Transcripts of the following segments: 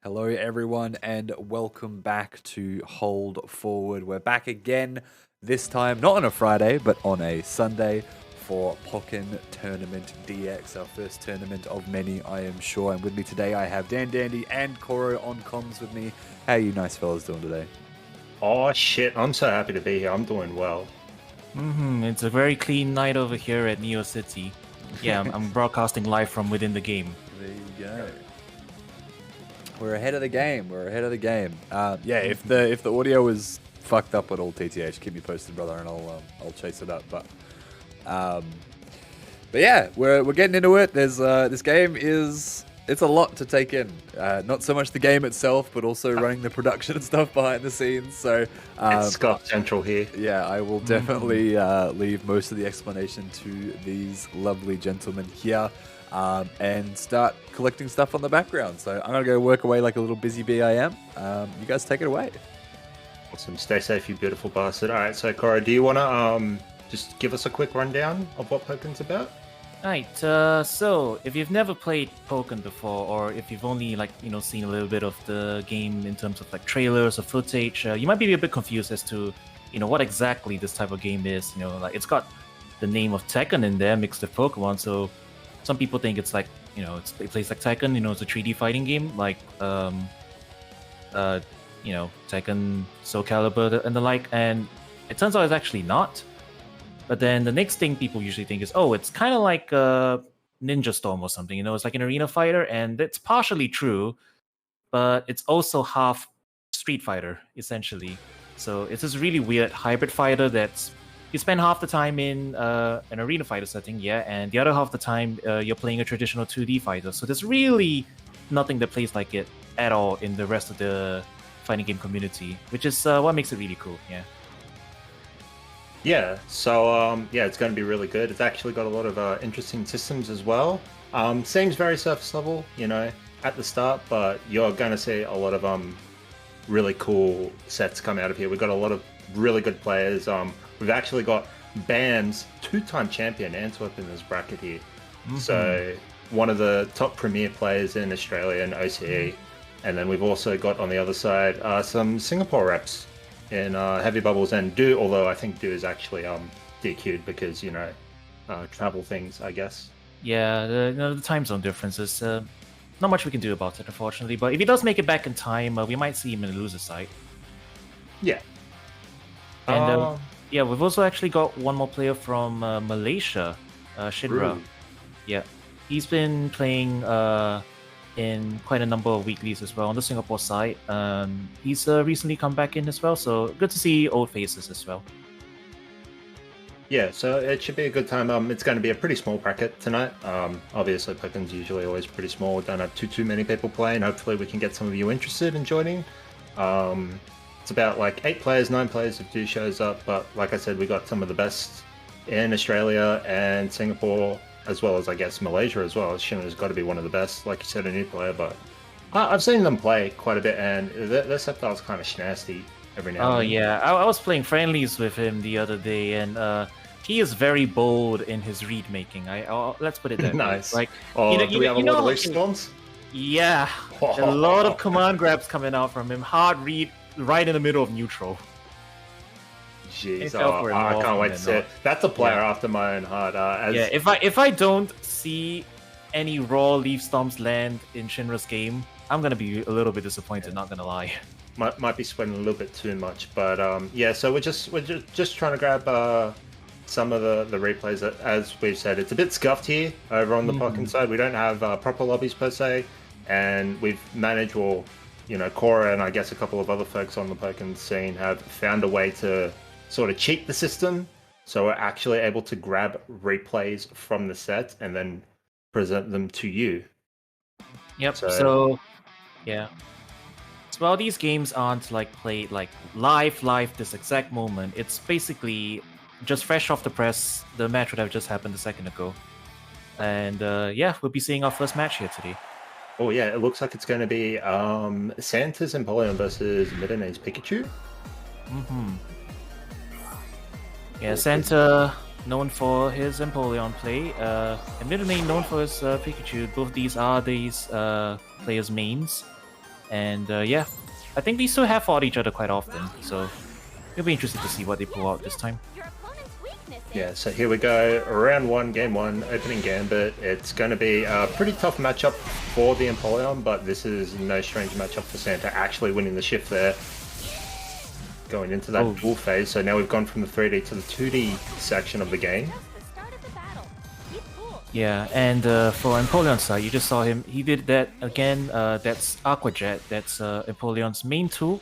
Hello, everyone, and welcome back to Hold Forward. We're back again, this time not on a Friday, but on a Sunday for Pokken Tournament DX, our first tournament of many, I am sure. And with me today, I have DanDandy and Coro on comms with me. How are you nice fellas doing today? Oh shit, I'm so happy to be here. I'm doing well. It's a very clean night over here at Neo City. Yeah, I'm broadcasting live from within the game. There you go. We're ahead of the game. Yeah, if the audio is fucked up at all, TTH, keep me posted, brother, and I'll chase it up. But yeah, we're getting into it. There's this game it's a lot to take in. Not so much the game itself, but also running the production and stuff behind the scenes. So It's Scott Central here. yeah, I will definitely leave most of the explanation to these lovely gentlemen here. And start collecting stuff on the background. So I'm going to go work away like a little busy bee I am. You guys take it away. Awesome. Stay safe, you beautiful bastard. All right, so Cora, do you want to just give us a quick rundown of what Pokken's about? Right, so if you've never played Pokken before, or if you've only seen a little bit of the game in terms of like trailers or footage, you might be a bit confused as to what exactly this type of game is. Like it's got the name of Tekken in there mixed with Pokemon, so some people think it's like, it plays like Tekken, it's a 3D fighting game, like, Tekken, Soul Calibur, and the like, and it turns out it's actually not. But then the next thing people usually think is, oh, it's kind of like Ninja Storm or something, it's like an arena fighter, and it's partially true, but it's also half Street Fighter, essentially. So it's this really weird hybrid fighter that's you spend half the time in an arena fighter setting, yeah, and the other half the time you're playing a traditional 2D fighter. So there's really nothing that plays like it at all in the rest of the fighting game community, which is what makes it really cool, yeah. Yeah, so yeah, it's going to be really good. It's actually got a lot of interesting systems as well. Seems very surface level, at the start, but you're going to see a lot of really cool sets come out of here. We've got a lot of really good players. We've actually got BAM's two-time champion Antwerp in this bracket here. So one of the top premier players in Australia and OCE. And then we've also got on the other side some Singapore reps in Heavy Bubbles and Do, although I think Do is actually DQ'd because, travel things, I guess. Yeah, the time zone differences. Not much we can do about it, unfortunately. But if he does make it back in time, we might see him in the loser side. Yeah. And yeah, we've also actually got one more player from Malaysia, Shinra. Ooh. Yeah, he's been playing in quite a number of weeklies as well on the Singapore side. He's recently come back in as well, so good to see old faces as well. Yeah, so it should be a good time. It's going to be a pretty small bracket tonight. Obviously, Pokken's usually always pretty small. We don't have too many people playing. Hopefully, we can get some of you interested in joining. It's about like 8 players, 9 players if Do shows up. But like I said, we got some of the best in Australia and Singapore, as well as I guess Malaysia as well. Shinra's got to be one of the best. Like you said, a new player, but I've seen them play quite a bit, and their set style's kind of snasty every now and then. Oh yeah, I was playing friendlies with him the other day, and he is very bold in his read making. Let's put it that Nice. way. Like, Do we have a lot of leaf storms? Yeah, a lot of command grabs coming out from him. Hard read right in the middle of neutral. Jeez, I can't wait to see it. That's a player after my own heart. Yeah, if I don't see any raw leaf storms land in Shinra's game, I'm gonna be a little bit disappointed. Not gonna lie. Might be sweating a little bit too much, but yeah. So we're just trying to grab some of the replays. As we've said, it's a bit scuffed here over on the Pokken side. We don't have proper lobbies per se, and we've managed, well, Cora and I guess a couple of other folks on the Pokken scene have found a way to sort of cheat the system, so we're actually able to grab replays from the set and then present them to you. Yep. So yeah. So while these games aren't like played like live this exact moment, it's basically just fresh off the press. The match would have just happened a second ago, and yeah, we'll be seeing our first match here today. Oh yeah, it looks like it's going to be Santa's Empoleon versus Midane's Pikachu. Yeah, Santa known for his Empoleon play, and Midlane known for his Pikachu. Both these are these players' mains. And yeah, I think these two have fought each other quite often, so it'll be interesting to see what they pull out this time. Yeah, so here we go. Round 1, game 1, opening gambit. It's going to be a pretty tough matchup for the Empoleon, but this is no strange matchup for Santa actually winning the shift there. Going into that duel phase, so now we've gone from the 3D to the 2D section of the game. Yeah, and for Empoleon's side, you just saw him. He did that again. That's Aqua Jet. That's Empoleon's main tool.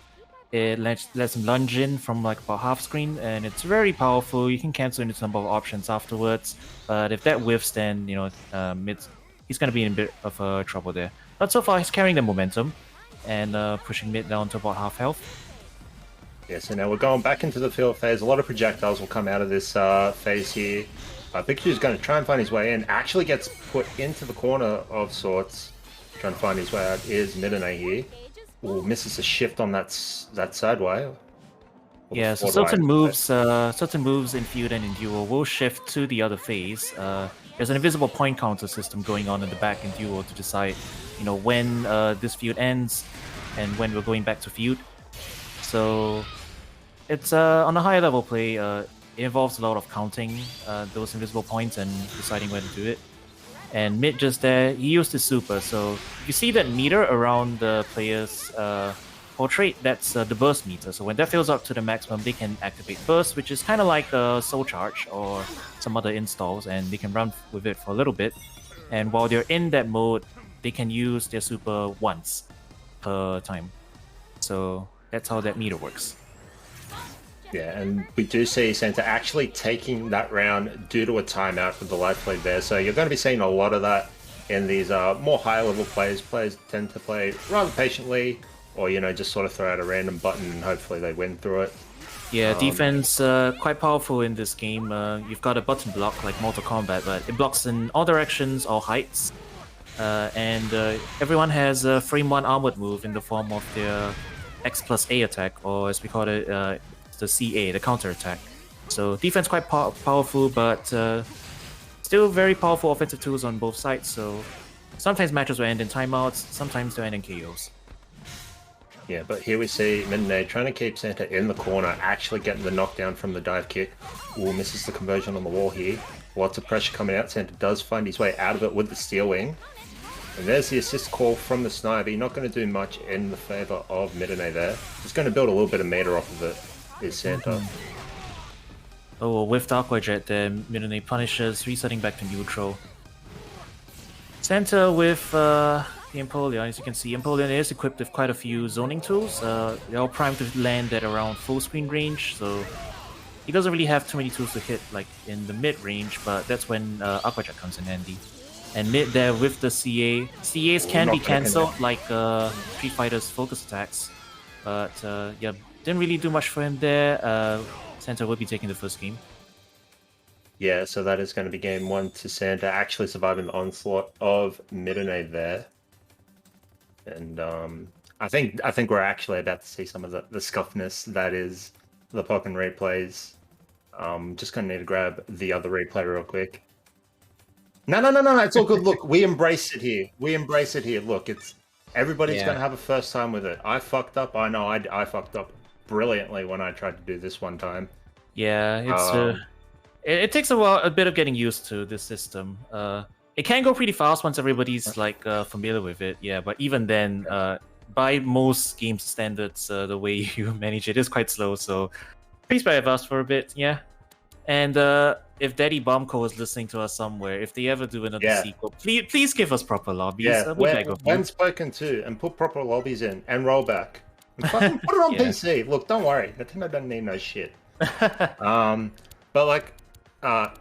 It lets him lunge in from like about half screen, and it's very powerful. You can cancel into a number of options afterwards. But if that whiffs, then he's gonna be in a bit of trouble there. But so far, he's carrying the momentum and pushing mid down to about half health. Yeah, so now we're going back into the field phase. A lot of projectiles will come out of this phase here. Pikachu's going to try and find his way in. Actually gets put into the corner of sorts. Trying to find his way out is Middenay here. Ooh, misses a shift on that sideway. Yeah, so certain moves in feud and in duel will shift to the other phase. There's an invisible point counter system going on in the back in duel to decide, when this feud ends and when we're going back to feud. So it's on a higher level play. It involves a lot of counting those invisible points and deciding when to do it. And mid just there, he used his super. So you see that meter around the player's portrait, that's the burst meter. So when that fills up to the maximum, they can activate burst, which is kind of like a soul charge or some other installs, and they can run with it for a little bit. And while they're in that mode, they can use their super once per time. So that's how that meter works. Yeah, and we do see Santa actually taking that round due to a timeout with the life lead there. So you're going to be seeing a lot of that in these more higher level plays. Players tend to play rather patiently, or just sort of throw out a random button and hopefully they win through it. Yeah, defense quite powerful in this game. You've got a button block like Mortal Kombat, but it blocks in all directions, all heights. And everyone has a frame 1 armored move in the form of their X+A attack, or as we call it, the CA, the counter attack. So defense quite powerful, but still very powerful offensive tools on both sides. So sometimes matches will end in timeouts, sometimes they'll end in KOs. Yeah, but here we see Middenay trying to keep Santa in the corner, actually getting the knockdown from the dive kick. Ooh, misses the conversion on the wall here. Lots of pressure coming out. Santa does find his way out of it with the Steel Wing. And there's the assist call from the Sniper. Not going to do much in the favor of Middenay there. Just going to build a little bit of meter off of it. Is Santa. Oh, with Aqua Jet there, Middenay punishes, resetting back to neutral. Santa with the Empoleon, as you can see, Empoleon is equipped with quite a few zoning tools. They're all primed to land at around full screen range, so he doesn't really have too many tools to hit like in the mid range, but that's when Aqua Jet comes in handy. And mid there with the CA. CAs can be cancelled like Street Fighter's focus attacks, but yeah, didn't really do much for him there. Santa will be taking the first game. Yeah, so that is going to be game 1 to Santa actually surviving the onslaught of Middenay there. And I think we're actually about to see some of the scuffness that is the Pokken replays. Just going to need to grab the other replay real quick. No, it's all good. Look, we embrace it here. Look, it's everybody's going to have a first time with it. I fucked up. I know I fucked up brilliantly when I tried to do this one time. Yeah, it's it takes a bit of getting used to this system. It can go pretty fast once everybody's familiar with it. Yeah, but even then, by most game standards, the way you manage it is quite slow. So please bear with us for a bit. Yeah, and if Daddy Bombco is listening to us somewhere, if they ever do another sequel, please give us proper lobbies. Yeah, when spoken to, and put proper lobbies in and rollback. And fucking put it on PC. Look, don't worry, Nintendo doesn't need no shit. But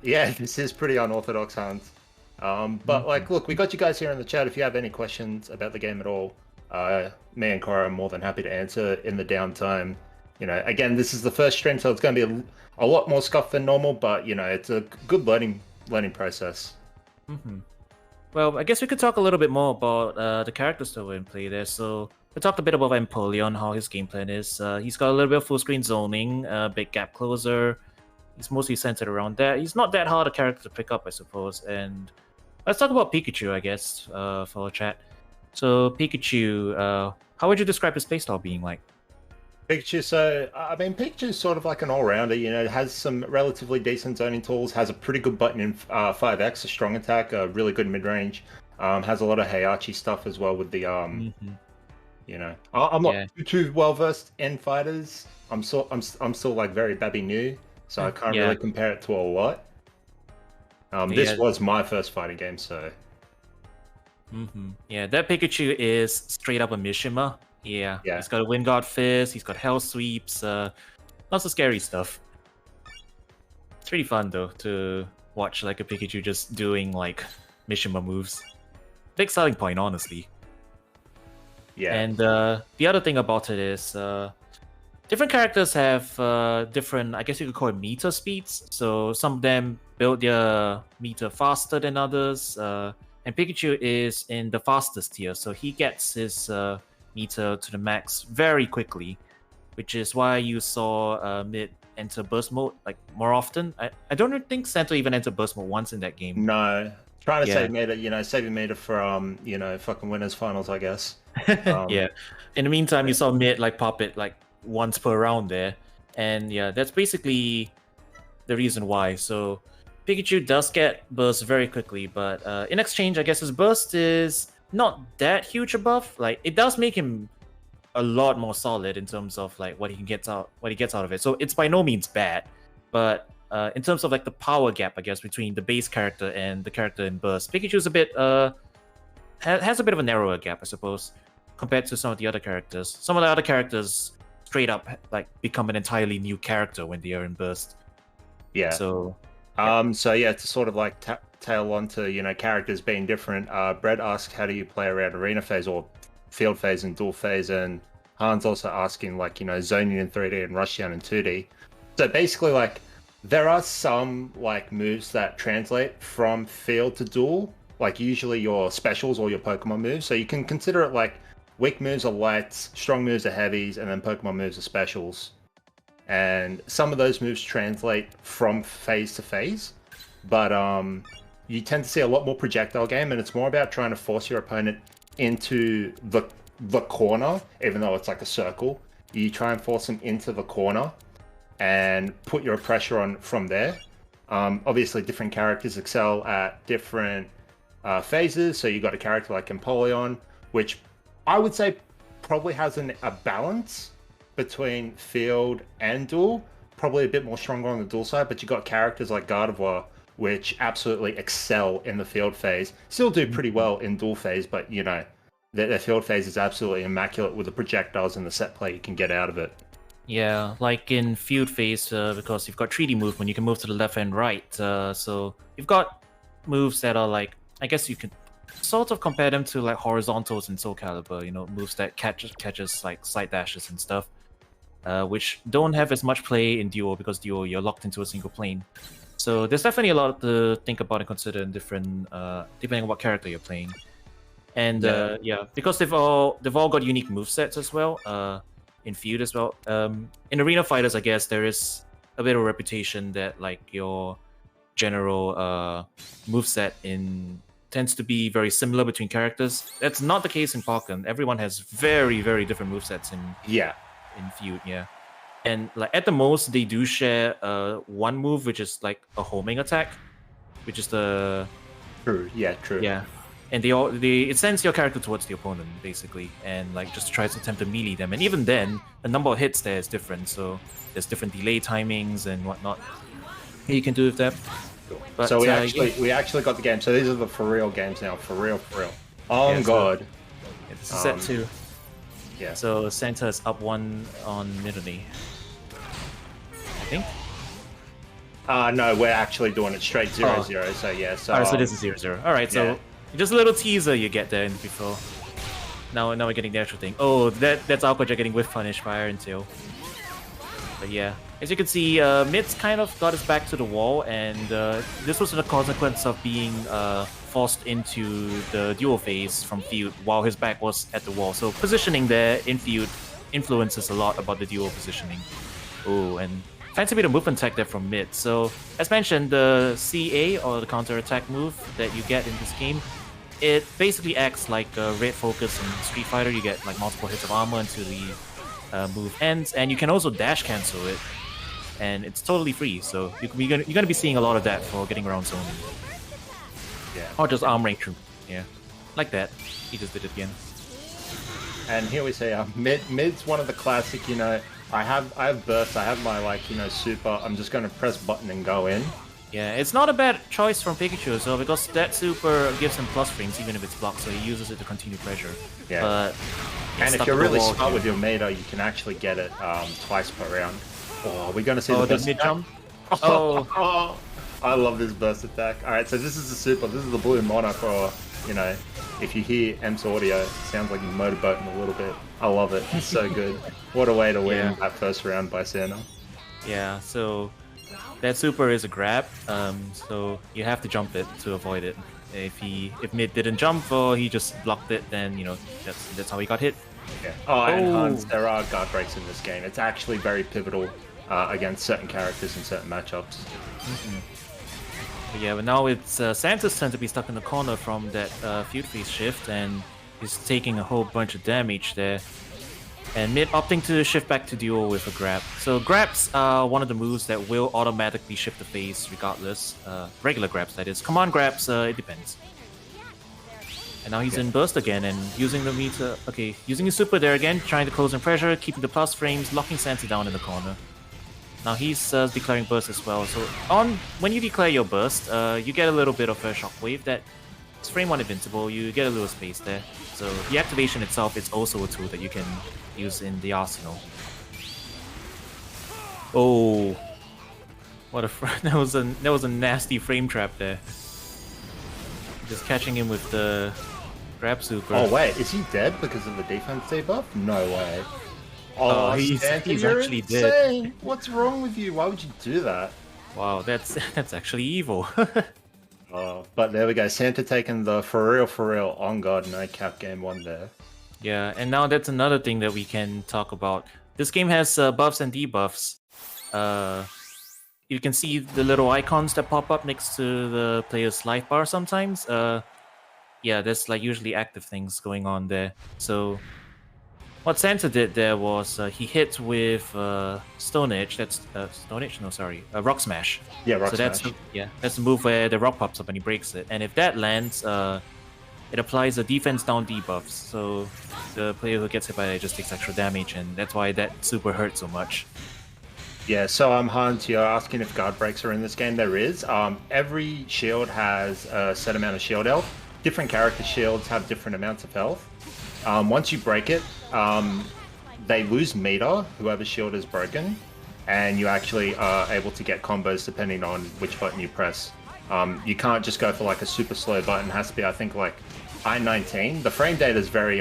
this is pretty unorthodox, Hans. But look, we got you guys here in the chat. If you have any questions about the game at all, me and Cora are more than happy to answer in the downtime. Again, this is the first stream, so it's going to be a lot more scuff than normal, but it's a good learning process. Mm-hmm. Well, I guess we could talk a little bit more about the characters that were in play there. So we talked a bit about Empoleon, how his game plan is. He's got a little bit of full screen zoning, big gap closer. He's mostly centered around that. He's not that hard a character to pick up, I suppose. And let's talk about Pikachu, I guess, for a chat. So Pikachu, How would you describe his playstyle being like? Pikachu, so I mean, Pikachu's sort of like an all-rounder. You know, it has some relatively decent zoning tools. Has a pretty good button in 5X, a strong attack, a really good mid-range. Has a lot of Heihachi stuff as well with the You know, I'm not too well versed in fighters. I'm still like very babby new, so I can't really compare it to a lot. This was my first fighting game, so. Yeah, that Pikachu is straight up a Mishima. Yeah. He's got a Wind Guard Fist, he's got Hell Sweeps, lots of scary stuff. It's really fun though to watch like a Pikachu just doing like Mishima moves. Big selling point, honestly. Yeah. And the other thing about it is different characters have different, I guess you could call it meter speeds. So some of them build their meter faster than others. And Pikachu is in the fastest tier, so he gets his meter to the max very quickly, which is why you saw Mid enter burst mode like more often. I don't think Center even entered burst mode once in that game. No. Trying to save meter, save your meter from, fucking winners finals, I guess. Yeah. In the meantime, you saw Mid like pop it like once per round there. And yeah, that's basically the reason why. So Pikachu does get burst very quickly, but in exchange, I guess his burst is not that huge above. Like it does make him a lot more solid in terms of like what he gets out of it. So it's by no means bad, but in terms of like the power gap, I guess, between the base character and the character in burst, Pikachu's a bit has a bit of a narrower gap, I suppose, compared to some of the other characters. Some of the other characters straight up like become an entirely new character when they are in burst. Yeah. So to sort of like tail on to, characters being different, Brett asked, how do you play around arena phase or field phase and dual phase? And Han's also asking, like, zoning in 3D and rushdown in 2D. So basically, like, there are some, like, moves that translate from field to dual, like usually your specials or your Pokemon moves. So you can consider it like weak moves are lights, strong moves are heavies, and then Pokemon moves are specials. And some of those moves translate from phase to phase, but you tend to see a lot more projectile game, and it's more about trying to force your opponent into the corner, even though it's like a circle. You try and force them into the corner and put your pressure on from there. Obviously, different characters excel at different phases. So you got a character like Empoleon, which I would say probably has a balance between field and dual, probably a bit more stronger on the dual side, but you got characters like Gardevoir, which absolutely excel in the field phase, still do pretty well in dual phase, but their field phase is absolutely immaculate with the projectiles and the set play you can get out of it. Yeah, like in field phase, because you've got 3D movement, you can move to the left and right, so you've got moves that are like, I guess you can sort of compare them to like horizontals in Soul Calibur, moves that catches like side dashes and stuff. Which don't have as much play in Duo, because Duo you're locked into a single plane. So there's definitely a lot to think about and consider in different, depending on what character you're playing. And because they've all got unique movesets as well, in Feud as well. In Arena Fighters, I guess there is a bit of a reputation that like your general moveset tends to be very similar between characters. That's not the case in Pokken. Everyone has very, very different movesets in Feud, and like at the most they do share one move, which is like a homing attack, which is the true, and it sends your character towards the opponent basically, and like just tries to attempt to melee them, and even then the number of hits there is different, so there's different delay timings and whatnot you can do with that. But, so we actually got the game. So these are the for real games now, for real. Oh god, this is set 2. Yeah. So Santa is up 1 on Midori, I think. No, we're actually doing it straight 0-0. So yeah. So so this is 0-0. All right. So just a little teaser you get there in before. Now we're getting the actual thing. Oh, that's awkward. You're getting whiff punished by Iron Tail. But yeah, as you can see, Mid's kind of got his back to the wall, and this was the consequence of being forced into the duo phase from Feud while his back was at the wall. So positioning there in Feud influences a lot about the duo positioning. Oh, and fancy bit of movement tech there from Mid. So as mentioned, the CA or the counter attack move that you get in this game it basically acts like a red focus in Street Fighter. You get like multiple hits of armor until the move ends, and you can also dash cancel it, and it's totally free. So you're gonna be seeing a lot of that for getting around zoning. Yeah. Or just armoring through. Yeah, like that. He just did it again. And here we say mid's one of the classic, you know, I have burst, I have my like, you know, super, I'm just gonna press button and go in. Yeah, it's not a bad choice from Pikachu as well, because that super gives him plus frames even if it's blocked, so he uses it to continue pressure. Yeah. But and if you're really smart with your meter, you can actually get it twice per round. Oh, we're gonna see the burst mid jump. Oh, I love this burst attack. Alright, so this is the super, this is the blue monarch, or, you know, if you hear Emp's audio, it sounds like you're motorboating a little bit. I love it. It's so good. What a way to win that first round by Santa. Yeah, so that super is a grab, so you have to jump it to avoid it. If mid didn't jump or he just blocked it, then you know that's how he got hit. Yeah. Oh, and Hans, there are guard breaks in this game. It's actually very pivotal against certain characters in certain matchups. But yeah, but now it's Santa's turn to be stuck in the corner from that field phase shift, and he's taking a whole bunch of damage there. And mid opting to shift back to duo with a grab. So grabs are one of the moves that will automatically shift the phase regardless. Regular grabs, that is. Command grabs, it depends. And now he's in burst again and using the meter. Okay, using his super there again, trying to close in pressure, keeping the plus frames, locking Santa down in the corner. Now he's declaring burst as well. So when you declare your burst, you get a little bit of a shockwave that is frame 1 invincible. You get a little space there. So the activation itself is also a tool that you can use in the arsenal. Oh, what a that was a nasty frame trap there. Just catching him with the grab super. Oh wait, is he dead because of the defense debuff? No way. Oh, he's actually insane. dead. What's wrong with you? Why would you do that? Wow, that's actually evil. But there we go. Santa taking the for real on guard no cap game 1 there. Yeah, and now that's another thing that we can talk about. This game has buffs and debuffs. You can see the little icons that pop up next to the player's life bar sometimes. Yeah, there's like usually active things going on there. So what Santa did there was he hit with Stone Edge. That's Stone Edge? No, sorry, Rock Smash. Yeah, Rock Smash. That's the move where the rock pops up and he breaks it. And if that lands, it applies a defense down debuffs. So the player who gets hit by it just takes extra damage, and that's why that super hurts so much. Yeah, so Hans, you're asking if guard breaks are in this game. There is. Every shield has a set amount of shield health. Different character shields have different amounts of health. Once you break it, they lose meter, whoever's shield is broken, and you actually are able to get combos depending on which button you press. You can't just go for like a super slow button. It has to be, I think, like I-19. The frame data is very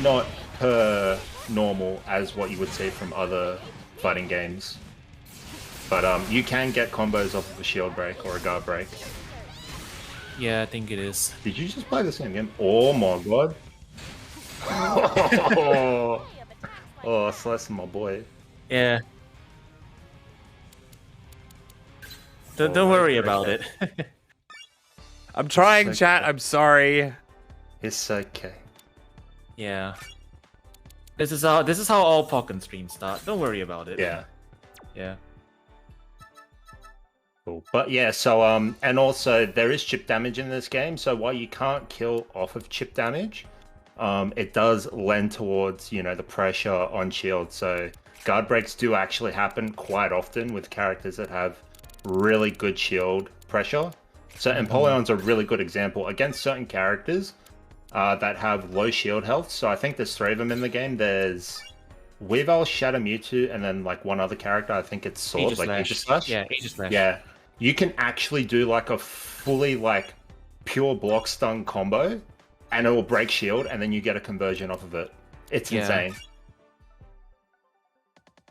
not per normal as what you would see from other fighting games. But you can get combos off of a shield break or a guard break. Yeah, I think it is. Did you just play the same game? Oh my god. Oh, slicing my boy. Yeah. Don't worry about it. I'm trying, chat. I'm sorry. It's okay. Yeah. This is how all Pokken streams start. Don't worry about it. Yeah. Yeah. Cool. But yeah, so and also there is chip damage in this game, so while you can't kill off of chip damage, it does lend towards, you know, the pressure on shield. So guard breaks do actually happen quite often with characters that have really good shield pressure. So Empoleon's a really good example against certain characters that have low shield health. So I think there's 3 of them in the game. There's Weavile, Shadow Mewtwo, and then like one other character. I think it's Sword, like Aegislash. Yeah, Aegislash. Yeah. You can actually do like a fully like pure block stun combo and it will break shield and then you get a conversion off of it. It's insane.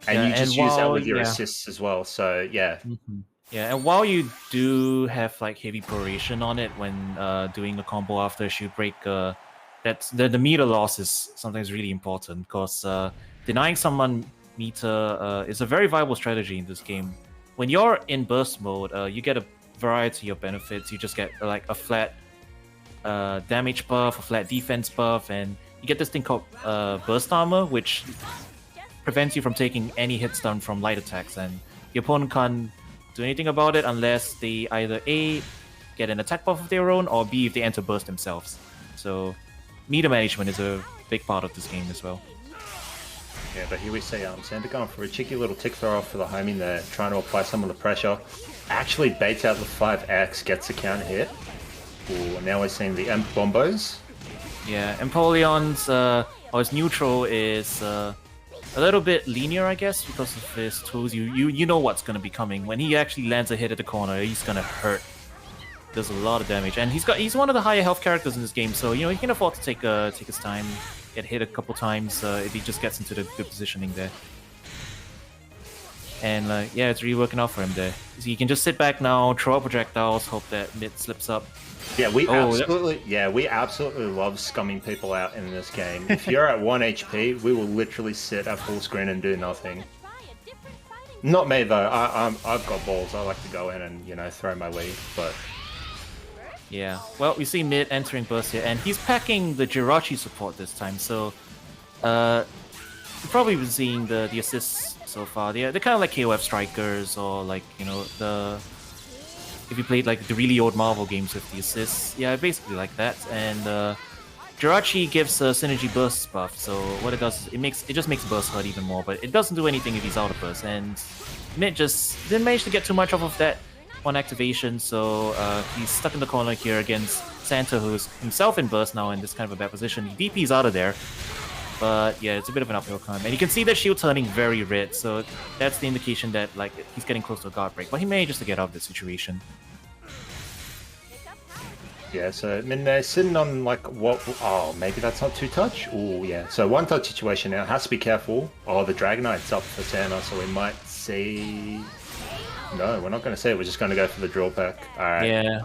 And you just use that with your assists as well. So yeah. Yeah, and while you do have like heavy proration on it when doing a combo after a shield break, that's the meter loss is sometimes really important because denying someone meter is a very viable strategy in this game. When you're in burst mode, you get a variety of benefits. You just get like a flat damage buff, a flat defense buff, and you get this thing called burst armor, which prevents you from taking any hits done from light attacks, and the opponent can't do anything about it unless they either A, get an attack buff of their own, or B, if they enter burst themselves. So meter management is a big part of this game as well. Yeah, but here we see Santa going for a cheeky little tick throw off for the homing there, trying to apply some of the pressure. Actually baits out the 5X, gets a counter hit. Ooh, now we're seeing the Imp bombos. Yeah, Empoleon's or his neutral is a little bit linear, I guess, because of his tools. You know what's gonna be coming. When he actually lands a hit at the corner, he's gonna hurt. Does a lot of damage, and he's one of the higher health characters in this game, so you know he can afford to take his time, get hit a couple times if he just gets into the good positioning there. And yeah, it's really working out for him there. So you can just sit back now, throw out projectiles, hope that mid slips up. Yeah, we absolutely love scumming people out in this game. If you're at 1 HP, we will literally sit at full screen and do nothing. Not me though. I've got balls. I like to go in and throw my lead, but. Yeah, well, we see mid entering burst here, and he's packing the Jirachi support this time, so you've probably been seeing the assists so far. They're kind of like KOF strikers, or like, if you played like the really old Marvel games with the assists, yeah, basically like that. And Jirachi gives a synergy burst buff, so what it does is it just makes burst hurt even more, but it doesn't do anything if he's out of burst, and mid just didn't manage to get too much off of that on activation, so he's stuck in the corner here against Santa, who's himself in burst now in this kind of a bad position. He DP's out of there, but yeah, it's a bit of an uphill climb, and you can see that shield turning very red, so that's the indication that like he's getting close to a guard break, but he manages to get out of this situation. Yeah, so Midnay sitting on like what? Oh, maybe that's not two touch. Oh yeah, so one touch situation now. Has to be careful. Oh, the Dragonite's up for Santa, so we might see. No, we're not going to say it. We're just going to go for the drill pack. All right. Yeah.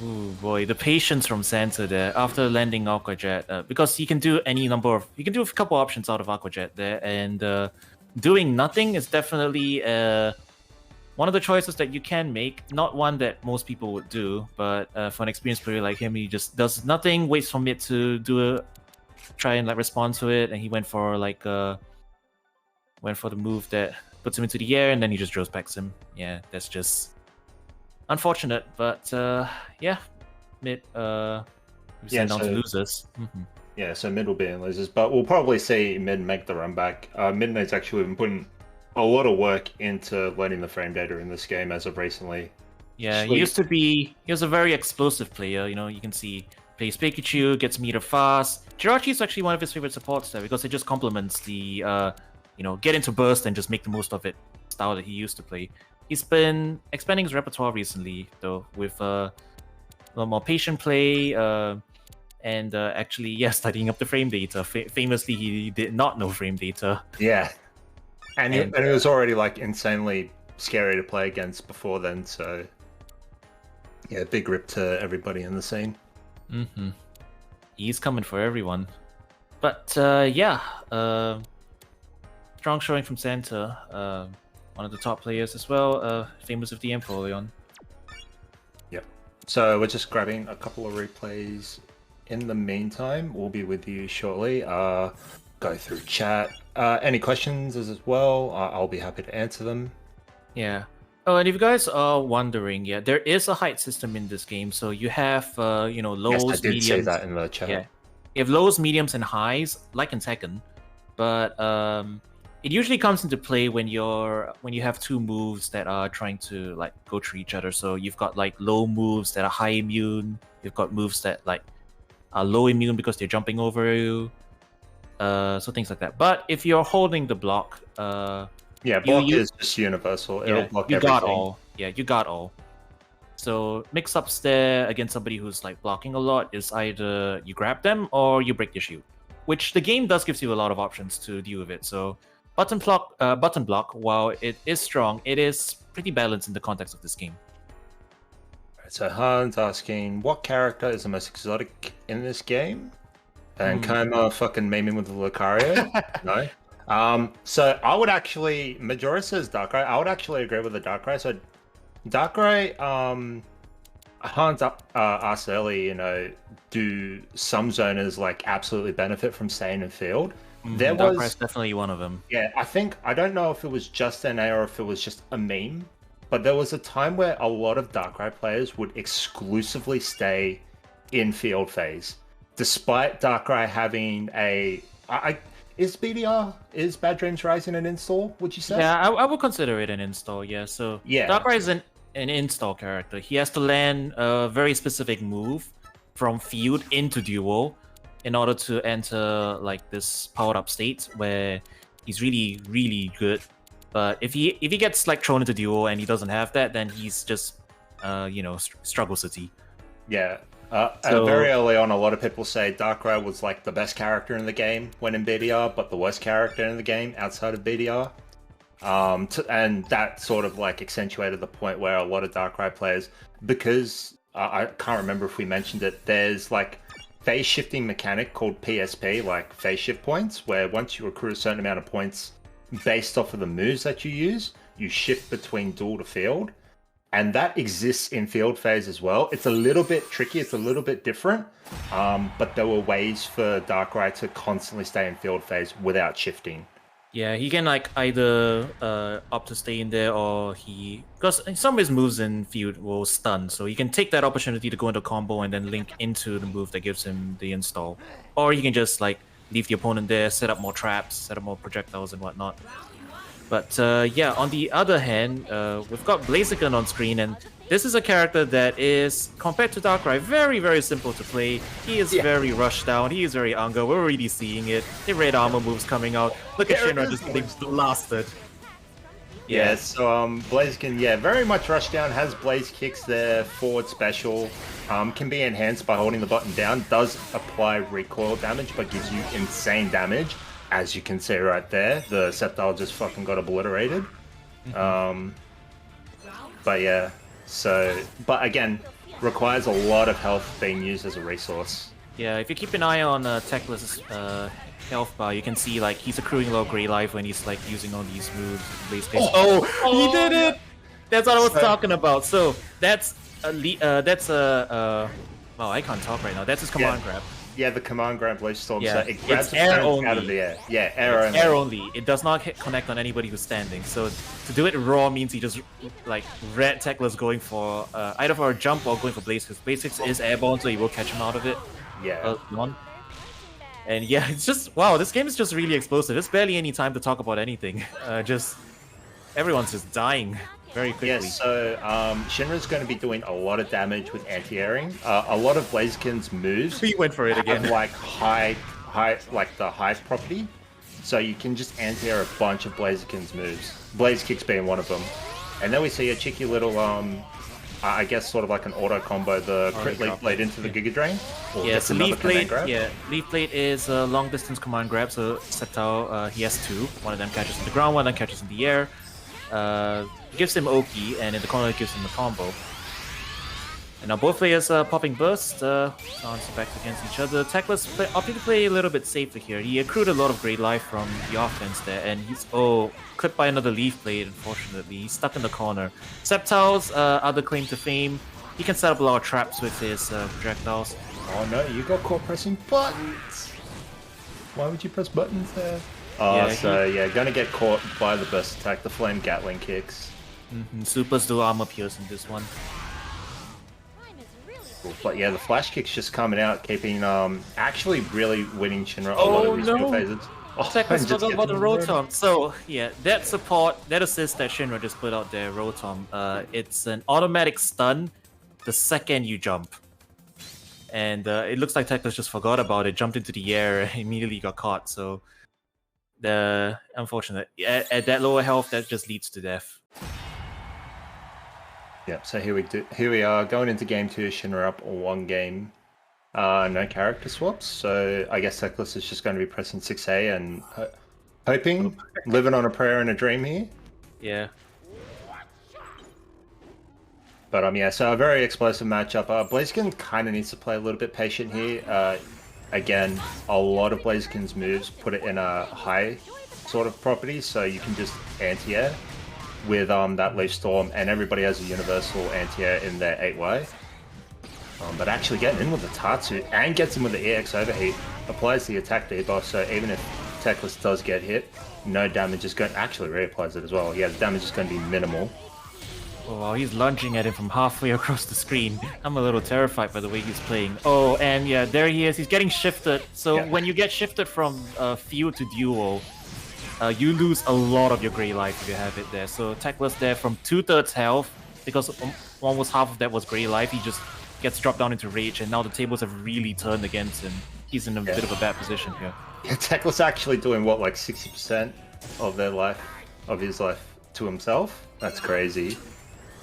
Ooh, boy, the patience from Santa there after landing Aqua Jet, because he can do a couple options out of Aqua Jet there, and doing nothing is definitely one of the choices that you can make. Not one that most people would do, but for an experienced player like him, he just does nothing, waits for mid to try and like respond to it, and he went for the move that puts him into the air, and then he just drills backs him. Yeah, that's just unfortunate, but yeah, mid send down to losers. Mm-hmm. Yeah, so mid will be in losers, but we'll probably see mid make the run back. Midnight's actually been putting a lot of work into learning the frame data in this game as of recently. Yeah, he was a very explosive player. You can see plays Pikachu, gets meter fast. Jirachi is actually one of his favorite supports there because it just complements the get into burst and just make the most of it style that he used to play. He's been expanding his repertoire recently, though, with a lot more patient play, and actually, studying up the frame data. Famously, he did not know frame data. Yeah, and it was already like insanely scary to play against before then. So, yeah, big rip to everybody in the scene. Mm-hmm. He's coming for everyone, but strong showing from Santa, one of the top players as well, famous with the Empoleon. Yep. So we're just grabbing a couple of replays. In the meantime, we'll be with you shortly. Go through chat. Any questions as well? I'll be happy to answer them. Yeah. Oh, and if you guys are wondering, there is a height system in this game. So you have, lows, yes, I did mediums. say that in the chat. Yeah. You have lows, mediums, and highs, like in Tekken. But it usually comes into play when you have two moves that are trying to like go through each other. So you've got like low moves that are high immune. You've got moves that like are low immune because they're jumping over you. So things like that. But if you're holding the block, block is just universal. It'll block you everything. got all. Yeah, you got all. So mix-ups there against somebody who's like blocking a lot is either you grab them or you break their shield, which the game does gives you a lot of options to deal with it. So button block, while it is strong, it is pretty balanced in the context of this game. Right, so Han's asking, what character is the most exotic in this game? And Koma fucking memeing with the Lucario? No. So I would actually, Majora says Darkrai. I would actually agree with the Darkrai. So Darkrai, I Hans asked earlier, you know, do some zoners like absolutely benefit from staying in field? There Darkrai was, is definitely one of them. yeah, I don't know if it was just NA or if it was just a meme, but there was a time where a lot of Darkrai players would exclusively stay in field phase, despite Darkrai having is Bad Dreams Rising an install? Would you say? Yeah, I would consider it an install. Yeah, so Yeah. Darkrai is an install character. He has to land a very specific move from field into duel in order to enter like this powered up state where he's really, really good. But if he gets like thrown into duel and he doesn't have that, then he's just struggle city. Yeah. Very early on, a lot of people say Darkrai was like the best character in the game when in BDR, but the worst character in the game outside of BDR. And that sort of like accentuated the point where a lot of Darkrai players, because I can't remember if we mentioned it, there's like phase shifting mechanic called PSP, like phase shift points, where once you accrue a certain amount of points based off of the moves that you use, you shift between duel to field. And that exists in field phase as well. It's a little bit tricky, it's a little bit different, but there were ways for Darkrai to constantly stay in field phase without shifting. Yeah, he can like either opt to stay in there, or because some of his moves in field will stun, so he can take that opportunity to go into combo and then link into the move that gives him the install. Or he can just like leave the opponent there, set up more traps, set up more projectiles and whatnot. But yeah, on the other hand, we've got Blaziken on screen, and this is a character that is, compared to Darkrai, very, very simple to play. He is very rushed down, he is very Anga, we're already seeing it. The red armor moves coming out. Look at Shinra just getting blasted. Yeah, so Blaziken, very much rushed down, has Blaze Kicks there, forward special, can be enhanced by holding the button down, does apply recoil damage, but gives you insane damage. As you can see right there, the Sceptile just fucking got obliterated. But yeah, but again, requires a lot of health being used as a resource. Yeah, if you keep an eye on Teclis's health bar, you can see like he's accruing a lot of gray life when he's like using all these moves. He did it! That's what I was talking about. So that's well, I can't talk right now. That's his command grab. Yeah, the command grab Leaf Storm, yeah. so it grabs the air only. Out of the air. Yeah, air only. Air only. It does not connect on anybody who's standing. So to do it raw means he just like red Teclis going for either for a jump or going for Blaze, because Blaze Kicks is airborne, so he will catch him out of it. Yeah. And yeah, it's just wow. This game is just really explosive. There's barely any time to talk about anything. Just everyone's just dying very quickly. Yeah, so Shinra's going to be doing a lot of damage with anti-airing. A lot of Blaziken's moves. He went for it again. Have like like the hive property, so you can just anti-air a bunch of Blaziken's moves. Blaze Kicks being one of them. And then we see a cheeky little I guess sort of like an auto combo, the crit Leaf Blade into the Giga Drain. Yeah, so Leaf Blade. Yeah, Leaf Blade is a long distance command grab. So Sceptile, he has two. One of them catches in the ground, one of them catches in the air. Gives him Oki, and in the corner gives him the combo. And now both players popping burst, bounce back against each other. Teclis opted to play a little bit safer here. He accrued a lot of great life from the offense there, and he's clipped by another Leaf Blade, unfortunately. He's stuck in the corner. Sceptile's other claim to fame, he can set up a lot of traps with his projectiles. Oh no, you got caught pressing buttons! Why would you press buttons there? Gonna get caught by the burst attack, the Flame Gatling kicks. Supers do armor pierce in this one. But yeah, the flash kick's just coming out, keeping actually really winning Shinra a lot of these phases. Teclis forgot about the Rotom. So yeah, that assist that Shinra just put out there, Rotom, it's an automatic stun the second you jump. And it looks like Teclis just forgot about it, jumped into the air, and immediately got caught. So unfortunate. At that lower health, that just leads to death. Yep, so here we are going into game 2, Shinra up 1 game. No character swaps, so I guess Teclis is just going to be pressing 6A and hoping, living on a prayer and a dream here. Yeah. But yeah, so a very explosive matchup. Blaziken kind of needs to play a little bit patient here. Again, a lot of Blaziken's moves put it in a high sort of property, so you can just anti-air with that Leaf Storm, and everybody has a universal anti-air in their 8Y. But actually getting in with the Tatsu and gets him with the EX Overheat, applies the attack debuff, so even if Teclis does get hit, no damage is going... Actually, reapplies it as well. Yeah, the damage is going to be minimal. Oh, wow, he's lunging at him from halfway across the screen. I'm a little terrified by the way he's playing. Oh, and yeah, there he is. He's getting shifted. So when you get shifted from field to duo, you lose a lot of your gray life if you have it there. So Teclis there from 2/3 health, because almost half of that was gray life. He just gets dropped down into rage, and now the tables have really turned against him. He's in a bit of a bad position here. Yeah, Teclis actually doing what, like 60% of his life to himself? That's crazy.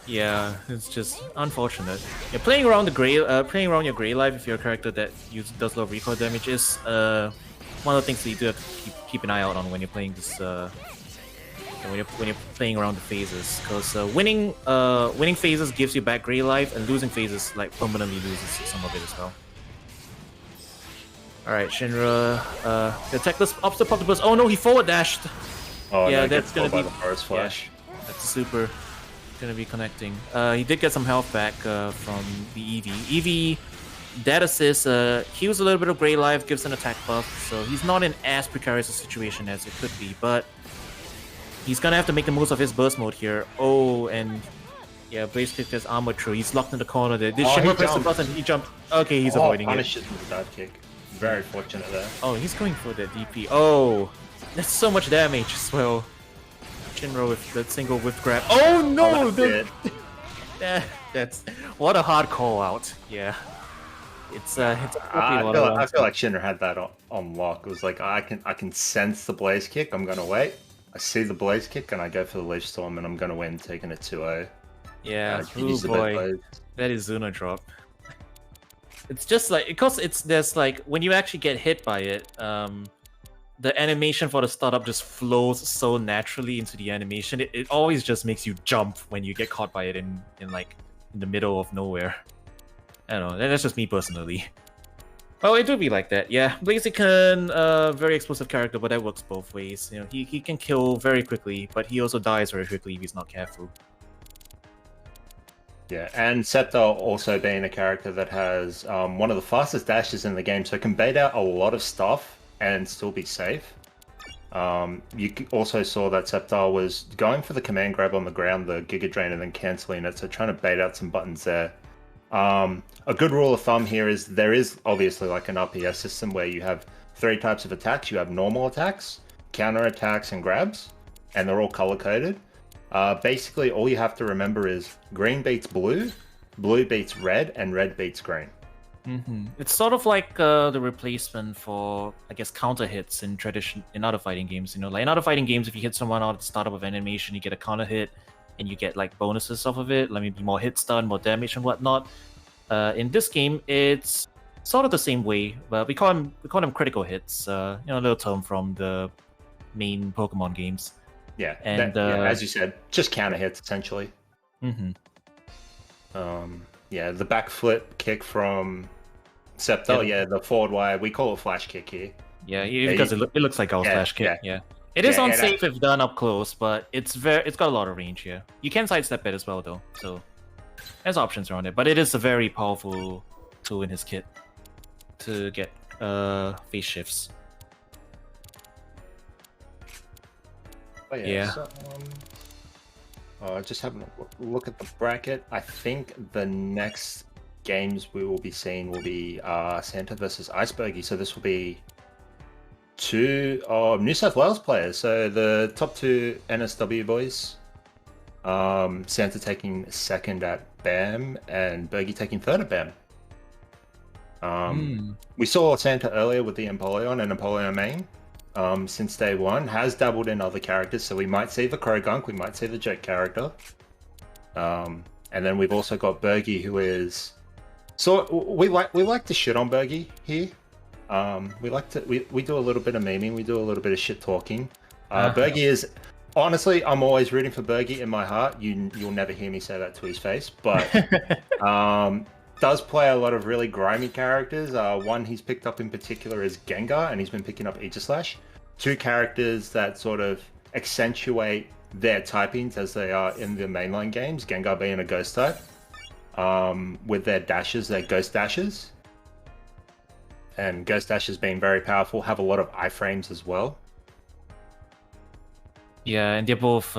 Yeah, it's just unfortunate. Yeah, playing around your gray life if you're a character that does a lot of recoil damage is one of the things that you do have to keep an eye out on when you're playing this. When you're playing around the phases, because winning phases gives you back gray life, and losing phases like permanently loses some of it as well. All right, Shinra, the Teclis ups the pop the burst. Oh no, he forward dashed. Oh yeah, no, that's gonna be by the forest flash. Yeah, that's super. Gonna be connecting. He did get some health back from the Eevee. Eevee, that assist, heals a little bit of gray life, gives an attack buff, so he's not in as precarious a situation as it could be, but he's gonna have to make the most of his burst mode here. Oh, and yeah, Blaze kicked his armor through. He's locked in the corner there. Did Shinra press the button? He jumped. Okay, he's avoiding it. Punishes with the dive kick. Very fortunate there. Oh, he's going for that DP. Oh, that's so much damage as well. Shinra with that single whip grab. Oh no! That's what a hard call out. Yeah, it's I feel like Shinra had that on lock. It was like I can sense the Blaze kick. I'm gonna wait. I see the Blaze kick and I go for the Leaf Storm and I'm gonna win, taking it 2-0. Yeah, oh boy, that is Zuna drop. It's just like, because there's like, when you actually get hit by it, the animation for the startup just flows so naturally into the animation. It always just makes you jump when you get caught by it in the middle of nowhere. I don't know, that's just me personally. Oh, it do be like that, yeah. Blaziken, very explosive character, but that works both ways. You know, he can kill very quickly, but he also dies very quickly if he's not careful. Yeah, and Scepter also being a character that has one of the fastest dashes in the game, so can bait out a lot of stuff and still be safe. You also saw that Scepter was going for the command grab on the ground, the Giga Drain, and then cancelling it, so trying to bait out some buttons there. A good rule of thumb here is there is obviously like an RPS system where you have 3 types of attacks. You have normal attacks, counter attacks, and grabs, and they're all color coded. Basically, all you have to remember is green beats blue, blue beats red, and red beats green. Mm-hmm. It's sort of like the replacement for, I guess, counter hits in other fighting games. You know, like in other fighting games, if you hit someone out at the start of an animation, you get a counter hit, and you get like bonuses off of it, like maybe more hit stun, more damage, and whatnot. In this game, it's sort of the same way, but we call them critical hits. A little term from the main Pokemon games. Yeah, and as you said, just counter hits essentially. Mm-hmm. Yeah, the backflip kick from Scepter. Yeah, the forward wire. We call it flash kick here. Yeah, because it looks like our flash kick. Yeah. It is unsafe if done up close, but it's got a lot of range here. You can sidestep it as well though, so there's options around it. But it is a very powerful tool in his kit to get phase shifts. Oh, yeah. So, just having a look at the bracket. I think the next games we will be seeing will be Santa versus Icebergie. So this will be 2 New South Wales players. So the top 2 NSW boys. Santa taking 2nd at BAM and Bergie taking 3rd at BAM. We saw Santa earlier with the Empoleon and Empoleon main. Since day one, has dabbled in other characters, so we might see the Krogunk, we might see the Jet character. And then we've also got Bergie, who is... So we like to shit on Bergie here. We do a little bit of memeing, we do a little bit of shit talking. Bergie is... Honestly, I'm always rooting for Bergie in my heart. You'll never hear me say that to his face, but... does play a lot of really grimy characters. One he's picked up in particular is Gengar, and he's been picking up Aegislash. 2 characters that sort of accentuate their typings as they are in the mainline games, Gengar being a ghost type. with their dashes, their ghost dashes. And ghost dashes being very powerful, have a lot of iframes as well. Yeah, and they're both,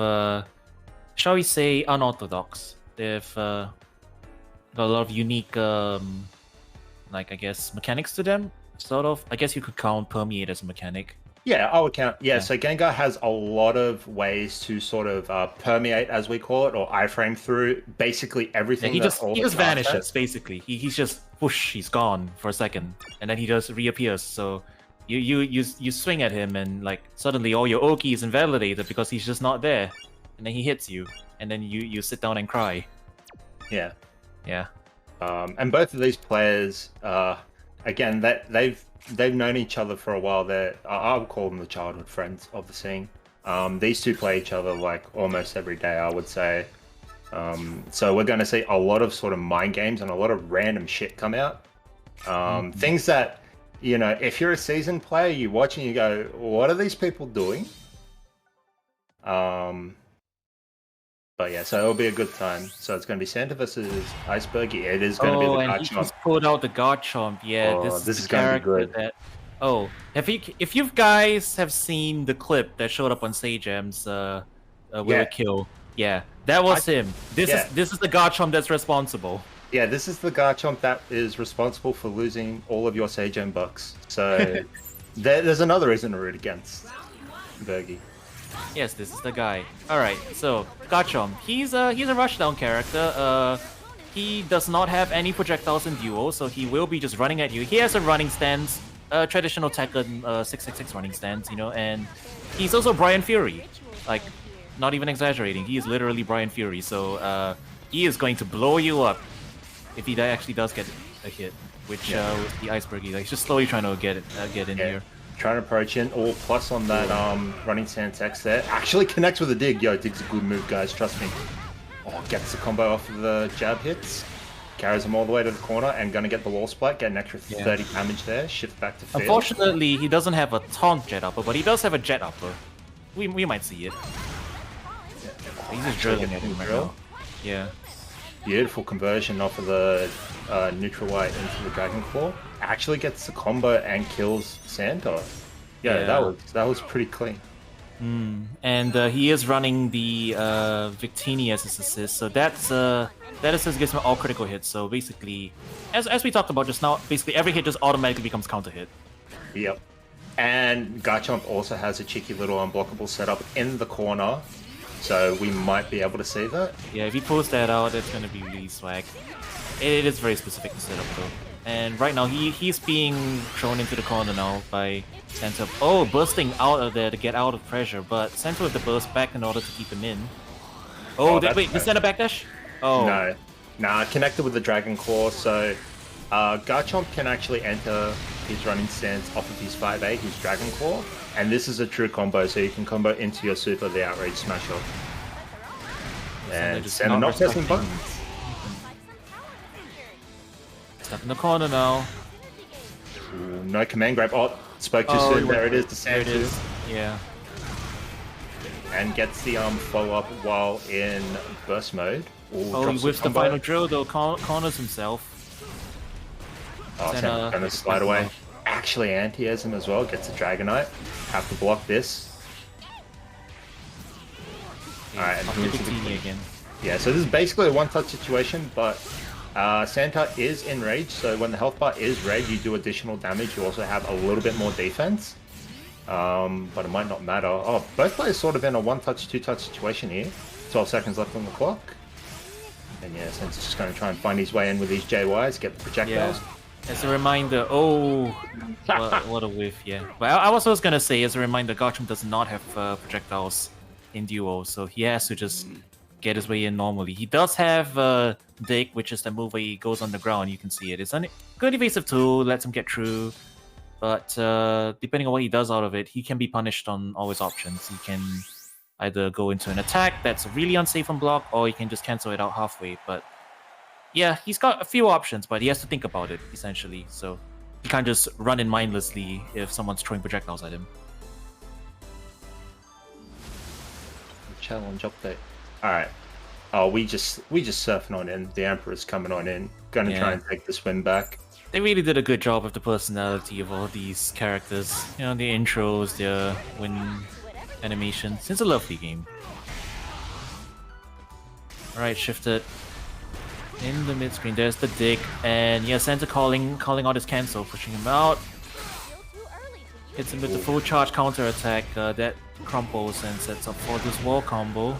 shall we say, unorthodox. They've got a lot of unique, like, I guess, mechanics to them, sort of. I guess you could count Permeate as a mechanic. Yeah, I would count. Yeah, so Gengar has a lot of ways to sort of permeate, as we call it, or iframe through basing everything. Yeah, he just vanishes, basically. He's just whoosh, he's gone for a second, and then he just reappears. So you swing at him, and like suddenly all your Oki is invalidated because he's just not there, and then he hits you, and then you sit down and cry. Yeah. Yeah. And both of these players, again, they've known each other for a while. I would call them the childhood friends of the scene. These two play each other like almost every day, I would say. So we're going to see a lot of sort of mind games and a lot of random shit come out. Things that, you know, if you're a seasoned player, you watch and you go, what are these people doing? But yeah, so it'll be a good time. So it's going to be Santa versus Icebergy. It is going to be the and he just pulled out the Garchomp. Yeah, this is going to be good. If you guys have seen the clip that showed up on Sagem's Will It Kill, yeah, that was him. This is the Garchomp that's responsible. Yeah, this is the Garchomp that is responsible for losing all of your Sagem bucks. So there's another reason to root against Bergie. Yes, this is the guy. Alright, so Garchomp. He's a rushdown character. He does not have any projectiles in duo, so he will be just running at you. He has a running stance, traditional Tekken 666 running stance, you know, and he's also Brian Fury. Like, not even exaggerating, he is literally Brian Fury, so he is going to blow you up if he actually does get a hit, which with the Icebergy, like, he's just slowly trying to get in here. Trying to approach in, all plus on that running stance X there. Actually connects with a dig. Yo, dig's a good move, guys, trust me. Oh, gets the combo off of the jab hits. Carries him all the way to the corner and gonna get the wall split, get an extra 30 damage there, shift back to field. Unfortunately, he doesn't have a taunt jet upper, but he does have a jet upper. We might see it. He's just drilling at him right now. Yeah. Beautiful conversion off of the neutral white into the Dragon Claw. Actually gets the combo and kills Santa. Yeah, that was pretty clean. And he is running the Victini as his assist, so that assist gives him all critical hits. So basically, as we talked about just now, basically every hit just automatically becomes counter hit. Yep. And Garchomp also has a cheeky little unblockable setup in the corner, so we might be able to see that. Yeah, if he pulls that out, it's going to be really swag. It is very specific to set up though. And right now he's being thrown into the corner now by Santa. Oh, bursting out of there to get out of pressure, but Santa with the burst back in order to keep him in. Oh, wait, the Santa backdash? Oh. No. Nah, connected with the Dragon Claw, so Garchomp can actually enter his running stance off of his 5A, his Dragon Claw, and this is a true combo, so you can combo into your super, the Outrage Smash Up. And Santa not pressing buttons. Stuck in the corner now. Ooh, no command grab. Oh, spoke too soon. There it is, the Santa. There it is. Yeah. And gets the follow-up while in burst mode. Ooh, he whiffs the final drill though, corners himself. Oh, Santa's gonna slide away. Actually anti-airs him as well, gets a Dragonite. Have to block this. Alright, and here's the again. Yeah, so this is basically a one-touch situation, but Santa is enraged, so when the health bar is red, you do additional damage. You also have a little bit more defense, but it might not matter. Oh, both players sort of in a one-touch, two-touch situation here. 12 seconds left on the clock. And yeah, Santa's just going to try and find his way in with these JYs, get the projectiles. Yeah. As a reminder, what a whiff, yeah. But I was also going to say, as a reminder, Garchomp does not have projectiles in duo, so he has to just get his way in normally. He does have Dig, which is the move where he goes on the ground. You can see it. It's a good evasive tool, lets him get through. But depending on what he does out of it, he can be punished on all his options. He can either go into an attack that's really unsafe on block, or he can just cancel it out halfway. But yeah, he's got a few options, but he has to think about it, essentially. So he can't just run in mindlessly if someone's throwing projectiles at him. Challenge update. Alright. oh, we just surfing on in. The Emperor's coming on in. Gonna try and take this win back. They really did a good job with the personality of all these characters. You know, the intros, their win animations. It's a lovely game. Alright, shifted. In the mid-screen, there's the dig. And yeah, Santa calling out his cancel, pushing him out. Hits him with the full charge counter attack. That crumples and sets up for this wall combo.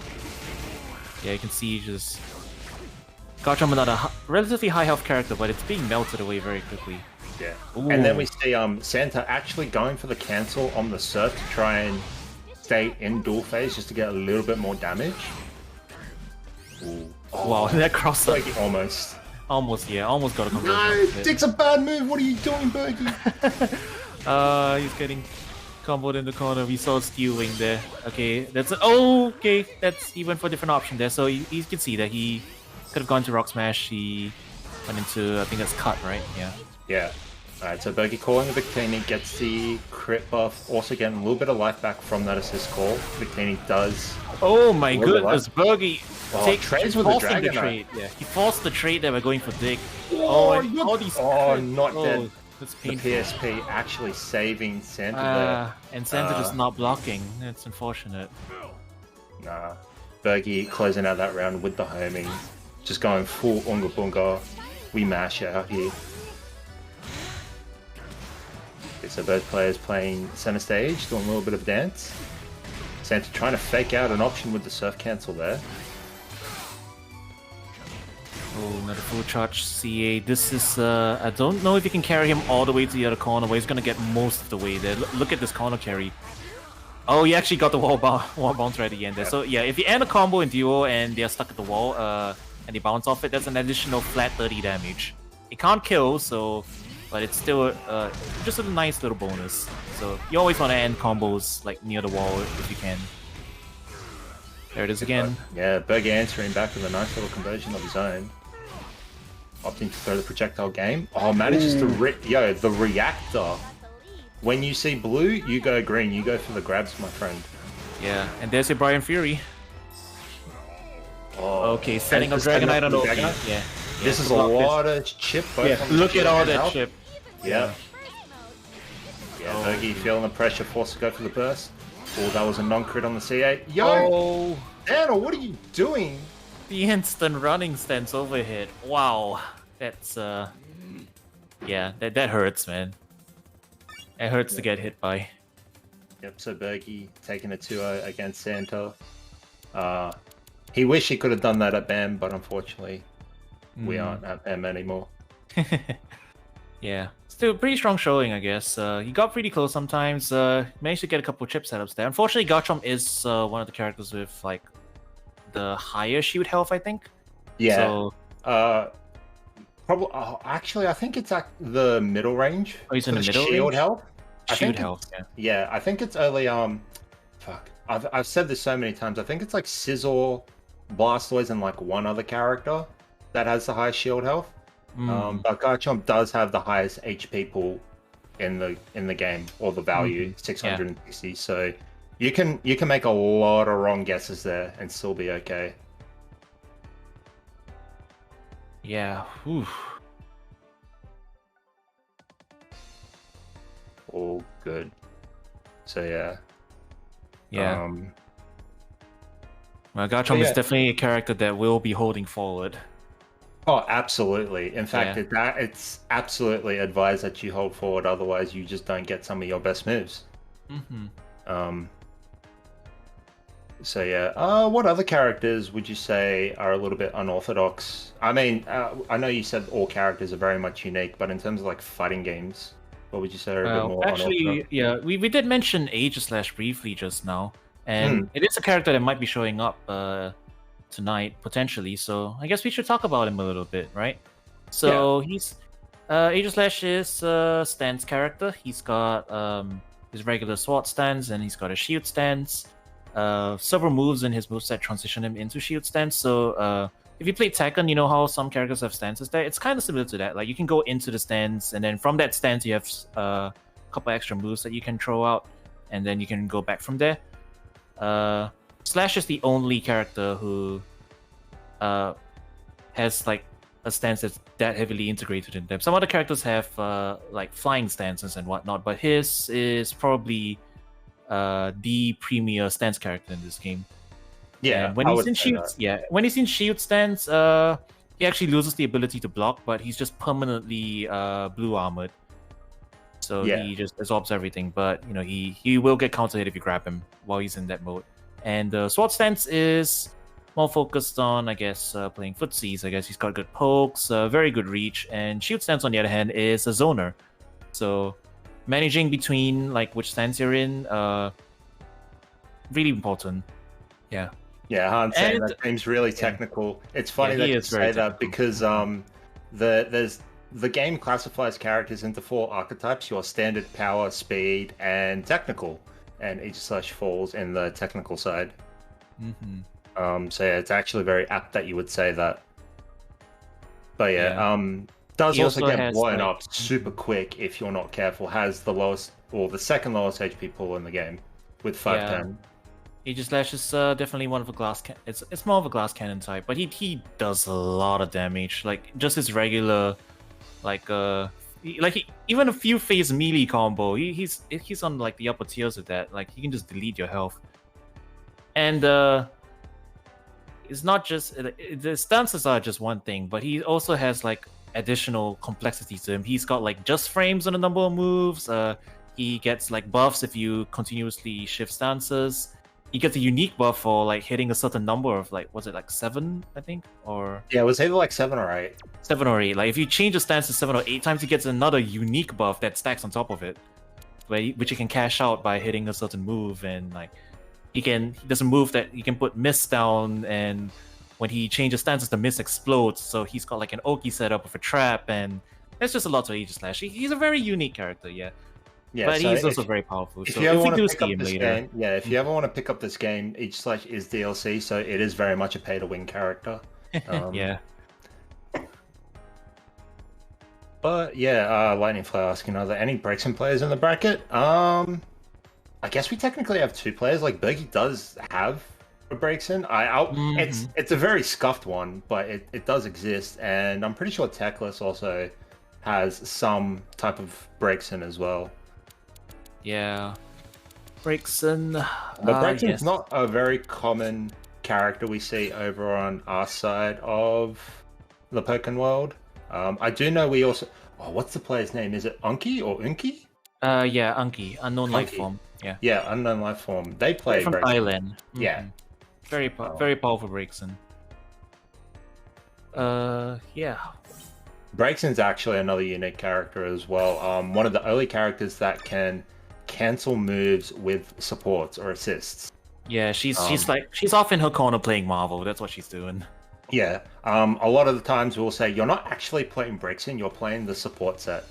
Yeah, you can see just... Garchomp, another relatively high health character, but it's being melted away very quickly. Yeah. Ooh. And then we see Santa actually going for the cancel on the Surf to try and stay in dual phase just to get a little bit more damage. Ooh. Oh, wow, that cross up. Bergie almost. Almost got a conversion. No, Dick's a bad move. What are you doing, Bergie? He's getting comboed in the corner. We saw Steel Wing there. Okay, that's okay. That's he went for a different option there. So you can see that he could have gone to Rock Smash. He went into, I think that's cut, right? Yeah. Yeah. Alright, so Bergie calling the Victini, gets the crit buff, also getting a little bit of life back from that assist call. Victini does. Oh my goodness, Bergie trades with the Dragon trade. Yeah, he forced the trade that we're going for Dig. Not dead. That's the painful. PSP actually saving Santa there. And Santa just not blocking. It's unfortunate. Nah. Bergie closing out that round with the homing. Just going full Unga Bunga. We mash out here. Okay, so both players playing center stage, doing a little bit of dance. Santa trying to fake out an option with the surf cancel there. Oh, another full charge CA. This is, I don't know if you can carry him all the way to the other corner, but he's gonna get most of the way there. Look at this corner carry. Oh, he actually got the wall bounce right at the end there. So yeah, if you end a combo in duo and they're stuck at the wall, and they bounce off it, that's an additional flat 30 damage. It can't kill, but it's still just a nice little bonus. So you always want to end combos like near the wall if you can. There it is again. Yeah, Bergie answering back with a nice little conversion of his own. Opting to throw the projectile game. Oh, manages to the reactor. When you see blue, you go green. You go for the grabs, my friend. Yeah, and there's your Brian Fury. Oh, okay, setting up Dragonite on Oka. Yeah. This is a lot of chip. Look at all that chip. Yeah. Yeah, Bergie feeling the pressure, forced to go for the burst. Oh, that was a non-crit on the C8. Yo! Anna, what are you doing? The instant running stance overhead. Wow. That's, yeah, that hurts, man. It hurts to get hit by. Yep, so Bergie taking a 2-0 against Santa. He wished he could have done that at BAM, but unfortunately, we aren't at BAM anymore. Yeah, still pretty strong showing, I guess. He got pretty close sometimes. Managed to get a couple chip setups there. Unfortunately, Garchomp is one of the characters with like the higher shield health, I think. Yeah. So, probably. Actually, I think it's at the middle range. Oh, he's in the middle shield range? health. Shield health. Yeah. Yeah, I think it's only Fuck. I've said this so many times. I think it's like Sizzle, Blastoise, and like one other character that has the highest shield health. But Garchomp does have the highest HP pool in the game, or the value, 660. Yeah. So you can make a lot of wrong guesses there and still be okay. Yeah. Oof. All good. So yeah. Yeah. Well, Garchomp is definitely a character that will be holding forward. Oh, absolutely. In fact, it's absolutely advised that you hold forward, otherwise you just don't get some of your best moves. So yeah, what other characters would you say are a little bit unorthodox? I mean, I know you said all characters are very much unique, but in terms of like fighting games, what would you say are a bit more unorthodox? Yeah, we did mention Aegislash briefly just now, and it is a character that might be showing up tonight potentially. So I guess we should talk about him a little bit, right? So he's Aegislash is a stance character. He's got his regular sword stance, and he's got a shield stance. Several moves in his moveset transition him into shield stance. So if you play Tekken, you know how some characters have stances there. It's kind of similar to that. Like you can go into the stance, and then from that stance you have a couple extra moves that you can throw out, and then you can go back from there. Slash is the only character who has like a stance that's that heavily integrated in them. Some other characters have like flying stances and whatnot, but his is probably the premier stance character in this game. Yeah, And when I he's would in say shield, that. when he's in shield stance, he actually loses the ability to block, but he's just permanently blue armored. So Yeah. he just absorbs everything, but you know he will get counter hit if you grab him while he's in that mode. And sword stance is more focused on, I guess, playing footsies. I guess he's got good pokes, very good reach, and shield stance on the other hand is a zoner. So managing between like which stance you're in, really important. Yeah. Yeah, Han's saying And- that seems really technical. It's funny Yeah, that he you is very say that technical. because the game classifies characters into 4 archetypes: your standard, power, speed, and technical. And each slash falls in the technical side. Mm-hmm. So yeah, it's actually very apt that you would say that. But yeah, Yeah. does He also also get has, blown like- up super quick if you're not careful. Has the lowest or the second lowest HP pool in the game with 510. Aegis Slash is definitely one of a glass. It's more of a glass cannon type, but he does a lot of damage. Like just his regular, even a few phase melee combo. He's on like the upper tiers of that. Like he can just delete your health. And it's not just the stances are just one thing, but he also has like additional complexity to him. He's got like just frames on a number of moves. He gets like buffs if you continuously shift stances. He gets a unique buff for like hitting a certain number of like, was it like 7, I think, or Yeah, it was either like 7 or 8. 7 or 8. Like if you change the stance to 7 or 8 times, he gets another unique buff that stacks on top of it, which you can cash out by hitting a certain move. And like there's a move that you can put mist down, and when he changes stances, the mist explodes. So he's got like an Oki setup with a trap, and there's just a lot to Aegis Slash. He's a very unique character, yeah. Yeah, But so he's also very powerful. If So you ever if we want do to pick see up him this later, game, yeah, if you ever want to pick up this game, Aegis Slash is DLC, so it is very much a pay-to-win character. yeah. But yeah, Lightning Flare asking, are there any Brexham players in the bracket? I guess we technically have 2 players. Like Bergie does have a Brexham. It's a very scuffed one, but it does exist, and I'm pretty sure Techless also has some type of Brexham as well. Yeah. Brixen. But Brexham's yes. not a very common character we see over on our side of the Pokken world. I do know we also... Oh, what's the player's name? Is it Unky or Unky? Yeah, Anki, unknown life Unky. form. Yeah. Yeah, Unknown Life Form. They play From Brexham. Thailand. Yeah. Mhm. Very powerful Brixen. Yeah. Brexham's actually another unique character as well. One of the only characters that can cancel moves with supports or assists. Yeah, she's off in her corner playing Marvel. That's what she's doing. Yeah. A lot of the times we'll say you're not actually playing Brexham, you're playing the support set.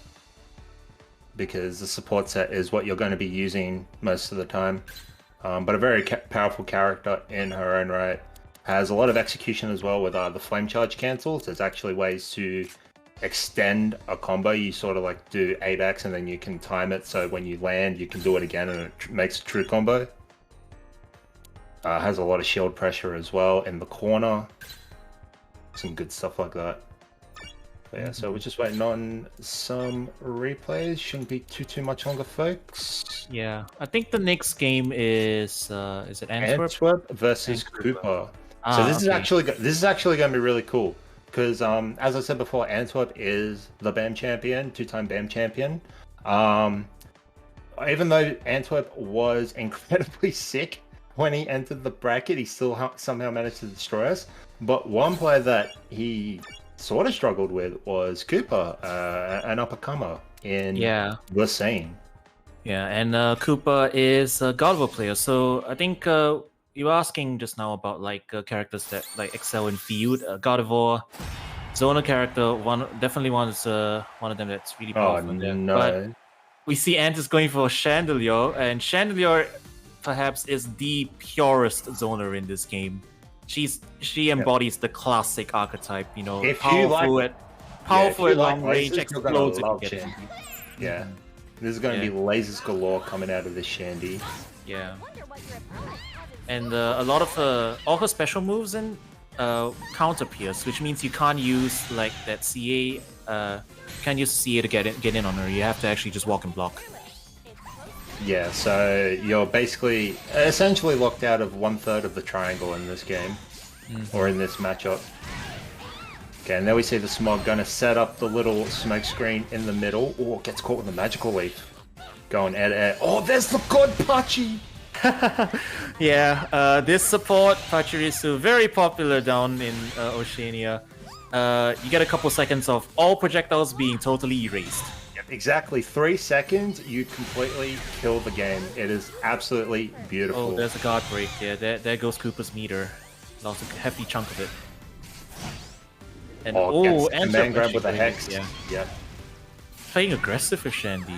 Because the support set is what you're going to be using most of the time. But a very powerful character in her own right. Has a lot of execution as well with the flame charge cancels. There's actually ways to extend a combo. You sort of like do 8x and then you can time it so when you land you can do it again and it makes a true combo. Has a lot of shield pressure as well in the corner. Some good stuff like that. But yeah, so we're just waiting on some replays. Shouldn't be too much longer, folks. Yeah, I think the next game is it Antwerp? Versus Antwerp. Cooper. So this is okay. actually going to be really cool because as I said before, Antwerp is the BAM champion, 2-time BAM champion. Even though Antwerp was incredibly sick when he entered the bracket, he still somehow managed to destroy us. But one player that he sort of struggled with was Cooper, an up-and-comer in the scene. Yeah, and Cooper is a God of War player, so I think you were asking just now about like characters that like excel in field. God of War, Zona character, definitely one is one of them that's really powerful. No. But we see Ant is going for Chandelier, and Chandelier perhaps is the purest zoner in this game. She embodies the classic archetype, you know, If powerful you at long like range, lasers, you're gonna explodes if love you get it. Shandy. Yeah. There's going to be lasers galore coming out of this Shandy. Yeah. And a lot of all her special moves in counter pierce, which means you can't use like that CA. Can't use CA to get in on her. You have to actually just walk and block. Yeah, so you're basically essentially locked out of 1/3 of the triangle in this game, or in this matchup. Okay, and there we see the Smog gonna set up the little smoke screen in the middle. Oh, gets caught with the magical leaf. Going air. Oh, there's the god Pachi! Yeah, this support, Pachirisu, very popular down in Oceania. You get a couple seconds of all projectiles being totally erased. Yep, exactly 3 seconds, you completely kill the game. It is absolutely beautiful. Oh, there's a guard break. Yeah, there goes Koopa's meter. Lost a hefty chunk of it. And and man grab with a hex. Yeah. Yep. Playing aggressive for Shandy.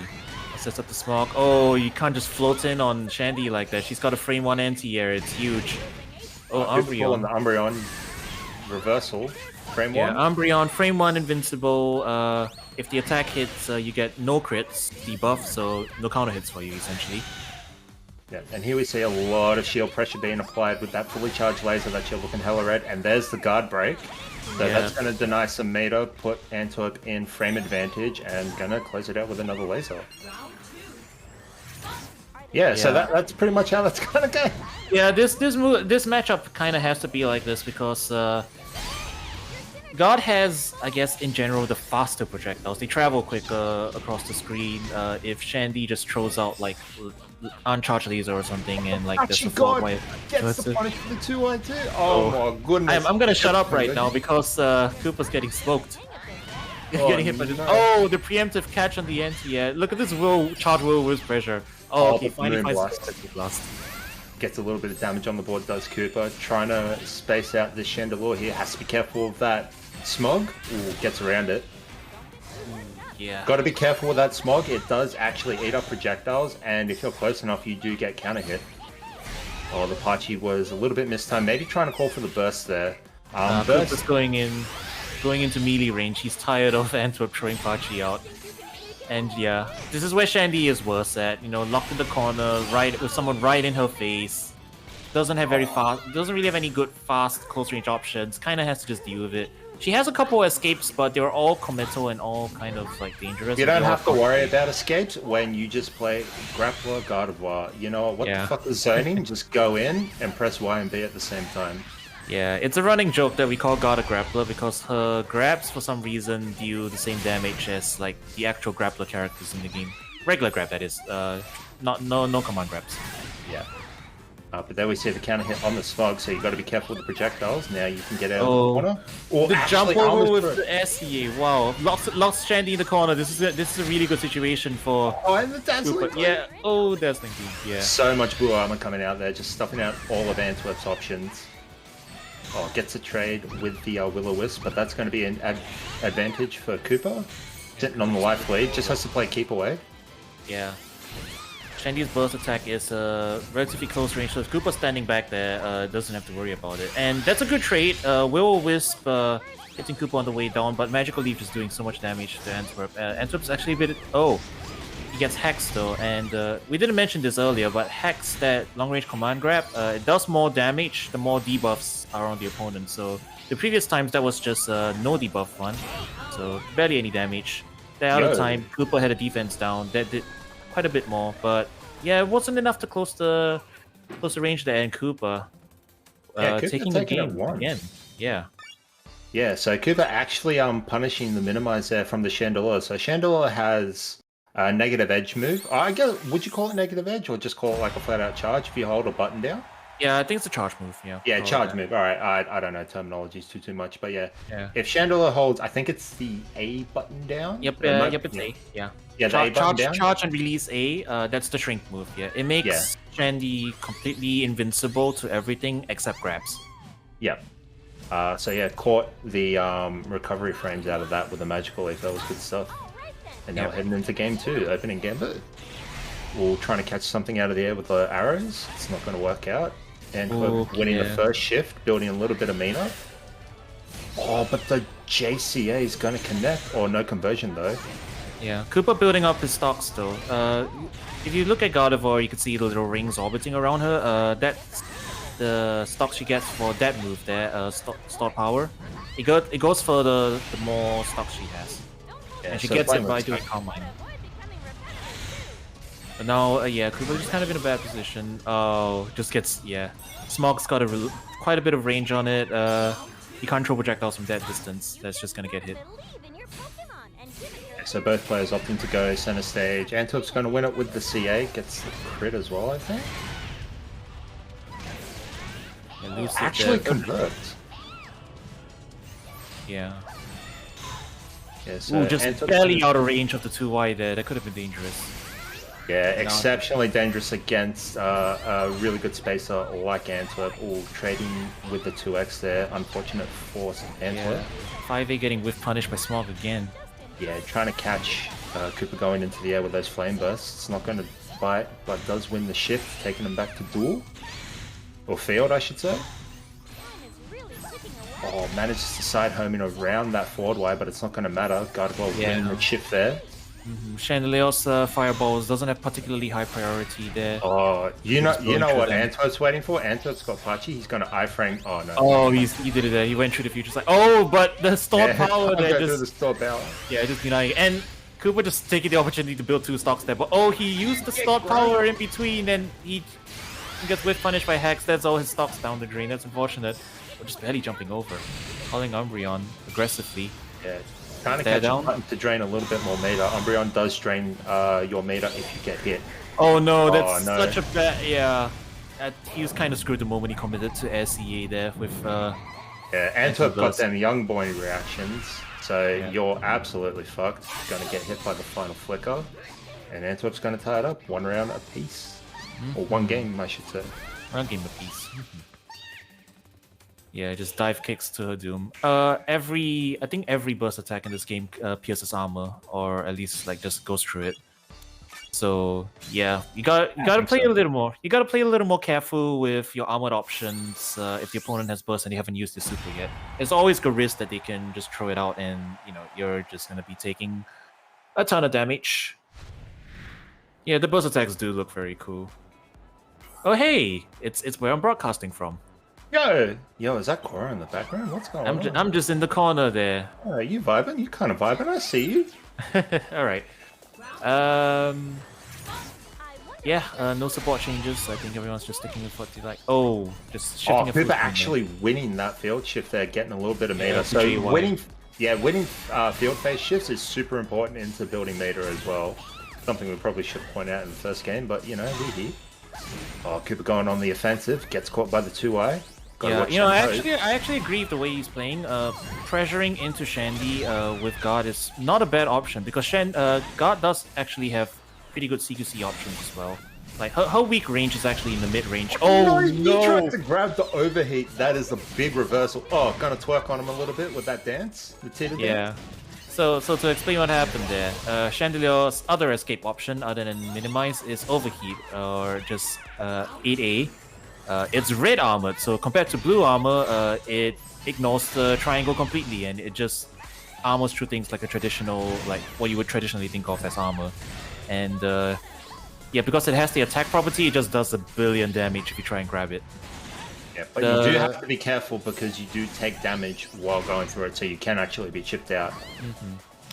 Sets up the Smog. Oh, you can't just float in on Shandy like that. She's got a frame 1 anti-air. It's huge. Oh, Umbreon. On the Umbreon reversal. Frame 1? Yeah, Umbreon, frame 1 invincible. If the attack hits, you get no crits, debuff, so no counter hits for you, essentially. Yeah, and here we see a lot of shield pressure being applied with that fully charged laser that you're looking hella red, and there's the guard break. So that's going to deny some meter, put Antwerp in frame advantage, and going to close it out with another laser. Yeah, so that's pretty much how that's going to go. Yeah, this matchup kind of has to be like this because God has, I guess, in general, the faster projectiles. They travel quicker across the screen. If Shandy just throws out like uncharged laser or something, and like there's a God gets the punish for the 2-1-2. Oh my goodness! I'm gonna shut up right now because Koopa's getting smoked. Getting hit by this. Oh, the preemptive catch on the anti-air. Look at this charge with pressure. Oh, okay, finally finds blast. Gets a little bit of damage on the board, does Koopa. Trying to space out this Chandelure here. Has to be careful of that Smog. Ooh, gets around it. Yeah. Got to be careful with that Smog. It does actually eat up projectiles, and if you're close enough, you do get counter hit. Oh, the Pachi was a little bit mistimed. Maybe trying to call for the burst there. Burst is going into melee range. He's tired of Antwerp throwing Pachi out. And yeah, this is where Shandy is worse at. You know, locked in the corner, right with someone right in her face. Doesn't really have any good fast close range options. Kind of has to just deal with it. She has a couple escapes, but they're all committal and all kind of like dangerous. You don't have to worry about escapes when you just play Grappler, Gardevoir. You know what the fuck is zoning? Just go in and press Y and B at the same time. Yeah, it's a running joke that we call God a Grappler because her grabs for some reason deal the same damage as like the actual Grappler characters in the game. Regular grab, that is. No command grabs. Yeah. But there we see the counter hit on the Smog, so you got to be careful with the projectiles. Now you can get out of the corner. Or the jump over with the SCA. Wow, lost Shandy in the corner. This is a really good situation for. Oh, and the Dazzling. Yeah. Oh, Dazzling. Yeah. So much blue armor coming out there, just stuffing out all of Antwerp's options. Oh, gets a trade with the Will-O-Wisp, but that's going to be an advantage for Koopa. Sitting on the life lead, just has to play keep away. Yeah. Shandy's burst attack is relatively close range, so if Koopa's standing back there, doesn't have to worry about it. And that's a good trade. Will-O-Wisp hitting Koopa on the way down, but Magical Leaf is doing so much damage to Antwerp. Antwerp's actually a bit... Oh, he gets Hex though, and we didn't mention this earlier, but Hex, that long-range command grab, it does more damage the more debuffs are on the opponent. So the previous times that was just no debuff one, so barely any damage. The other time, Koopa had a defense down, that did quite a bit more, but yeah, it wasn't enough to close the range there, and Koopa taking the game again. Yeah, so Koopa actually punishing the minimize there from the Chandelure. So Chandelure has a negative edge move. I guess, would you call it negative edge or just call it like a flat out charge if you hold a button down? Yeah, I think it's a charge move, yeah. Yeah, charge move. All right, I don't know terminologies too much, but yeah. If Chandelure holds, I think it's the A button down? Yep, it's A, yeah. Yeah, the A button down? Charge and release A, that's the shrink move, yeah. It makes Shandy completely invincible to everything except grabs. Yep. So yeah, caught the recovery frames out of that with a magical leaf. That was good stuff. And now heading into game 2, opening gambit. We're trying to catch something out of the air with the arrows. It's not going to work out. And we're winning the first shift, building a little bit of meter. Oh, but the JCA is going to connect. Or no conversion though. Yeah, Koopa building up his stocks though. If you look at Gardevoir, you can see the little rings orbiting around her. the stocks she gets for that move there, store power, it goes for the more stocks she has, and she gets it by doing Carmine. But now, yeah, Koopa's just kind of in a bad position. Oh, just gets, yeah. Smog's got quite a bit of range on it. You can't throw projectiles from that distance. That's just gonna get hit. So both players opting to go center stage. Antwerp's going to win it with the CA. Gets the crit as well, I think. Yeah, actually converts. Yeah. Yeah, so just Antwerp's barely out of range of the 2Y there. That could have been dangerous. Yeah, exceptionally dangerous against a really good spacer like Antwerp. All trading with the 2x there. Unfortunate for Antwerp. Yeah. 5A getting whiff punished by Smog again. Yeah, trying to catch Koopa going into the air with those flame bursts. It's not going to bite, but does win the shift, taking him back to duel. Or field, I should say. Oh, manages to side home in around that forward Y, but it's not going to matter. Gargoyle winning the shift there. Chandelier's fireballs doesn't have particularly high priority there. Oh, you know what Antwerp's waiting for? Antwerp's got Pachi. He's going to iframe. Oh no. Oh, he did it there. He went through the future. Like, oh, but the store power there just. The store power. Yeah, just denying. And Koopa just taking the opportunity to build 2 stocks there. But oh, he used the store power in between, and he gets whiff punished by Hex. That's all his stocks down the drain. That's unfortunate. We're just barely jumping over, calling Umbreon aggressively. Yeah. Kind of catch down to drain a little bit more meter. Umbreon does drain your meter if you get hit. Oh no, that's such a bad. Yeah, he was kind of screwed the moment he committed to SEA there with. Yeah, Antwerp got them young boy reactions, so you're absolutely fucked. Going to get hit by the final flicker, and Antwerp's going to tie it up 1 round apiece, or 1 game, I should say. 1 game apiece. Yeah, just dive kicks to her doom. I think every burst attack in this game pierces armor, or at least like just goes through it. So yeah, you gotta play a little more. You gotta play a little more careful with your armored options. If the opponent has burst and they haven't used their super yet, there's always a risk that they can just throw it out, and you're just gonna be taking a ton of damage. Yeah, the burst attacks do look very cool. Oh hey, it's where I'm broadcasting from. Yo, is that Cora in the background? What's going on? I'm just in the corner there. Oh, you vibing? You kind of vibing? I see you. All right. Yeah. No support changes. I think everyone's just sticking with what they like. Oh, just shifting. Koopa actually winning that field shift there, getting a little bit of meter. So winning field phase shifts is super important into building meter as well. Something we probably should point out in the first game, but we're here. Oh, Koopa going on the offensive, gets caught by the 2i. I actually agree with the way he's playing. Pressuring into Shandy with Guard is not a bad option, because Guard does actually have pretty good CQC options as well. Like her weak range is actually in the mid range. Oh no! He tried to grab the overheat. That is a big reversal. Oh, gonna twerk on him a little bit with that dance, the teeter dance. So to explain what happened there, Chandelier's other escape option other than minimize is overheat, or just 8A. It's red armored, so compared to blue armor, it ignores the triangle completely, and it just armors through things like a traditional, like what you would traditionally think of as armor. And yeah, because it has the attack property, it just does a billion damage if you try and grab it. Yeah, but you do have to be careful, because you do take damage while going through it, so you can actually be chipped out.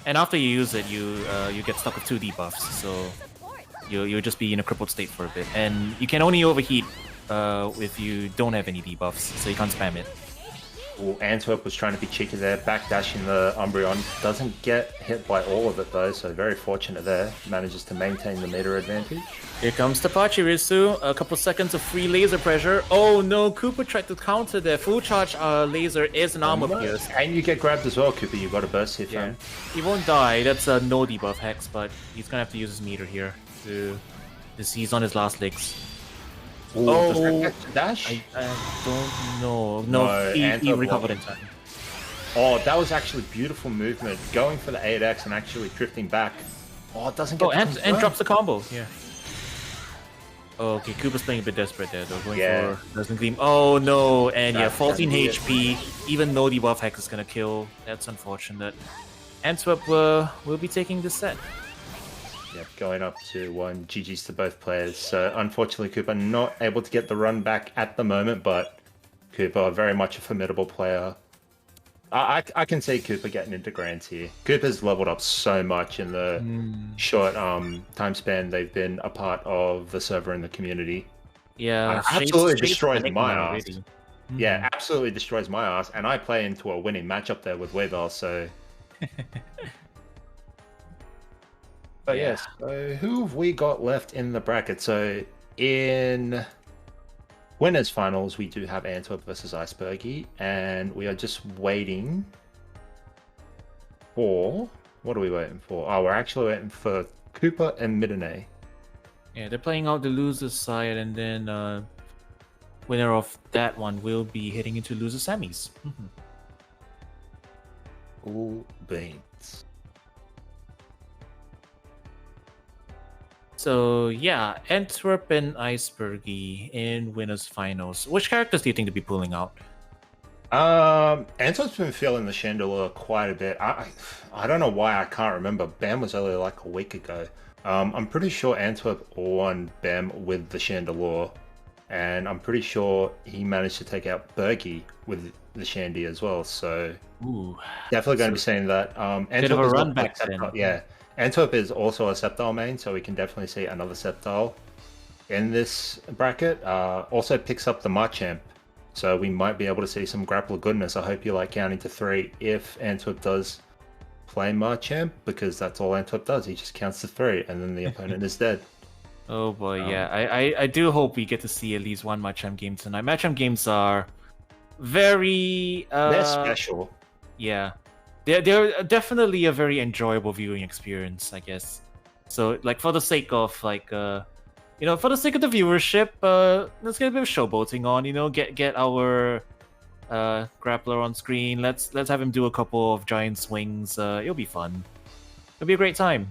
And after you use it, you get stuck with 2 debuffs, so you'll just be in a crippled state for a bit. And you can only overheat if you don't have any debuffs, so you can't spam it. Well, Antwerp was trying to be cheeky there, backdashing the Umbreon. Doesn't get hit by all of it though, so very fortunate there. Manages to maintain the meter advantage. Here comes Tapachi Risu, a couple seconds of free laser pressure. Oh no, Koopa tried to counter there. Full charge laser is an armor pierce. And you get grabbed as well, Koopa. You got a burst hit from. He won't die, that's a no debuff Hex, but he's gonna have to use his meter here to he's on his last legs. Ooh, does that catch dash? I don't know. No, he recovered in time. Oh, that was actually beautiful movement. Going for the 8x and actually drifting back. Oh, it doesn't get and drops the combo. Yeah. Oh, okay, Koopa's playing a bit desperate there though. Going for doesn't gleam. Oh no, and 14 HP. Even no debuff Hex is gonna kill. That's unfortunate. Antwerp will be taking this set. Yep, going up to 1. GG's to both players. So unfortunately, Cooper not able to get the run back at the moment, but Cooper very much a formidable player. I can see Cooper getting into grands here. Cooper's leveled up so much in the short time span they've been a part of the server and the community. Yeah, Absolutely destroys Shades my already. ass. Yeah, absolutely destroys my ass, and I play into a winning matchup there with Weavell, so... But Yeah. yes, so who have we got left in the bracket? So in winners finals, we do have Antwerp versus Icebergy, and we are just waiting for... What are we waiting for? Oh, we're actually waiting for Cooper and Middenay. Yeah, they're playing out the loser's side, and then winner of that one will be heading into loser semis. All beans. So yeah, Antwerp and Icebergy in winners finals. Which characters do you think to be pulling out? Antwerp's been feeling the Chandelier quite a bit. I don't know why I can't remember. BAM was only like a week ago. I'm pretty sure Antwerp won BAM with the Chandelier, and I'm pretty sure he managed to take out Bergie with the Shandy as well. So Ooh, definitely going to be saying that. bit of a is run also back Sceptile- then. Yeah, Antwerp is also a Sceptile main, so we can definitely see another Sceptile in this bracket. Also picks up the Machamp, so we might be able to see some grappler goodness. I hope you like counting to 3 if Antwerp does play Machamp, because that's all Antwerp does. He just counts to 3, and then the opponent is dead. Oh boy, yeah. I do hope we get to see at least one Machamp game tonight. Machamp games are very They're special. Yeah, they're definitely a very enjoyable viewing experience, I guess. So like for the sake of like for the sake of the viewership, let's get a bit of showboating on. Get our grappler on screen. Let's have him do a couple of giant swings. It'll be fun. It'll be a great time.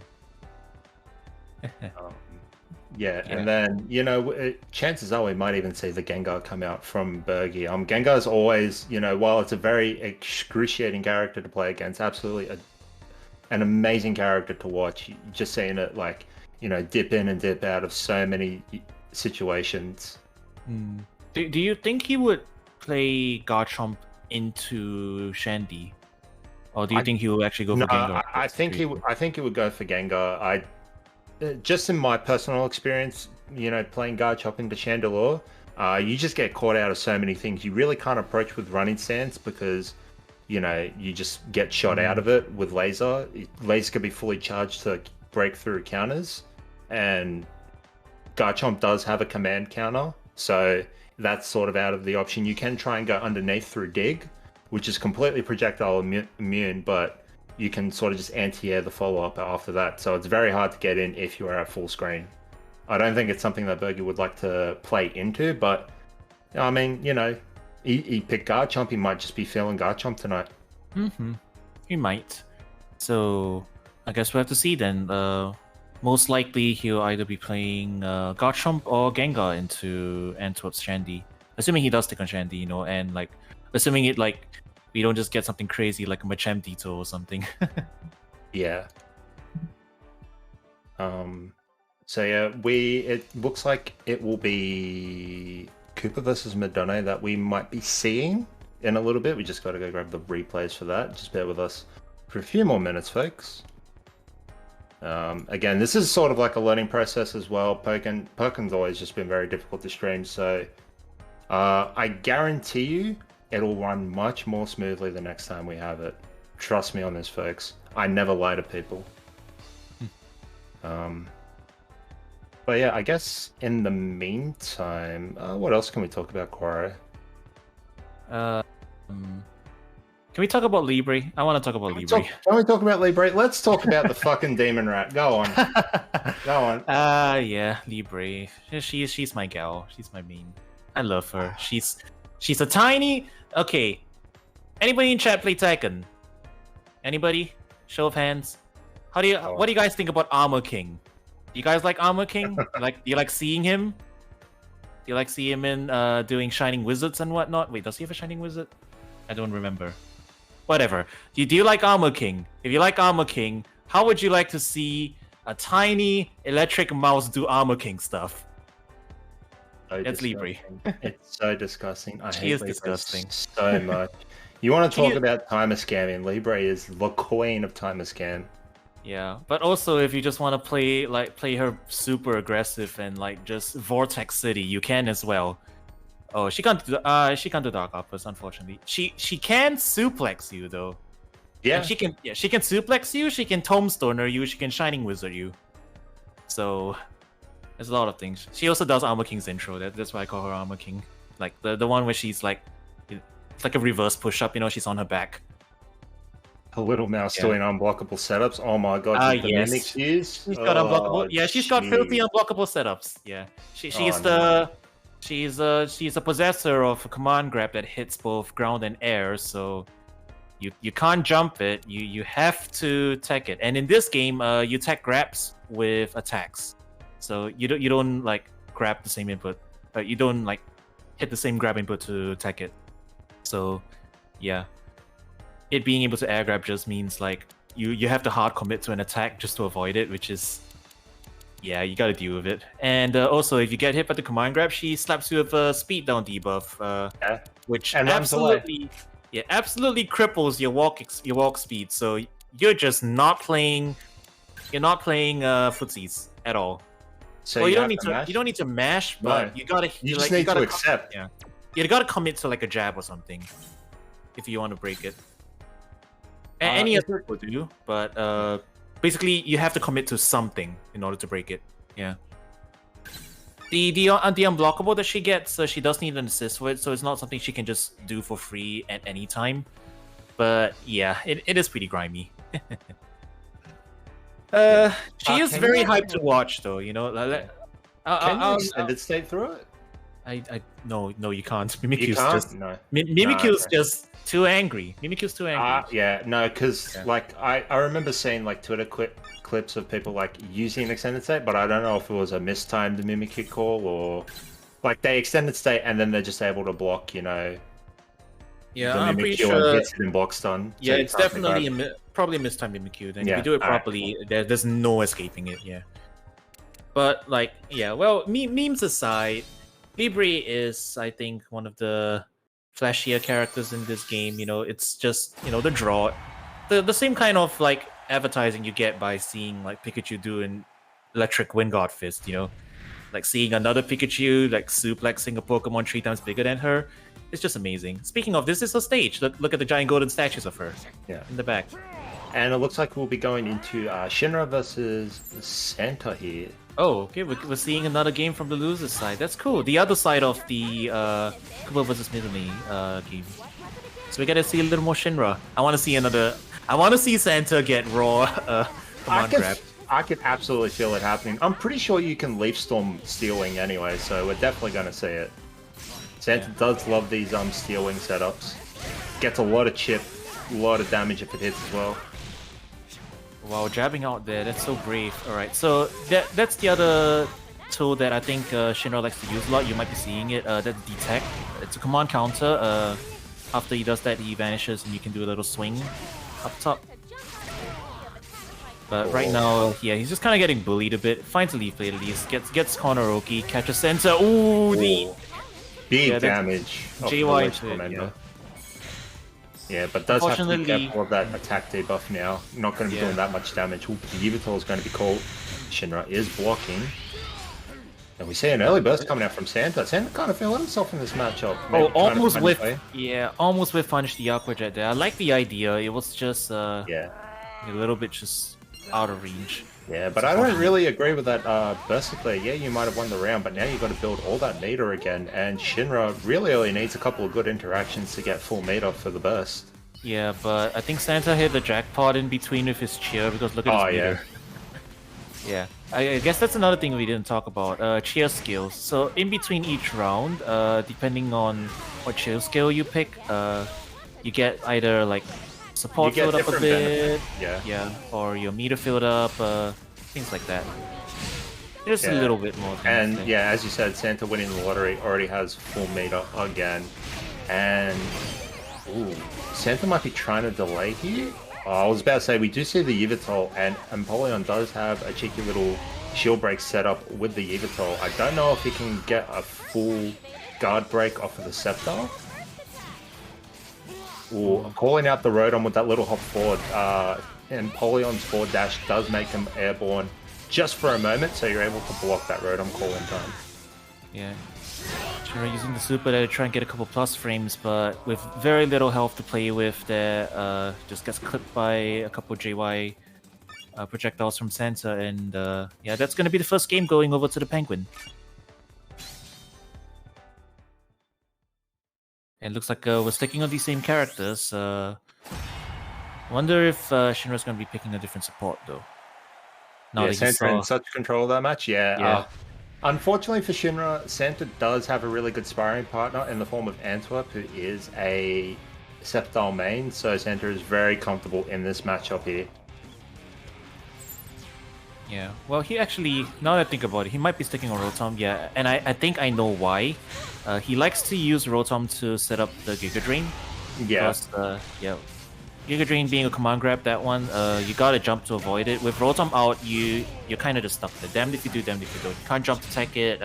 Yeah, and then, chances are we might even see the Gengar come out from Bergie. Gengar's always, while it's a very excruciating character to play against, absolutely an amazing character to watch. Just seeing it, like, dip in and dip out of so many situations. Do you think he would play Garchomp into Shandy? Or do you think he will actually go for Gengar? I think he would go for Gengar. Just in my personal experience, playing Garchomp into Chandelure, you just get caught out of so many things. You really can't approach with running stance because, you just get shot out of it with laser. Laser can be fully charged to break through counters, and Garchomp does have a command counter, so that's sort of out of the option. You can try and go underneath through Dig, which is completely projectile immune, but you can sort of just anti-air the follow-up after that. So it's very hard to get in if you are at full screen. I don't think it's something that Bergie would like to play into, but I mean, he picked Garchomp. He might just be feeling Garchomp tonight. He might. So I guess we'll have to see then. Most likely he'll either be playing Garchomp or Gengar into Antwerp's Shandy. Assuming he does stick on Shandy, and like assuming it like we don't just get something crazy like a Machamp Ditto or something. Yeah. So yeah, it looks like it will be Cooper versus Madonna that we might be seeing in a little bit. We just got to go grab the replays for that. Just bear with us for a few more minutes, folks. Again, this is sort of like a learning process as well. Pokken's always just been very difficult to stream, so I guarantee you it'll run much more smoothly the next time we have it. Trust me on this, folks. I never lie to people. But yeah, I guess in the meantime, what else can we talk about, Quaro? Can we talk about Libre? I want to talk about Libre. Can we talk about Libre? Let's talk about the fucking demon rat. Go on. Go on. Yeah, Libre. She's my gal. She's my main. I love her. She's a tiny. Okay. Anybody in chat play Tekken? Anybody? Show of hands. What do you guys think about Armor King? You guys like Armor King? Do you like seeing him? Do you like see him in doing Shining Wizards and whatnot? Wait, does he have a Shining Wizard? I don't remember. Whatever. Do you like Armor King? If you like Armor King, how would you like to see a tiny electric mouse do Armor King stuff. So That's Libre. It's so disgusting. I She hate is Libre disgusting. so much. You want to She talk is- about timer scamming? Libre is the queen of timer scam. Yeah, but also if you just want to play her super aggressive and like just Vortex City, you can as well. Oh, she can't do Dark Opus, unfortunately. She can suplex you though. Yeah, And she can suplex you, she can Tombstoner you, she can Shining Wizard you. So there's a lot of things. She also does Armor King's intro. That's why I call her Armor King. Like the one where she's like, it's like a reverse push-up, she's on her back. a little mouse Yeah. doing unblockable setups. Oh my god, the Yes. mimics use. She's got unblockable. Yeah, she's got filthy jeez. unblockable setups. Yeah, she's no. she's a possessor of a command grab that hits both ground and air. So you can't jump it. You have to tech it. And in this game, you tech grabs with attacks. So you don't like grab the same input. You don't like hit the same grab input to tech it. So yeah, it being able to air grab just means like you have to hard commit to an attack just to avoid it, which is, yeah, you gotta deal with it. And also, if you get hit by the command grab, she slaps you with a speed down debuff, Yeah. which And runs away. absolutely cripples your walk speed. So you're just not playing. You're not playing footsies at all. So Well, you don't have need to. mash? You don't need to mash, but No. you gotta. You just like, need gotta to accept. Yeah, you gotta commit to like a jab or something if you want to break it. Any is other will do, but basically you have to commit to something in order to break it. Yeah. The unblockable that she gets, she does need an assist for it, so it's not something she can just do for free at any time. But yeah, it is pretty grimy. She is Can very you- hyped to watch, though. Can you I'll- extended state through it? no, you can't. You Mimikyu's can't? just No. Mimikyu's okay. just too angry. Mimikyu's too angry. Yeah, no, because Yeah. like I remember seeing like Twitter clips of people like using extended state, but I don't know if it was a mistimed Mimikyu call or like they extended state and then they're just able to block, the I'm pretty Mimikyu and sure. hits it in block stun. so Yeah, you it's can't pick definitely up. probably a mistimed Mimikyu. Then if Yeah, you do it alright, properly, there's no escaping it. Yeah. But like, yeah, well, memes aside, Libre is, I think, one of the flashier characters in this game. It's just the draw, the same kind of like advertising you get by seeing like Pikachu doing Electric Wind Guard Fist. Like seeing another Pikachu like suplexing a Pokemon 3 times bigger than her. It's just amazing. Speaking of, this is her stage. Look at the giant golden statues of her. Yeah. In the back. And it looks like we'll be going into Shinra versus Santa here. Oh, okay. We're seeing another game from the loser's side. That's cool. The other side of the Kubo versus Midley game. So we gotta see a little more Shinra. I want to see Santa get raw command grab. I can absolutely feel it happening. I'm pretty sure you can Leaf Storm Steel Wing anyway, so we're definitely going to see it. Santa does love these Steel Wing setups. Gets a lot of chip, a lot of damage if it hits as well. Wow, jabbing out there. That's so brave. All right, so that's the other tool that I think Shinra likes to use a lot. You might be seeing it. That's Detect. It's a command counter. After he does that, he vanishes, and you can do a little swing up top. But right now, yeah, he's just kind of getting bullied a bit. Finds a leaf blade at least. Gets Coroquetz, catches center. Ooh, the Big Yeah, that's damage. off the JY Ledge to it, Commander. Yeah, but does have to be Unfortunately- careful of that attack debuff now. Not going to be Yeah. doing that much damage. Ooh, the Yveltal is going to be called. Shinra is blocking. And we see an early burst coming out from Santa. Santa kind of feeling himself in this matchup. Oh, Maybe trying to almost find his way. almost with punish the Aqua Jet there. I like the idea. It was just Yeah. a little bit just out of range. Yeah, but I don't really agree with that Berserk player. Yeah, you might have won the round, but now you've got to build all that meter again, and Shinra really only needs a couple of good interactions to get full meter for the burst. Yeah, but I think Santa hit the jackpot in between with his cheer because look at Oh, his yeah. meter. Yeah, I guess that's another thing we didn't talk about. Cheer skills. So in between each round, depending on what cheer skill you pick, you get either like support You get filled up a different bit, benefits, yeah. or your meter filled up, things like that. Just a Yeah. little bit more. And things. yeah, as you said, Santa winning the lottery already has full meter again. And ooh, Santa might be trying to delay here. I was about to say, we do see the Yveltal, and Empoleon does have a cheeky little shield break set up with the Yveltal. I don't know if he can get a full guard break off of the Sceptile. Ooh, calling out the Rotom with that little hop forward. Empoleon's forward dash does make him airborne just for a moment, so you're able to block that Rotom call in time. Yeah. Sure, using the super there to try and get a couple plus frames, but with very little health to play with there, just gets clipped by a couple JY projectiles from Santa, and yeah, that's going to be the first game going over to the Penguin. And it looks like we're sticking on these same characters. Wonder if Shinra's going to be picking a different support, though. Yeah, Santa in such control of that match, yeah. Unfortunately for Shinra, Santa does have a really good sparring partner in the form of Antwerp, who is a Sceptile main, so Santa is very comfortable in this matchup here. Yeah, well, he actually, now that I think about it, he might be sticking on Rotom, yeah, and I think I know why. He likes to use Rotom to set up the Giga Drain. Yeah. Because, yeah, Giga Drain being a command grab, that one, you gotta jump to avoid it. With Rotom out, you're kind of just stuck there. Damned if you do, damned if you don't. You can't jump to attack it,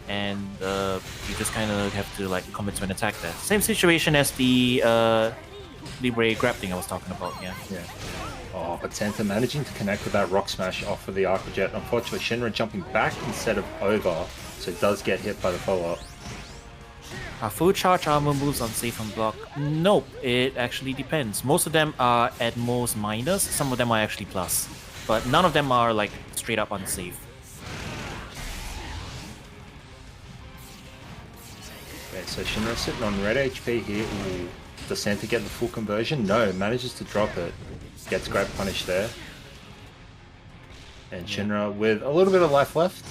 and you just kind of have to like commit to an attack there. Same situation as the Libre grab thing I was talking about, yeah. Oh, but Santa managing to connect with that Rock Smash off of the Arc Jet. Unfortunately, Shinra jumping back instead of over, so it does get hit by the follow-up. Full charge armor moves unsafe on block? Nope, it actually depends. Most of them are at most minus, some of them are actually plus. But none of them are like straight up unsafe. Okay, so Shinra sitting on red HP here. Ooh, does Santa get the full conversion? No, manages to drop it. Gets grab punish there. And Shinra with a little bit of life left.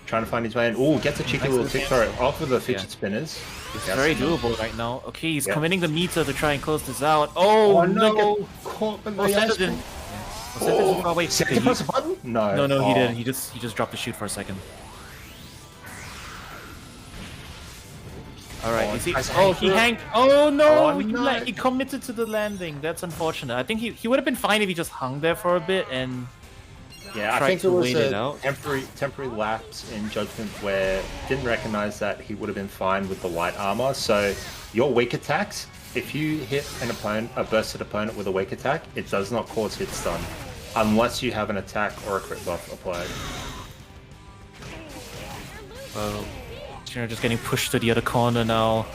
Trying to find his way in. Ooh, gets a cheeky little tick throw off of the fidget spinners. It's very doable right now. Okay, he's committing the meter to try and close this out. Oh, no! Caught by the Santa didn't. Santa press a button? No. No, he didn't. He just dropped the shoot for a second. Alright, is he? Oh, he hanged. Oh no! He committed to the landing. That's unfortunate. I think he would have been fine if he just hung there for a bit and. Yeah, I think it was a temporary lapse in judgment where didn't recognize that he would have been fine with the light armor. So your weak attacks, if you hit a bursted opponent with a weak attack, it does not cause hit stun unless you have an attack or a crit buff applied. Well, Shinra just getting pushed to the other corner now.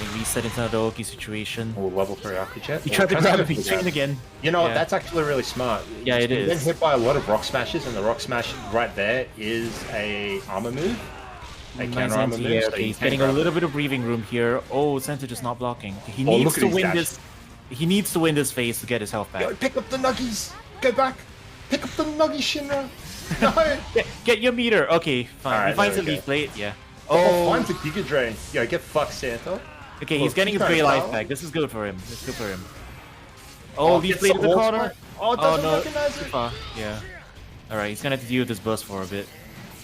And reset into another Oki situation. Or level 3 Arc Jet. He tried to grab him chain again. You know what? That's actually really smart. Yeah, it is. He's been hit by a lot of Rock Smashes, and the Rock Smash right there is a armor move. A counter armor move. Yeah, okay, he's getting a little bit of breathing room here. Oh, Santa just not blocking. He needs to win this. He needs to win this phase to get his health back. Yo, pick up the nuggies. Go back. Pick up the nuggies, Shinra. No. Get your meter. Okay, fine. He finds a Leaf Blade. Yeah. Oh, finds a Giga Drain. Yo, get fucked, Santa. Okay, he's getting a great life back. This is good for him. This is good for him. Oh, Leaf Blade in the corner. Oh, doesn't recognize it. Yeah. Alright, he's gonna have to deal with this burst for a bit.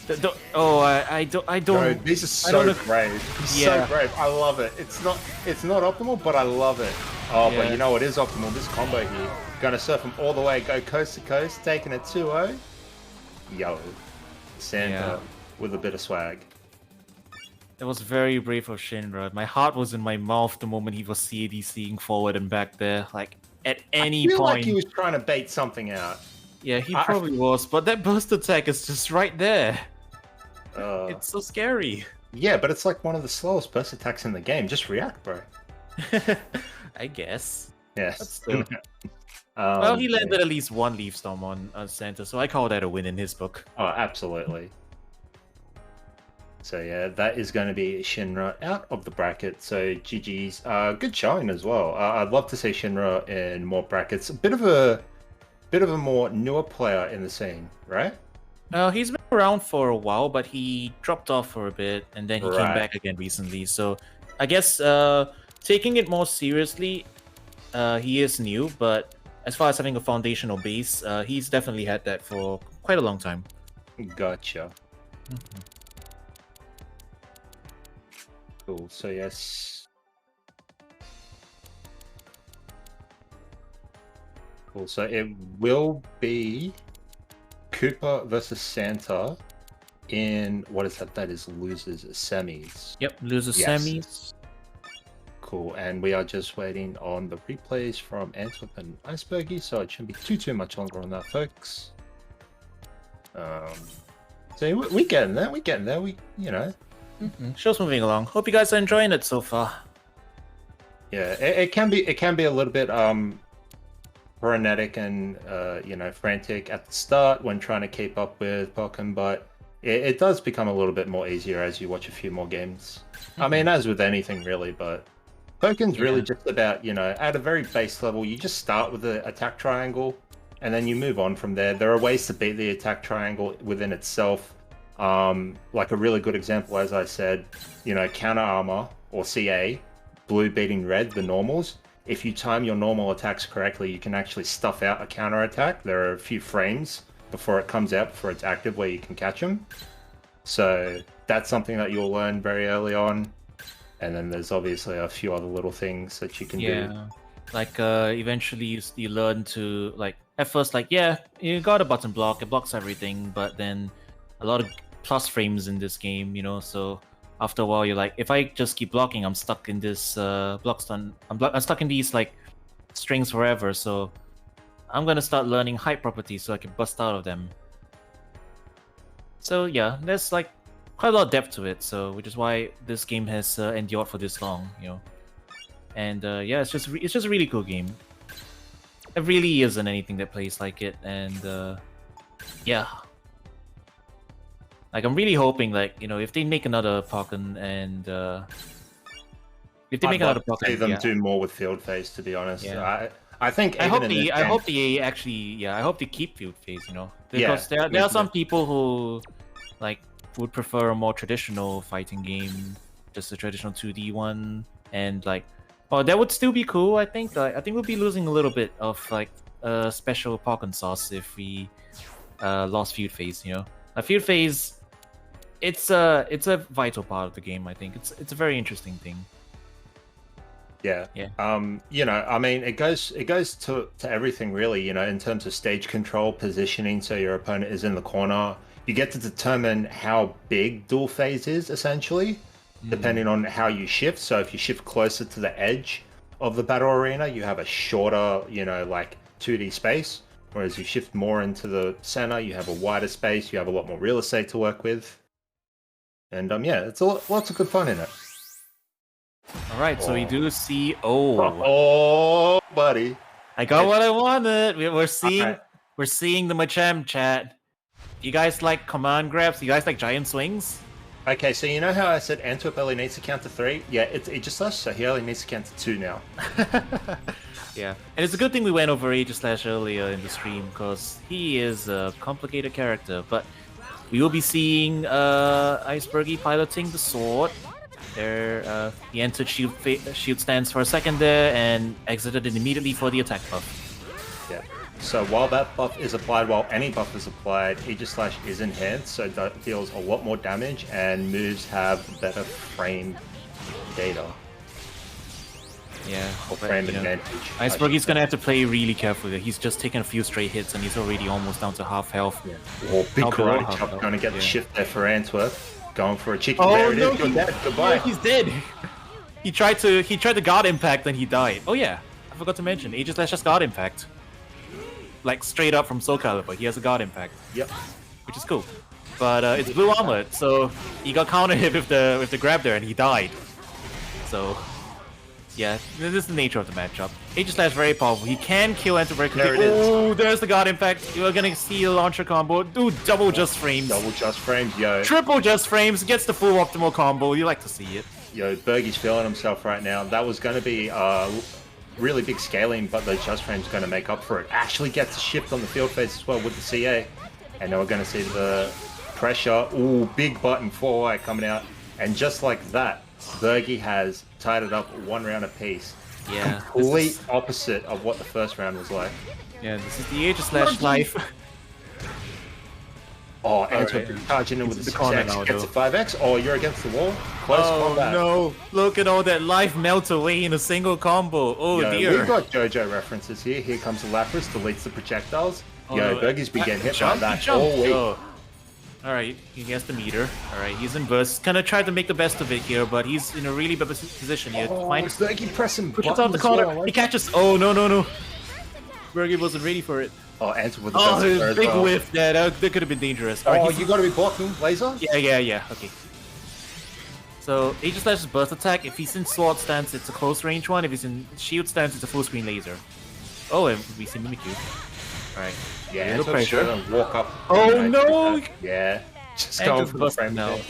I don't. No, this is so brave. So brave. I love it. It's not optimal, but I love it. Oh, but you know what is optimal? This combo here. Gonna surf him all the way, go coast to coast, taking it 2-0. Yo, Santa with a bit of swag. It was very brave of Shinra. My heart was in my mouth the moment he was CADCing forward and back there. Like, at any point. I feel like he was trying to bait something out. Yeah, he probably was. But that burst attack is just right there. It's so scary. Yeah, but it's like one of the slowest burst attacks in the game. Just react, bro. I guess. Yes. But still. Well, he landed at least one Leaf Storm on Santa, so I call that a win in his book. Oh, absolutely. So yeah, that is going to be Shinra out of the bracket. So GG's, good showing as well. I'd love to see Shinra in more brackets. A bit of a more newer player in the scene, right? He's been around for a while, but he dropped off for a bit, and then he came back again recently. So I guess taking it more seriously, he is new. But as far as having a foundational base, he's definitely had that for quite a long time. Gotcha. Cool. So yes. Cool. So it will be Cooper versus Santa in what is that? That is losers semis. Yep, losers Yes. semis. Cool. And we are just waiting on the replays from Antwerp and Icebergy, so it shouldn't be too much longer on that, folks. So we getting there. We getting there. We Show's moving along. Hope you guys are enjoying it so far. Yeah, it can be a little bit frenetic and frantic at the start when trying to keep up with Pokken, but it does become a little bit more easier as you watch a few more games. I mean, as with anything really, but Pokken's really just about, at a very base level, you just start with the attack triangle and then you move on from there. There are ways to beat the attack triangle within itself. Like a really good example, as I said, counter armor or CA, blue beating red, the normals. If you time your normal attacks correctly, you can actually stuff out a counter attack. There are a few frames before it comes out, before it's active, where you can catch them. So that's something that you'll learn very early on. And then there's obviously a few other little things that you can do. Like eventually you learn to, like, at first, like, yeah, you got a button block, it blocks everything, but then a lot of plus frames in this game, so after a while you're like, if I just keep blocking, I'm stuck in this block stun. I'm stuck in these like strings forever, so I'm gonna start learning height properties so I can bust out of them. So yeah, there's like quite a lot of depth to it, so which is why this game has endured for this long, And yeah, it's just a really cool game. There really isn't anything that plays like it, and yeah. Like, I'm really hoping, like, if they make another Pokken and if they make another Pokken, see them do more with field phase. To be honest, Yeah. I think I hope they actually, I hope they keep field phase, because there are some people who like would prefer a more traditional fighting game, just a traditional 2D one, and like, oh, that would still be cool. I think we'll be losing a little bit of like special Pokken sauce if we lost field phase. Field phase. It's a vital part of the game. I think it's a very interesting thing. Yeah. I mean, it goes to everything really. In terms of stage control, positioning, so your opponent is in the corner. You get to determine how big dual phase is essentially, depending on how you shift. So if you shift closer to the edge of the battle arena, you have a shorter, like 2D space. Whereas you shift more into the center, you have a wider space. You have a lot more real estate to work with. And it's lots of good fun in it. All right, so we do see. Oh, buddy! I got what I wanted. We're seeing the Machamp chat. You guys like command grabs? You guys like giant swings? Okay, so you know how I said Antwerp only needs to count to 3? Yeah, it's Aegislash, so he only needs to count to 2 now. Yeah, and it's a good thing we went over Aegislash earlier in the stream because he is a complicated character, but. We will be seeing Icebergy piloting the sword. There, he entered shield stance for a second there and exited it immediately for the attack buff. Yeah. So while that buff is applied, while any buff is applied, Aegislash is enhanced, so that deals a lot more damage, and moves have better frame data. Yeah, or frame advantage. Icebergy's gonna have to play really carefully. He's just taken a few straight hits and he's already almost down to half health. Yeah. Or big karate chop going to get the shift there for Antwerp. Going for a chicken. Oh there no, You're dead. Goodbye. Yeah, he's dead. He tried to guard impact and he died. Oh yeah, I forgot to mention Aegislash just guard impact. Like straight up from Soul Calibur, he has a guard impact. Yep. Which is cool. But it's blue armored, so he got counter hit with the grab there and he died. So yeah, this is the nature of the matchup. Aegislash very powerful. He can kill Enter very quickly. Oh, there's the guard impact. You're gonna see a launcher combo. Dude, double just frames. Double just frames, yo. Triple just frames. Gets the full optimal combo. You like to see it. Yo, Bergie's feeling himself right now. That was going to be really big scaling, but the just frame's going to make up for it. Ashley gets a shift on the field phase as well with the CA. And now we're going to see the pressure. Ooh, big button 4Y coming out. And just like that, Bergie has tied it up 1 round apiece. Yeah. Complete opposite of what the first round was like. Yeah, this is the Aegislash life. Oh, Antwerp Alright. charging in with He's the in the corner 6x, now, gets a though. 5x. Oh, you're against the wall. Close combat. no! Look at all that life melt away in a single combo. Oh Yo, dear. we've got JoJo references here. Here comes the Lapras, deletes the projectiles. Yo, no. Bergie's been getting hit by Jump, that he jumped. all week. Oh. Alright, he gets the meter. Alright, he's in burst. Kinda tried to make the best of it here, but he's in a really bad position here. Oh, Finds Bergie pressing pushes button out the as corner. well. He catches. Oh no. Bergie wasn't ready for it. Oh, Antwerp with the Oh, best there as big well. whiff there. That could have been dangerous. Oh, Alright, he's- you got to be blocking laser. Yeah. Okay. So Aegis Slash is burst attack. If he's in sword stance, it's a close range one. If he's in shield stance, it's a full screen laser. Oh, and we see Mimikyu. Alright. Yeah, Little Antwerp's pressure. gonna walk up. Oh, Nice. no! Yeah, just Antwerp's going for the busted frame now. now.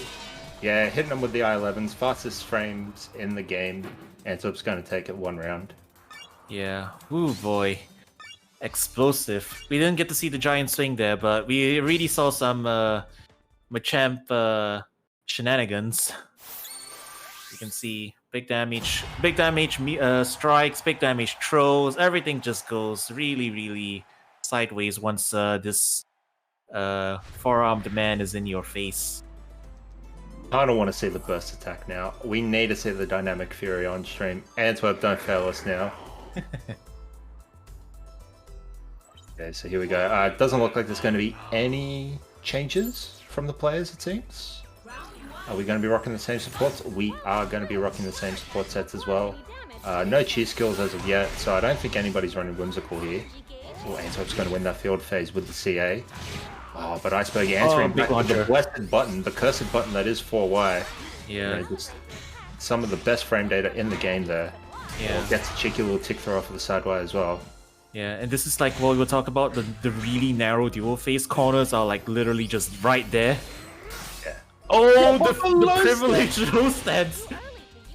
Yeah, hitting them with the I-11s, fastest frames in the game. Antwerp's going to take it one round. Yeah. Ooh boy. Explosive. We didn't get to see the giant swing there, but we really saw some Machamp shenanigans. You can see big damage strikes, big damage throws. Everything just goes really sideways once this four-armed man is in your face. I don't want to see the burst attack now. We need to see the dynamic fury on stream. Antwerp, don't fail us now. Okay, so here we go. It doesn't look like there's going to be any changes from the players, it seems. Are we going to be rocking the same supports? We are going to be rocking the same support sets as well. No cheer skills as of yet, so I don't think anybody's running Whimsical here. Oh, Antwerp's going to win that field phase with the CA. Oh, but Iceberg answering big back with the launcher. blessed button, the cursed button that is 4Y. Yeah. You know, just some of the best frame data in the game there. Yeah. Gets a cheeky little tick throw off of the side Y as well. Yeah, and this is like what we were talking about, the really narrow dual face corners are like literally just right there. Yeah. Oh, what the low privileged low stance.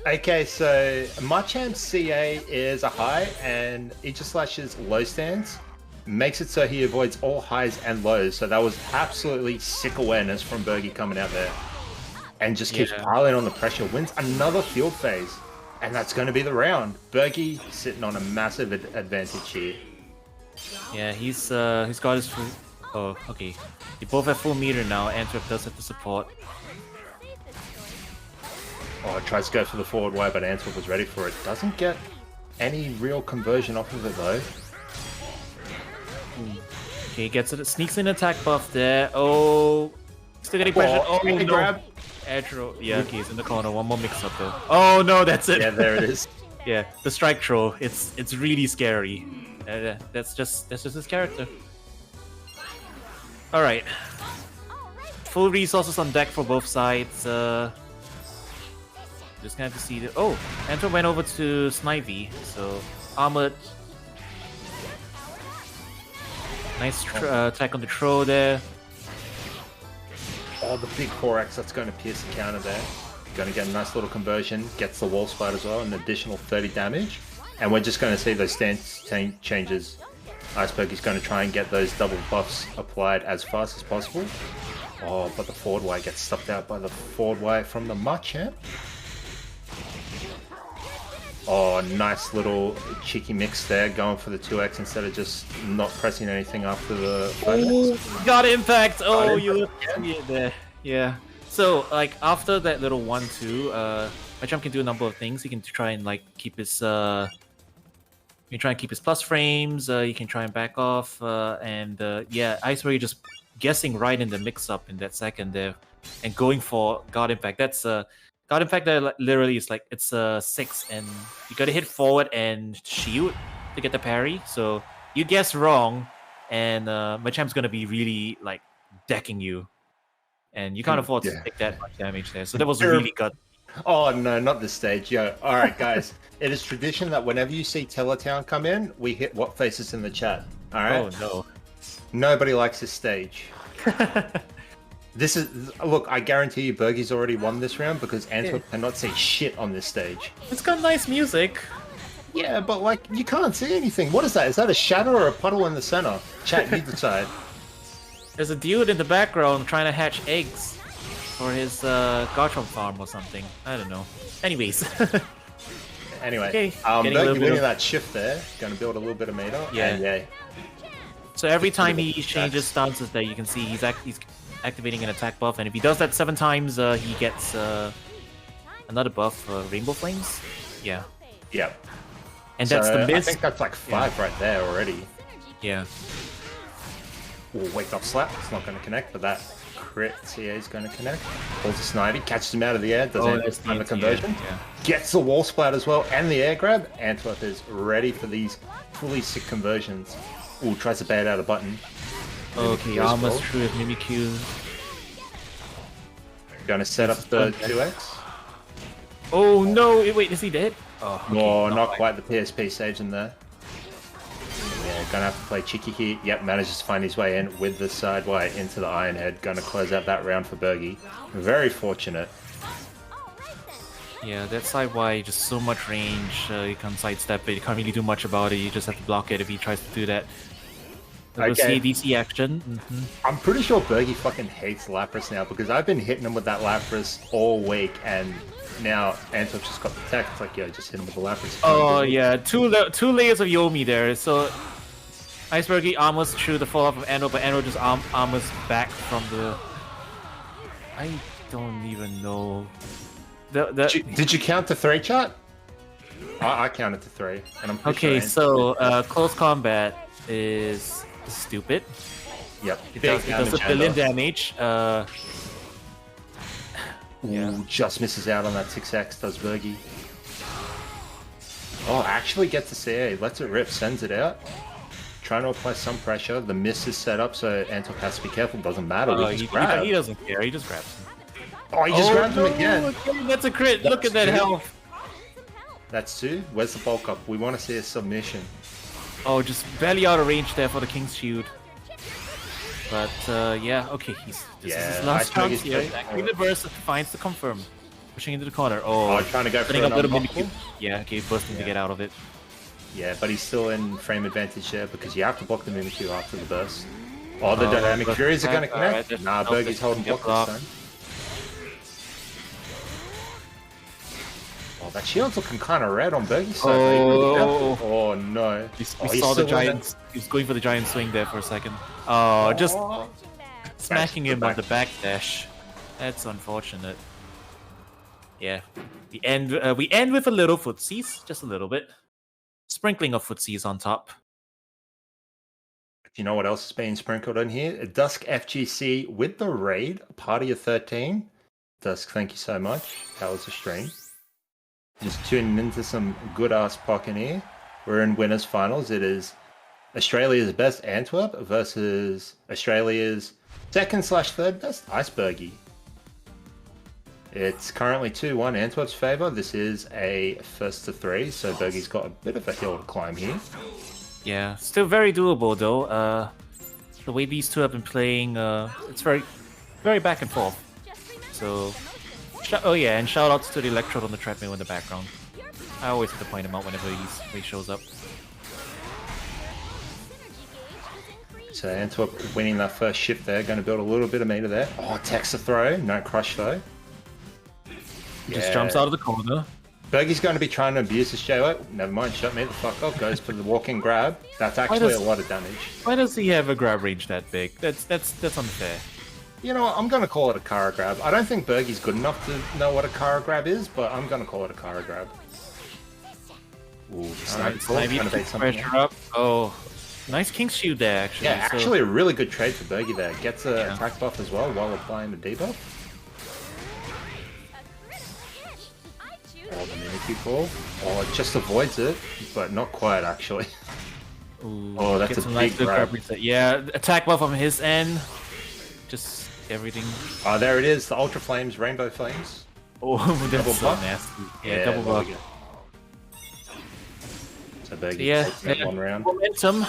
Okay, so Machamp's CA is a high, and Aegislash's low stance makes it so he avoids all highs and lows. So that was absolutely sick awareness from Bergie coming out there. And just keeps piling on the pressure, wins another field phase. And that's going to be the round. Bergie sitting on a massive advantage here. Yeah, he's got his full... Oh, okay. They both have full meter now. Antwerp does have the support. Oh, it tries to go for the forward Y, but Antwerp was ready for it. Doesn't get any real conversion off of it though. Okay, gets it. Sneaks in attack buff there. Oh, still getting pressure. Oh, hey, no. grab. Edge roll. Yeah, okay, he's in the corner. One more mix up though. Oh no, that's it. Yeah, there it is. Yeah, the strike throw. It's really scary. That's just his character. All right. Full resources on deck for both sides. Just gonna have to see the. Oh, Antwerp went over to Snivy, so armored. Nice attack on the throw there. Oh, the big 4x that's going to pierce the counter there. Going to get a nice little conversion. Gets the wall spite as well, an additional 30 damage. And we're just going to see those stance changes. Iceberg is going to try and get those double buffs applied as fast as possible. Oh, but the forward Y gets stuffed out by the forward Y from the Machamp. Oh, nice little cheeky mix there, going for the 2x instead of just not pressing anything after the 5x. Got impact! Oh, Got you impact, look there. Yeah. So, like, after that little 1-2, Machamp can do a number of things. He can try and, like, keep his, you can try and keep his plus frames, you can try and back off, yeah, Iceberg just guessing right in the mix-up in that second there, and going for God Impact. That's, God Impact there literally is like, it's 6, and you gotta hit forward and shield to get the parry, so you guess wrong, and Machamp's gonna be really, like, decking you. And you can't afford to take that much damage there. So that was really good. Oh, no, not this stage. Yo, all right, guys. It is tradition that whenever you see Teletown come in, we hit what faces in the chat. All right? Oh, no. Nobody likes this stage. This is... Look, I guarantee you Bergie's already won this round because Antwerp cannot see shit on this stage. It's got nice music. Yeah, but, like, you can't see anything. What is that? Is that a shadow or a puddle in the center? Chat, you decide. There's a dude in the background trying to hatch eggs for his Garchomp farm or something. I don't know. Anyways. Anyway, Okay, Bergie winning that shift there. Going to build a little bit of meter. Yeah. And yeah. So every time he changes stances there, you can see he's activating an attack buff, and if he does that 7 times, he gets another buff, Rainbow Flames. Yeah. Yeah. And that's the miss. I think that's like 5 right there already. Yeah. Ooh, wake up slap. It's not going to connect, but that crit CA is going to connect. Pulls a snivy, catches him out of the air, does the conversion. Yeah. Gets the wall splat as well, and the air grab. Antwerp is ready for these fully sick conversions. Ooh, tries to bait out a button. Okay, almost true with Mimikyu. Going to set up the 2x. Oh no! Wait, is he dead? Oh, okay, No, not quite. The PSP saves him there. Yeah, gonna have to play cheeky here. Yep, manages to find his way in with the sideway into the Iron Head. Gonna close out that round for Bergie. Very fortunate. Yeah, that side Y, just so much range. You can sidestep it. You can't really do much about it. You just have to block it if he tries to do that. We'll see DC action. I'm pretty sure Bergie fucking hates Lapras now because I've been hitting him with that Lapras all week, and now Antwerp's just got the tech. It's like, yo, just hit him with the Lapras. Oh yeah, two layers of Yomi there. So Icebergie almost threw the fall off of Ando, but Ando just almost back from the. I don't even know. Did you count to 3, chat? I counted to 3, and I'm pretty okay. Sure so close combat is stupid. Yep, it does a billion damage. Ooh, just misses out on that 6x, does Bergie. Oh, actually gets the CA, lets it rip, sends it out. Trying to apply some pressure. The miss is set up, so Antwerp has to be careful. Doesn't matter. He doesn't care. He just grabs him. Oh, he just grabbed him again. Okay, that's a crit. Look at that health. That's 2. Where's the bulk up? We want to see a submission. Oh, just barely out of range there for the King's Shield. But yeah, okay, this is his last chance here. Green reverse finds the confirm. Pushing into the corner. Oh, trying to go for an Mimikyu. Yeah, okay, bursting to get out of it. Yeah, but he's still in frame advantage there because you have to block the Mimikyu after the burst. Oh, the dynamic furies are going to connect. Right, nah, Bergie's holding block this time. Oh, that shield's looking kind of red on Bergie's side. Oh no. We saw the giant. He was going for the giant swing there for a second. Oh, just smacking him on the backdash. That's unfortunate. Yeah, we end with a little footsies, just a little bit. Sprinkling of footsies on top. Do you know what else is being sprinkled in here? Dusk FGC with the raid, a party of 13. Dusk, thank you so much. That was a stream. Just tuning into some good-ass Pokken here. We're in winners finals. It is Australia's best Antwerp versus Australia's second/third best Icebergie. It's currently 2-1 Antwerp's favour. This is a 1st-3, so Bergie's got a bit of a hill to climb here. Yeah, still very doable though. The way these two have been playing, it's very, very back and forth. So, oh yeah, and shout outs to the Electrode on the treadmill in the background. I always have to point him out whenever he shows up. So Antwerp winning that first shift there, going to build a little bit of meter there. Oh, takes the throw, no crush though. Just jumps out of the corner. Bergie's going to be trying to abuse this JO. Never mind, shut me the fuck up. Goes for the walk-in grab. That's actually a lot of damage. Why does he have a grab range that big? That's unfair. You know what? I'm going to call it a Kara grab. I don't think Bergie's good enough to know what a Kara grab is, but I'm going to call it a Kara grab. Ooh, pressure up. Oh, nice King's Shield there, actually. Yeah, actually a really good trade for Bergie there. Gets an attack buff as well while applying the debuff. Oh, the Mimikyu fall. Oh, it just avoids it, but not quite actually. Ooh, oh, that's a big grab. Yeah, attack buff on his end. Just everything. Oh, there it is. The Ultra Flames, Rainbow Flames. Oh, that's so nasty. Yeah, double buff. So Bergie takes that one round. Momentum.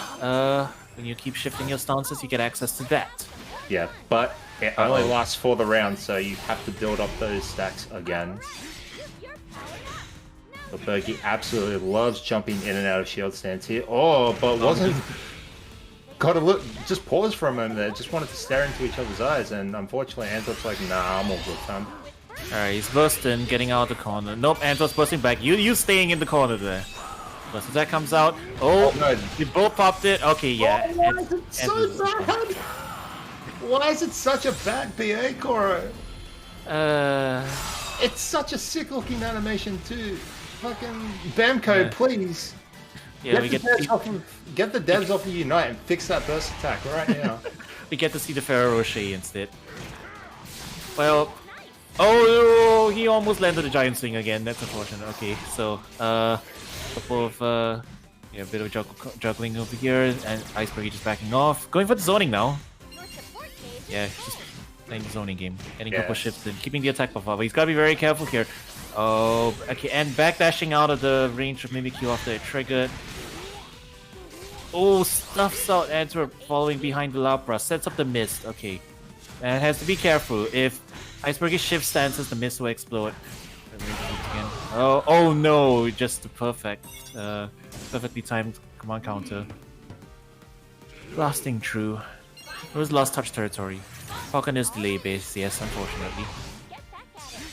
When you keep shifting your stances, you get access to that. Yeah, but it only lasts for the round, so you have to build up those stacks again. But Bergie absolutely loves jumping in and out of shield stance here. Oh, but wasn't... Gotta look, just pause for a moment there. Just wanted to stare into each other's eyes, and unfortunately Antwerp's like, nah, I'm all good, fam. Alright, he's bursting, getting out of the corner. Nope, Antwerp's bursting back. You staying in the corner there. Burst attack comes out. Oh, no. You both popped it. Okay, yeah. Oh, so bad. Why is it such a bad BA, Coro? It's such a sick looking animation too. Fucking Bamco, please. Yeah, get the devs off of Unite and fix that burst attack right now. we get to see the Ferrero Rocher instead. Well, oh, he almost landed a giant swing again. That's unfortunate. Okay, so couple of a bit of juggling over here, and Iceberg just backing off, going for the zoning now. Yeah, just playing the zoning game, getting a couple shifts in, keeping the attack buff up. But he's got to be very careful here. Oh, okay, and backdashing out of the range of Mimikyu after it triggered. Oh, stuffs out Antwerp following behind the Lapra, sets up the mist. Okay, and has to be careful. If Iceberg shift stances, the mist will explode. Oh no, just the perfectly timed command counter. Blasting through. It was last touch territory. Pokken is delay based, yes, unfortunately.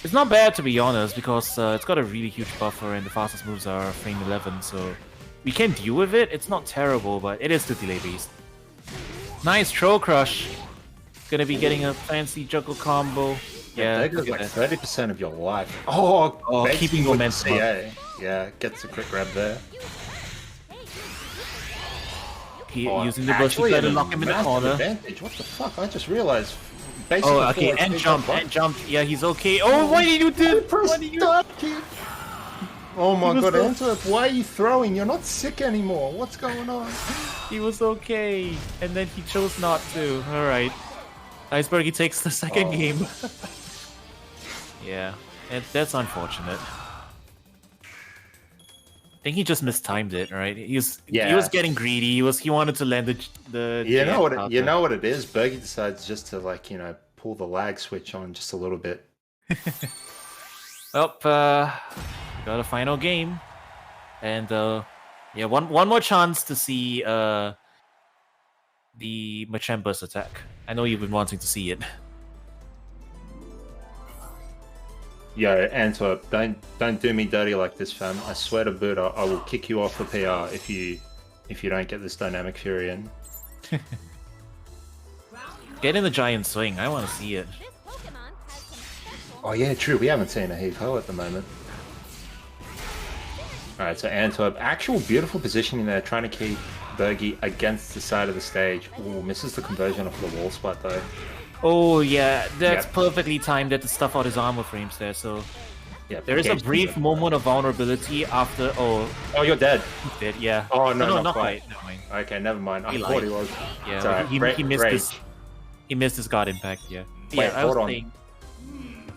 It's not bad to be honest, because it's got a really huge buffer and the fastest moves are frame 11, so we can deal with it. It's not terrible, but it is still delay based. Nice Troll Crush. Gonna be getting a fancy juggle combo. Yeah, that goes like 30% of your life. Oh, keeping momentum. Yeah, gets a quick grab there. Using the bush to lock him in the corner. Advantage. What the fuck? I just realized. Okay, and jump. Yeah, he's okay. Oh, why did you do? What did you do? Oh my god, Antwerp, why are you throwing? You're not sick anymore. What's going on? He was okay, and then he chose not to. Alright. Iceberg, he takes the second game. Yeah, that's unfortunate. I think he just mistimed it, right? He was getting greedy. He wanted to land the you know what it is? Bergie decides just to pull the lag switch on just a little bit. Well, got a final game, and one more chance to see the Machamp burst attack. I know you've been wanting to see it. Yo, Antwerp, don't do me dirty like this, fam. I swear to Buddha, I will kick you off the PR if you don't get this Dynamic Fury in. Get in the giant swing. I want to see it. Oh yeah, true. We haven't seen a heave-ho at the moment. Alright, so Antwerp, actual beautiful positioning there, trying to keep Bergie against the side of the stage. Ooh, misses the conversion off the wall spot though. Oh yeah, that's perfectly timed at the stuff out his armor frames there, so... Yeah, there is a brief moment of vulnerability after... Oh, you're dead. He's dead, yeah. Oh, no, not quite. Never mind. Okay, never mind. I thought he was. Yeah, he missed his guard impact, yeah. Wait, hold on.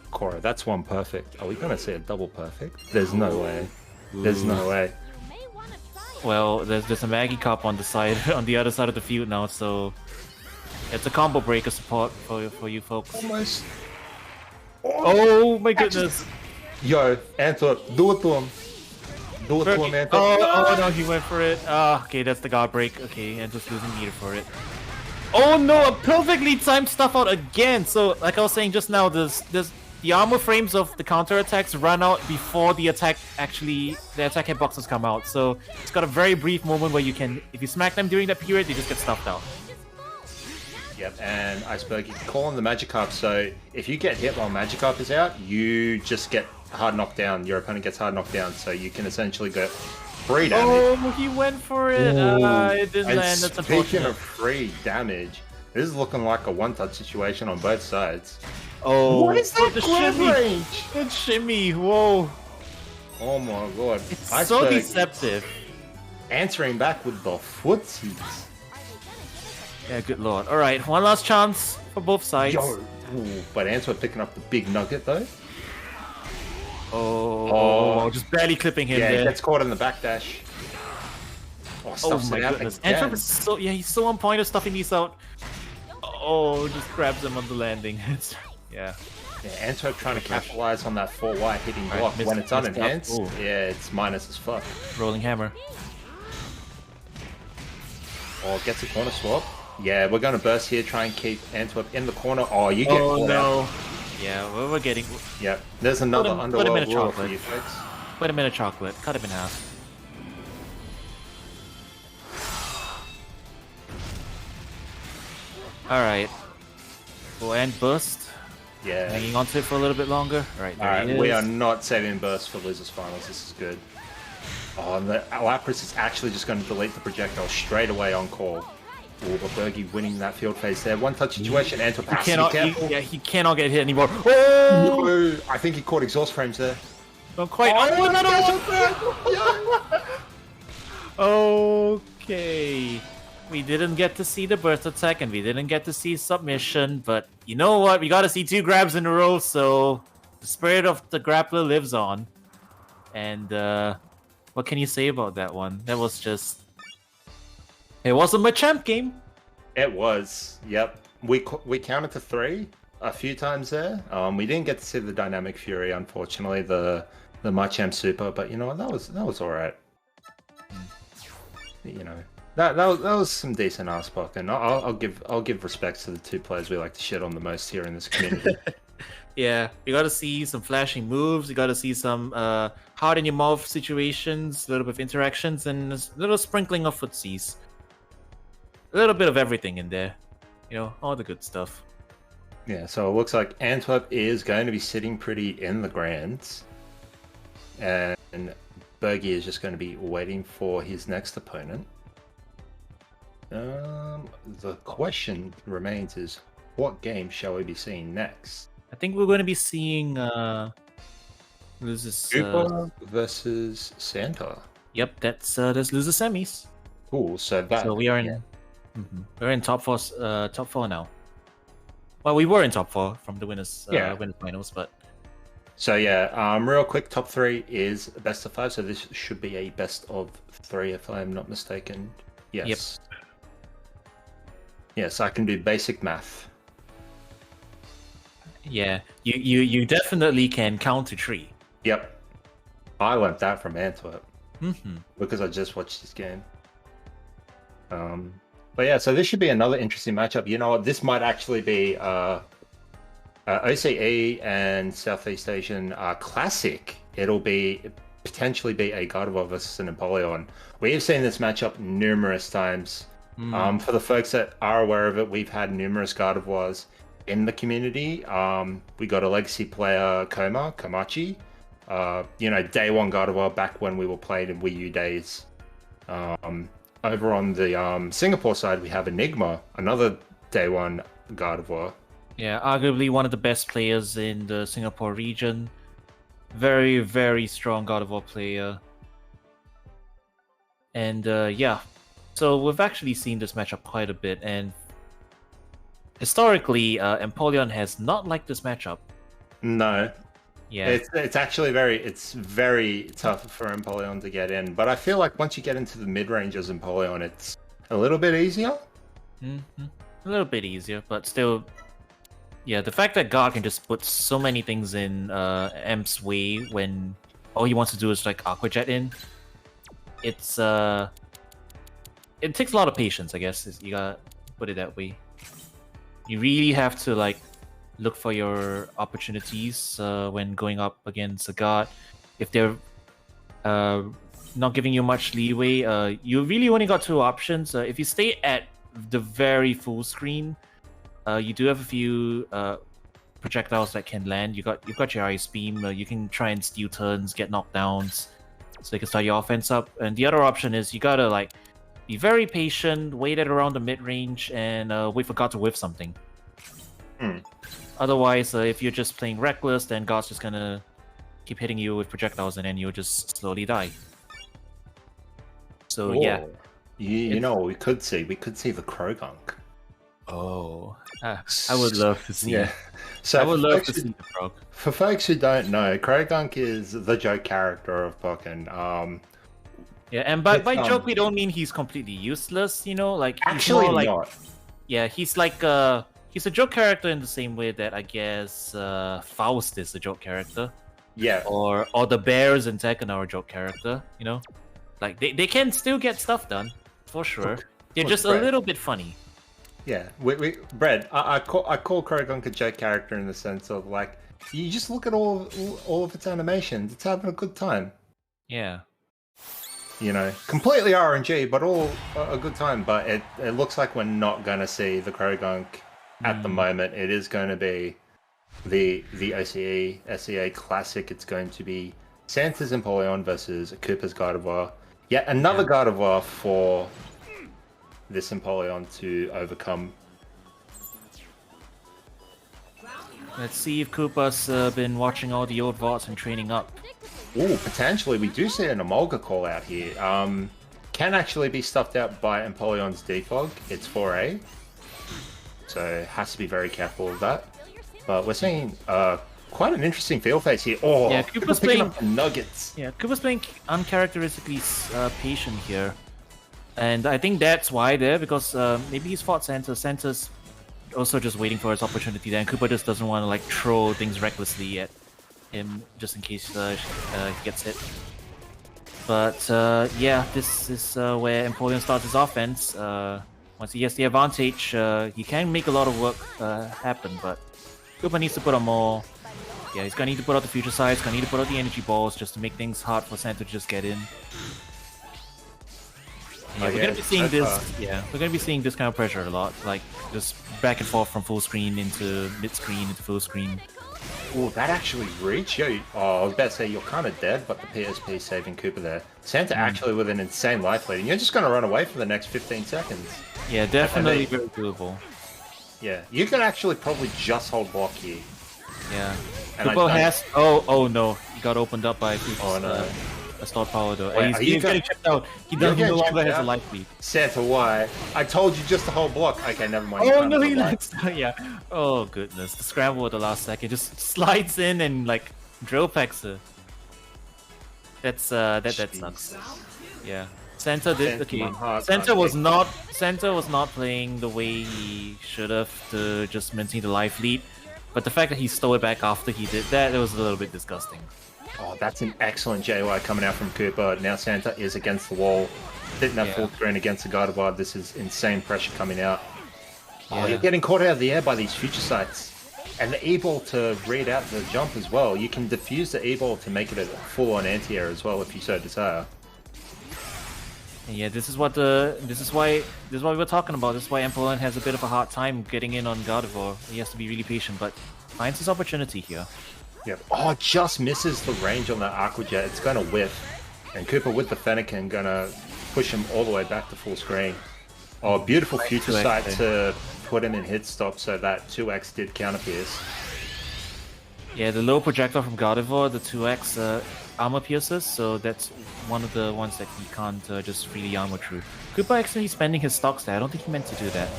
Cora, that's one perfect. Are we going to say a double perfect? There's no way. There's no way. Well, there's a Maggie Cup on the other side of the field now, so... It's a combo breaker support for you folks. Almost. Oh my goodness. Yo, Antwerp, do it to him. Do it to him, Antwerp. Oh no, he went for it. Okay, that's the guard break. Okay, and just losing meter for it. Oh no, a perfectly timed stuff out again. So, like I was saying just now, the armor frames of the counter attacks run out before the attack the attack hitboxes come out. So it's got a very brief moment where you can, if you smack them during that period, they just get stuffed out. Yep, and Iceberg, you can call on the Magikarp, so if you get hit while Magikarp is out, you just get hard knocked down. Your opponent gets hard knocked down, so you can essentially get free damage. Oh, he went for it! It didn't land, that's unfortunate. Speaking of free damage, this is looking like a one-touch situation on both sides. Oh, what is that grab range? It's shimmy, whoa. Oh my god. It's so deceptive. Answering back with the footsies. Yeah, good lord. Alright, one last chance for both sides. Ooh, but Antwerp picking up the big nugget though. Oh, just barely clipping him there. Yeah, he gets caught in the backdash. Oh my goodness. Antwerp is he's so on point of stuffing these out. Oh, just grabs him on the landing. Yeah, Antwerp trying to capitalize on that 4Y hitting block when it's unenhanced. Yeah, it's minus as fuck. Rolling hammer. Oh, gets a corner swap. Yeah, we're going to burst here, try and keep Antwerp in the corner. Oh, you get caught out. Yeah, we're getting... Yeah, there's another underworld rule for you folks. Put him in a chocolate. Cut him in half. Alright. Oh, and burst. Yeah. Hanging on to it for a little bit longer. Right, there Alright, he is. we are not saving burst for losers finals. This is good. Oh, and the Lapras is actually just going to delete the projectile straight away on call. Oh, but Bergie winning that field phase there. One touch situation. Antwerp has to be careful. He cannot get hit anymore. Oh! No, I think he caught exhaust frames there. Not quite. Oh, another no! one. Okay. We didn't get to see the burst attack and we didn't get to see submission, but you know what? We got to see 2 grabs in a row, so the spirit of the grappler lives on. And what can you say about that one? That was just... It wasn't my champ game. It was. Yep. We counted to 3 a few times there. We didn't get to see the dynamic fury, unfortunately, the Machamp super, but you know what? That was all right. You know, that was some decent ass Pokken. I'll give respects to the 2 players we like to shit on the most here in this community. Yeah, you got to see some flashing moves. You got to see some hard in your mouth situations, a little bit of interactions, and a little sprinkling of footsies. A little bit of everything in there. You know, all the good stuff. Yeah, so it looks like Antwerp is going to be sitting pretty in the grands. And Bergie is just going to be waiting for his next opponent. The question remains is, what game shall we be seeing next? I think we're going to be seeing losers. Super versus Santa. Yep, that's loser semis. Cool. So we are in. We're in top four. Top 4 now. Well, we were in top 4 from the winners finals, but. So yeah, real quick, top 3 is best of 5. So this should be a best of 3, if I'm not mistaken. Yes. Yep. Yes, I can do basic math. Yeah, you definitely can count to 3. Yep. I learned that from Antwerp. Because I just watched this game. But yeah, so this should be another interesting matchup. You know what? This might actually be OCE and Southeast Asian Classic. It'll potentially be a Gardevoir versus an Empoleon. We have seen this matchup numerous times. For the folks that are aware of it, we've had numerous Gardevoirs in the community. We got a legacy player, Komachi. You know, day 1 Gardevoir back when we were playing in Wii U days. Over on the Singapore side, we have Enigma, another day 1 Gardevoir. Yeah, arguably one of the best players in the Singapore region. Very, very strong Gardevoir player. And yeah, so we've actually seen this matchup quite a bit, and historically, Empoleon has not liked this matchup. No. Yeah. It's actually very tough for Empoleon to get in, but I feel like once you get into the mid-ranges Empoleon, it's a little bit easier. A little bit easier, but still, yeah, the fact that God can just put so many things in Emp's way when all he wants to do is like Aqua Jet in, it takes a lot of patience, I guess. You gotta put it that way. You really have to like look for your opportunities when going up against a god. If they're not giving you much leeway, you really only got 2 options. If you stay at the very full screen, you do have a few projectiles that can land. You've got your Ice Beam. You can try and steal turns, get knockdowns, so you can start your offense up. And the other option is you gotta like be very patient, wait at around the mid range, and wait for God to whiff something. Otherwise, if you're just playing reckless, then God's just gonna keep hitting you with projectiles, and then you'll just slowly die. So yeah, you know what we could see the Krogunk. Oh, I would love to see. Yeah, so I would love to see the Krog. For folks who don't know, Krogunk is the joke character of Pokken. Yeah, and by joke we don't mean he's completely useless. You know, like he's actually more like, not. Yeah, he's like he's a joke character in the same way that I guess Faust is a joke character. Yeah. Or the bears in Tekken are a joke character. You know, like they can still get stuff done for sure. They're just a little bit funny. Yeah, Brad, I call Krogunk a joke character in the sense of like you just look at all of its animations. It's having a good time. Yeah. You know, completely RNG, but all a good time. But it looks like we're not gonna see the Krogunk at the moment. It is going to be the SEA Classic. It's going to be Santa's Empoleon versus Koopa's Gardevoir. Yet another Gardevoir for this Empoleon to overcome. Let's see if Koopa's been watching all the old VODs and training up. Ooh, potentially. We do see an Emolga call out here. Can actually be stuffed out by Empoleon's Defog. It's 4A. So has to be very careful of that. But we're seeing quite an interesting field face here. Oh, yeah, Koopa's playing up the nuggets. Yeah, Koopa's playing uncharacteristically patient here. And I think that's why there, because maybe he's fought Santa. Santa's also just waiting for his opportunity there, and Koopa just doesn't want to like throw things recklessly at him just in case he gets hit. But yeah, this is where Empoleon starts his offense. Once he has the advantage, he can make a lot of work happen, but Koopa needs to put on more. Yeah, he's gonna need to put out the future sides, gonna need to put out the energy balls just to make things hard for Santa to just get in. Yeah, we're gonna be seeing this. Yeah, we're gonna be seeing this kind of pressure a lot, like just back and forth from full screen into mid screen into full screen. Oh, that actually reached you. Oh, I was about to say you're kind of dead, but the PSP saving Koopa there. Santa actually with an insane life lead, and you're just gonna run away for the next 15 seconds. Yeah, definitely very doable. Yeah, you can actually probably just hold block here. Yeah. And Koopa has. Oh no, he got opened up by Koopa's, no. a stored power though. Wait, He's getting chipped out. He no longer has a life lead. Santa, why? I told you just to hold block. Okay, never mind. Oh no, he likes. Yeah. Oh goodness, the scramble at the last second just slides in and like drill packs her. That's that sucks. Yeah. Santa did okay. Santa was not playing the way he should have to just maintain the life lead. But the fact that he stole it back after he did that, it was a little bit disgusting. Oh, that's an excellent JY coming out from Koopa. Now Santa is against the wall. Hitting that full screen against the Gardevoir. This is insane pressure coming out. Oh, you're getting caught out of the air by these future sights. And the E-Ball to read out the jump as well. You can diffuse the E-Ball to make it a full-on anti-air as well if you so desire. And yeah, this is why we were talking about. This is why Empoleon has a bit of a hard time getting in on Gardevoir. He has to be really patient, but finds his opportunity here. Yep. Oh, just misses the range on that Aqua Jet. It's gonna whiff. And Koopa with the Fennekin gonna push him all the way back to full screen. Oh, beautiful future sight to put him in hit stop so that 2x did counter pierce. Yeah, the low projectile from Gardevoir, the 2x armor pierces, so that's one of the ones that he can't just freely armor through. Koopa actually spending his stocks there. I don't think he meant to do that.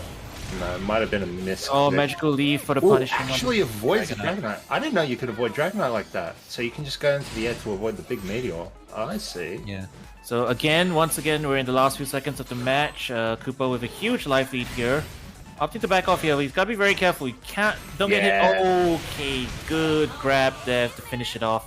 No, it might have been a miss. Oh, magical leaf for the punishment. Actually avoids the Dragonite. I didn't know you could avoid Dragonite like that. So you can just go into the air to avoid the big meteor. Oh, I see. Yeah. So once again, we're in the last few seconds of the match. Koopa with a huge life lead here. Opting to back off here. He's got to be very careful. He don't get hit. Okay, good grab there to finish it off.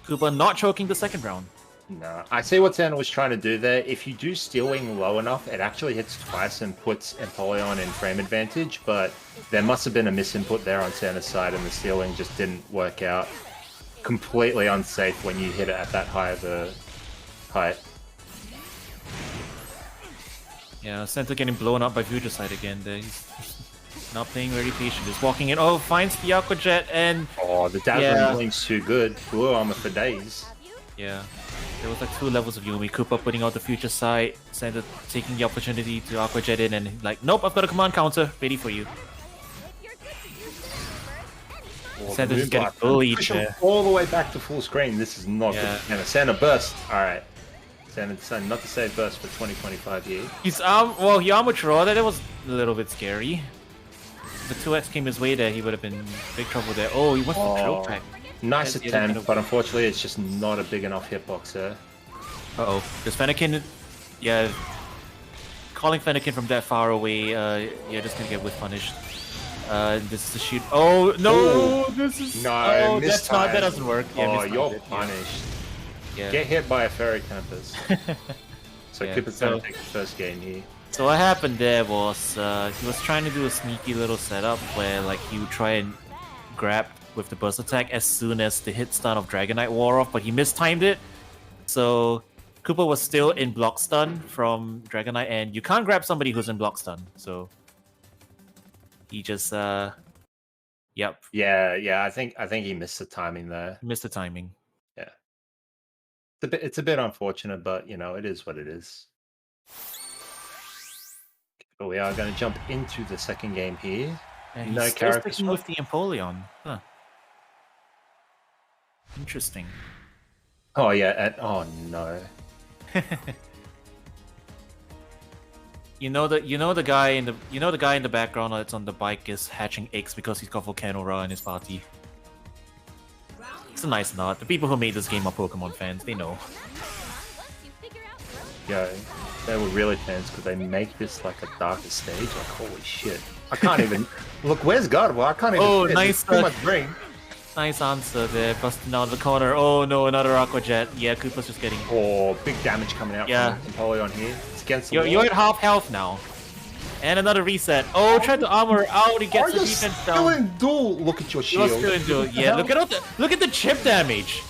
Koopa not choking the second round. No, I see what Santa was trying to do there. If you do stealing low enough, it actually hits twice and puts Empoleon in frame advantage, but there must have been a misinput there on Santa's side and the stealing just didn't work out. Completely unsafe when you hit it at that high of a height. Yeah, Santa getting blown up by Future Sight again there. He's not playing very patient, just walking in. Oh, finds the Aqua Jet and... Oh, the Dazzling Blink's too good. Blue armor for days. Yeah. There was like 2 levels of Yumi. Koopa putting out the Future Sight, Santa taking the opportunity to Aqua Jet in and like, nope, I've got a command counter ready for you. Oh, Santa just getting bullied there. All the way back to full screen. This is not good. Santa burst. Alright. Santa decided not to save burst for 2025 here. He's he armored draw. That was a little bit scary. If the 2x came his way there, he would have been in big trouble there. Oh, he went for drill pack. Nice attempt, but unfortunately it's just not a big enough hitbox there. Uh-oh. Does Fennekin... Yeah. Calling Fennekin from that far away, just gonna get whiff punished. This is the shoot. Oh, no! Ooh. This is... No, that doesn't work. Yeah, you're punished. Yeah. Get hit by a Fairy Tempest. So Koopa's gonna take the first game here. So what happened there was, he was trying to do a sneaky little setup where like he would try and grab with the burst attack as soon as the hit stun of Dragonite wore off, but he mistimed it. So Koopa was still in block stun from Dragonite, and you can't grab somebody who's in block stun. So He just yep, Yeah. I think he missed the timing there. missed the timing. Yeah. It's a bit unfortunate, but you know, it is what it is. But we are going to jump into the second game here. And No he's still character sticking swap? with the Empoleon. Huh. Interesting. Oh yeah, oh no. You know the guy in the background that's on the bike is hatching eggs because he's got Volcanora in his party. It's a nice nod. The people who made this game are Pokemon fans. They know. Yeah, they were really fans because they make this like a darker stage. Like holy shit, I can't even look. Where's Gardevoir? I can't even. Oh, fit. nice, Too much ring. Nice answer there, busting out of the corner. Oh no, another Aqua Jet. Yeah, Koopa's just getting. Oh, big damage coming out Yeah. from Empoleon here. It's against the You're wall. at half health now. And another reset. Oh, tried to armor out. He gets the Are you defense still down. in duel? Look at your He was shield. still in duel. What the Yeah, hell? look at the chip damage.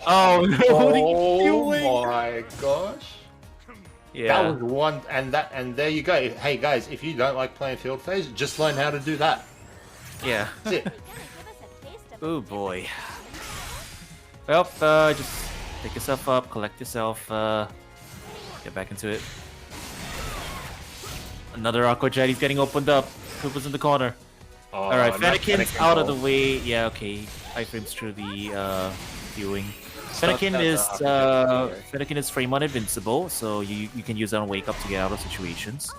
Oh no, what are you Oh doing? my gosh. Yeah. That was one, and there you go. Hey guys, if you don't like playing field phase, just learn how to do that. Yeah. That's it. Oh boy. Well, just pick yourself up, collect yourself, get back into it. Another Aqua Jet, he's getting opened up. Koopa's in the corner. Oh, Alright, nice Fennekin's Fennekin out of the roll. way. Yeah, okay. Iframe's through the viewing. Stuck Fennekin at is the Aqua Jet, Fennekin is frame on invincible, so you can use that on wake up to get out of situations.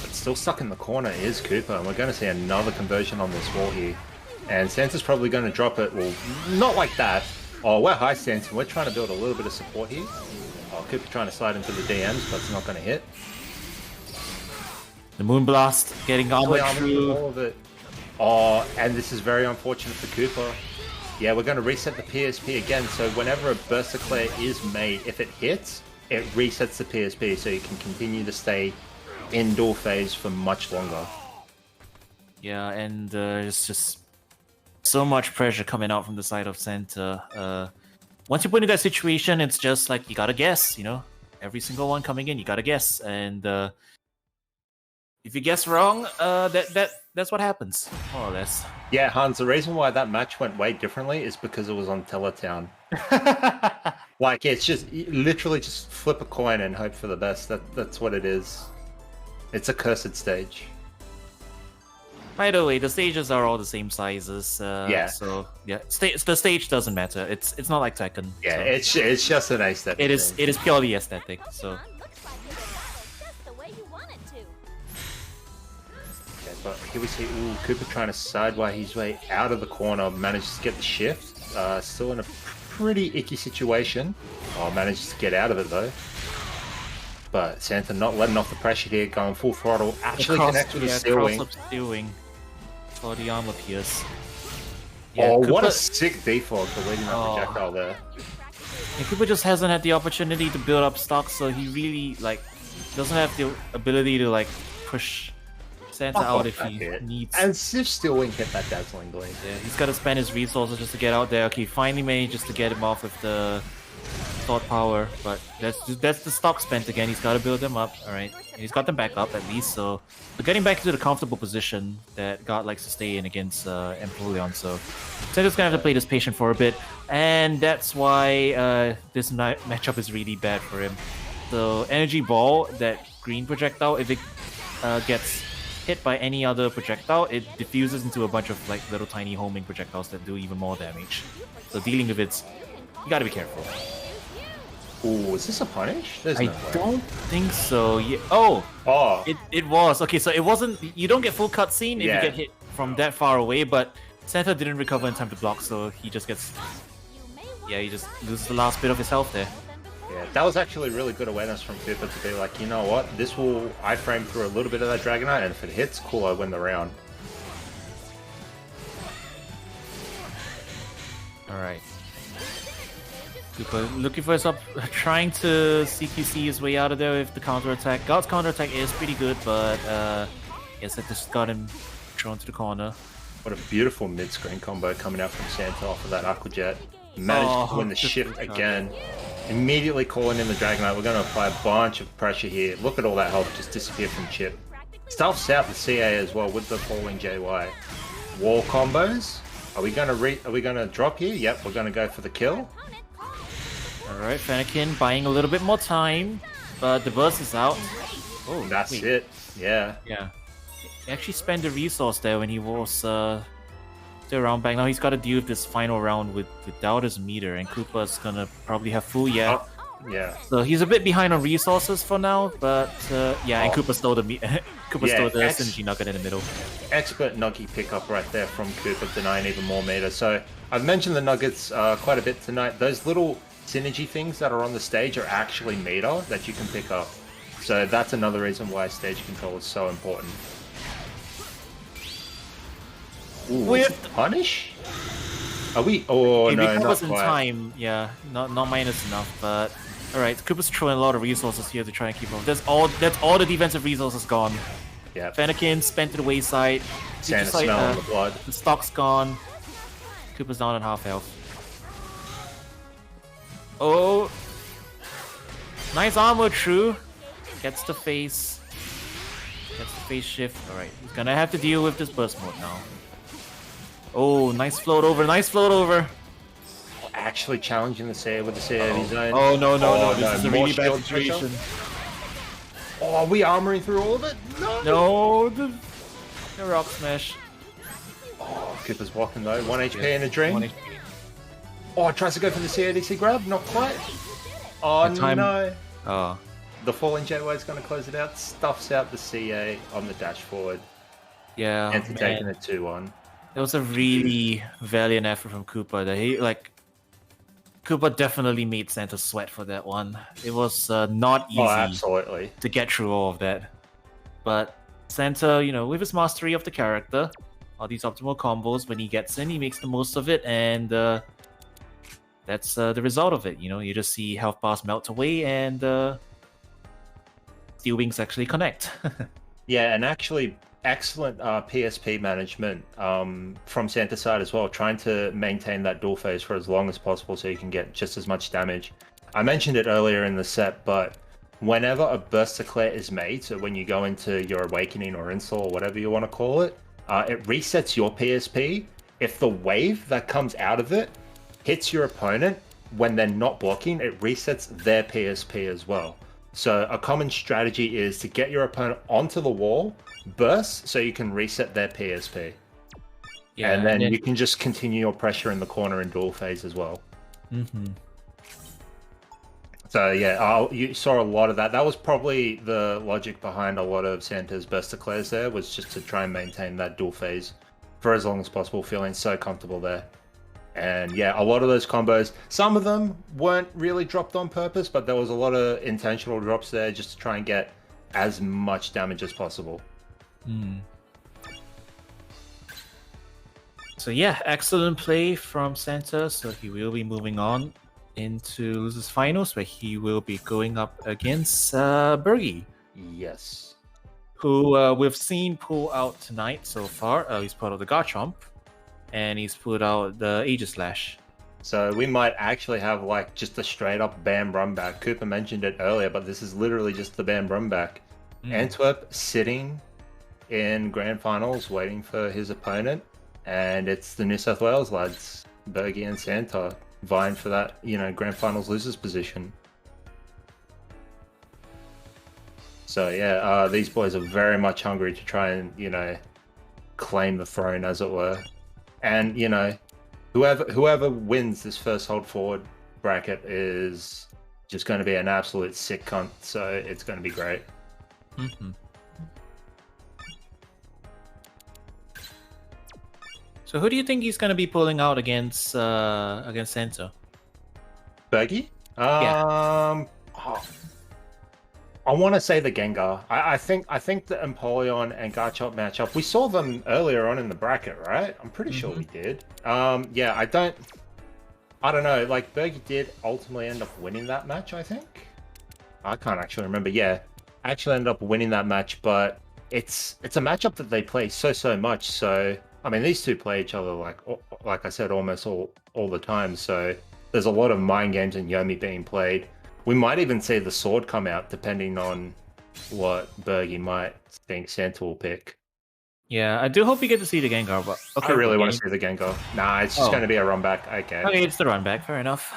But still stuck in the corner is Koopa, and we're going to see another conversion on this wall here. And Santa's probably going to drop it. Well, not like that. Oh, we're high Santa. We're trying to build a little bit of support here. Oh, Koopa trying to slide into the DMs, but it's not going to hit. The Moonblast getting armored through. All of it. Oh, and this is very unfortunate for Koopa. Yeah, we're going to reset the PSP again. So whenever a Burst Eclair is made, if it hits, it resets the PSP, so you can continue to stay in duel phase for much longer. Yeah, and it's just so much pressure coming out from the side of Santa. Once you put in that situation, it's just like you gotta guess, you know? Every single one coming in, you gotta guess. And if you guess wrong, that's what happens, more or less. Yeah, Hans, the reason why that match went way differently is because it was on Teletown. Like, it's just literally just flip a coin and hope for the best. That's what it is. It's a cursed stage. By the way, the stages are all the same sizes. Yeah. So yeah, the stage doesn't matter. It's not like Tekken. Yeah, so it's just an aesthetic. it is thing. it is purely aesthetic. So Okay, but here we see Koopa trying to sideway his way out of the corner, manages to get the shift. Still in a pretty icky situation. Oh, manages to get out of it though. But Santa not letting off the pressure here, going full throttle. Actually connects with the steel wing. Steel wing for the armor pierce. Oh, what a Koopa- sick defog for leading that Oh. projectile there. And Koopa just hasn't had the opportunity to build up stock, so he really doesn't have the ability to push Santa Fuck out off if that he hit. needs. And Sif still won't get that dazzling gleam. Yeah, he's got to spend his resources just to get out there. Okay, finally manages to get him off with the thought power, but that's the stock spent again. He's got to build them up. All right, and he's got them back up at least. So we're getting back into the comfortable position that God likes to stay in against Empoleon. So Santa's gonna have to play this patient for a bit, and that's why this matchup is really bad for him. So energy ball, that green projectile, if it gets hit by any other projectile, it diffuses into a bunch of little tiny homing projectiles that do even more damage. So dealing with it, you gotta be careful. Ooh, is this a punish? There's I no way. don't think so. Yeah. Oh, Oh, it was. Okay, so it wasn't. You don't get full cutscene if Yeah. you get hit from that far away, but Santa didn't recover in time to block, so he just gets. Yeah, he just loses the last bit of his health there. yeah, that was actually really good awareness from Koopa to be like, you know what, this will iframe through a little bit of that Dragonite, and if it hits, cool, I win the round. Alright. Koopa looking for his trying to CQC his way out of there with the counterattack. God's counterattack is pretty good, but yes, it just got him thrown to the corner. What a beautiful mid-screen combo coming out from Santa off of that Aqua Jet. Managed to win the just shift good again. Immediately calling in the Dragonite. We're going to apply a bunch of pressure here. Look at all that health just disappear from Chip. Stuffs out the CA as well with the falling JY. Wall combos. Are we gonna drop here? Yep, we're gonna go for the kill. Alright, Fennekin buying a little bit more time, but the burst is out. Oh, That's wait. it. Yeah. Yeah. He actually spent a resource there when he was still around back. Now he's got to deal with this final round without his meter, and Koopa's gonna probably have full Yeah. So he's a bit behind on resources for now, but yeah, and Koopa stole the stole the synergy nugget in the middle. Expert nugget pickup right there from Koopa, denying even more meter. So I've mentioned the nuggets quite a bit tonight. Those little synergy things that are on the stage are actually meter that you can pick up. So that's another reason why stage control is so important. Ooh, With punish? Are we? Oh he no, not recovers in quite. time. Yeah, not minus enough, but all right. Koopa's throwing a lot of resources here to try and keep up. That's all the defensive resources gone. Yeah. Fennekin spent to the wayside. Santa Just like, smell the blood. The stock's gone. Koopa's down at half health. Oh, nice armor, true. Gets the face shift. All right, he's gonna have to deal with this burst mode now. Oh, nice float over, Actually challenging the CA with the CA zone. Oh no, this is a more really bad shield pressure. situation. Oh, are we armoring through all of it? No. No, the rock smash. Oh, Koopa's walking though. 1 HP in a dream. 1 HP. Oh, tries to go for the CADC grab. Not quite. Oh The time- no. Oh, The falling JY is going to close it out. Stuffs out the CA on the dash forward. yeah. And taking Man. it 2-1. It was a really valiant effort from Koopa. Koopa definitely made Santa sweat for that one. It was not easy Oh, absolutely. to get through all of that. But Santa, with his mastery of the character, all these optimal combos, when he gets in, he makes the most of it, and that's the result of it. You just see health bars melt away, and Steel Wings actually connect. Yeah, and actually excellent PSP management from Santa's side as well, trying to maintain that dual phase for as long as possible so you can get just as much damage. I mentioned it earlier in the set, but whenever a burst declare is made, so when you go into your awakening or install or whatever you want to call it, it resets your PSP. If the wave that comes out of it hits your opponent when they're not blocking, it resets their PSP as well. So a common strategy is to get your opponent onto the wall, burst, so you can reset their PSP. Yeah, and then you can just continue your pressure in the corner in dual phase as well. Mm-hmm. So yeah, you saw a lot of that. That was probably the logic behind a lot of Santa's burst declares there, was just to try and maintain that dual phase for as long as possible, feeling so comfortable there. And yeah, a lot of those combos, some of them weren't really dropped on purpose, but there was a lot of intentional drops there just to try and get as much damage as possible. So yeah, excellent play from Santa. So he will be moving on into losers finals, where he will be going up against Bergie, Yes. who we've seen pull out tonight so far. He's put out the Garchomp, and he's put out the Aegislash. So we might actually have like just a straight up Bam run back. Cooper mentioned it earlier, but this is literally just the Bam run back. Antwerp sitting in grand finals waiting for his opponent, and it's the New South Wales lads, Bergie and Santa, vying for that, grand finals losers position. So yeah, these boys are very much hungry to try and, claim the throne, as it were. And, whoever wins this first hold forward bracket is just going to be an absolute sick cunt, so it's going to be great. Mm-hmm. So who do you think he's going to be pulling out against Santa? Bergie? Yeah. I want to say the Gengar. I think the Empoleon and Garchomp matchup, we saw them earlier on in the bracket, right? I'm pretty sure we did. Yeah, I don't know. Like, Bergie did ultimately end up winning that match, I think. I can't actually remember. Yeah, actually ended up winning that match, but it's a matchup that they play so much. So I mean, these two play each other like I said, almost all the time. So there's a lot of mind games and Yomi being played. We might even see the sword come out, depending on what Bergie might think Santa will pick. Yeah, I do hope we get to see the Gengar, but okay. I really want to see the Gengar. Nah, it's just going to be a run back. Okay. Okay, it's the run back. Fair enough.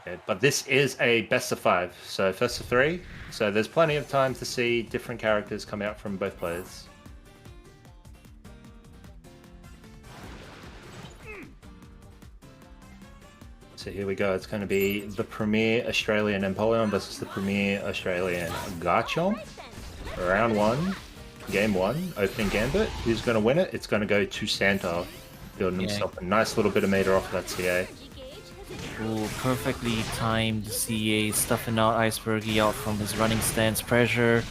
Okay, but this is a best of 5, so first of 3. So there's plenty of time to see different characters come out from both players. So here we go. It's going to be the Premier Australian Empoleon versus the Premier Australian Garchomp. Round 1, Game 1, opening gambit. Who's going to win it? It's going to go to Santa, building himself a nice little bit of meter off of that CA. Ooh, perfectly timed CA, stuffing out Icebergie out from his running stance pressure.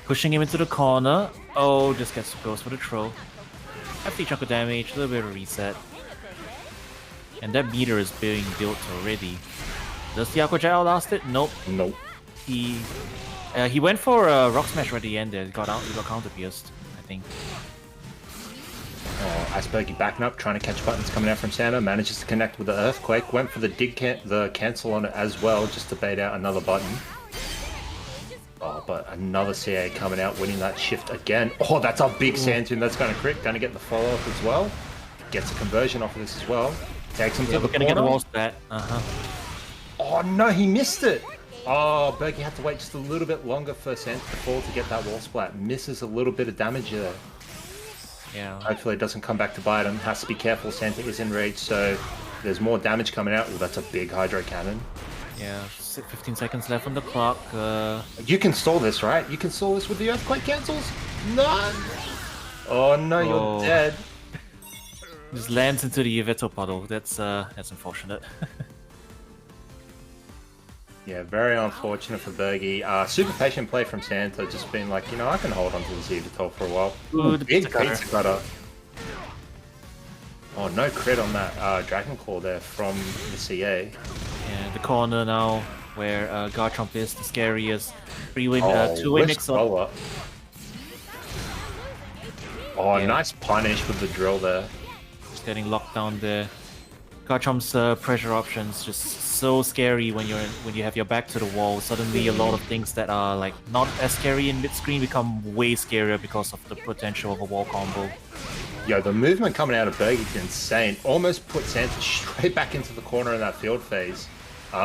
Pushing him into the corner. Oh, just goes for the throw. Hefty chunk of damage, a little bit of a reset. And that meter is being built already. Does the Aqua Jet outlast it? Nope. Nope. He went for a Rock Smash right at the end there. He got counter pierced, I think. Oh, Icebergie backing up, trying to catch buttons coming out from Santa. Manages to connect with the Earthquake. Went for the cancel on it as well, just to bait out another button. Oh, but another CA coming out, winning that shift again. Oh, that's a big Santoon. That's going to crit. Going to get the follow-up as well. Gets a conversion off of this as well. Takes him to the corner. Gonna get the wall spat. Oh no, he missed it. Oh, Bergie had to wait just a little bit longer for Santa to fall to get that wall splat. Misses a little bit of damage there. Yeah. Hopefully it doesn't come back to bite him. Has to be careful. Santa is in reach, so there's more damage coming out. Oh, that's a big Hydro Cannon. Yeah, 15 seconds left on the clock. You can stall this, right? You can stall this with the Earthquake cancels? No! Oh no, you're dead. Just lands into the Yveto puddle. That's unfortunate. Yeah, very unfortunate for Bergie. Super patient play from Santa, just being like, you know, I can hold on to the Yveto for a while. Ooh, the big pizza cutter. Oh, no crit on that Dragon Claw there from the CA. Yeah, the corner now where Garchomp is the scariest. 3-win, 2-way mix-up. Oh, yeah. Nice punish with the drill there. Just getting locked down there. Garchomp's pressure options just so scary when you have your back to the wall. Suddenly, a lot of things that are like not as scary in mid-screen become way scarier because of the potential of a wall combo. Yo, the movement coming out of Bergie is insane. Almost put Santa straight back into the corner in that field phase.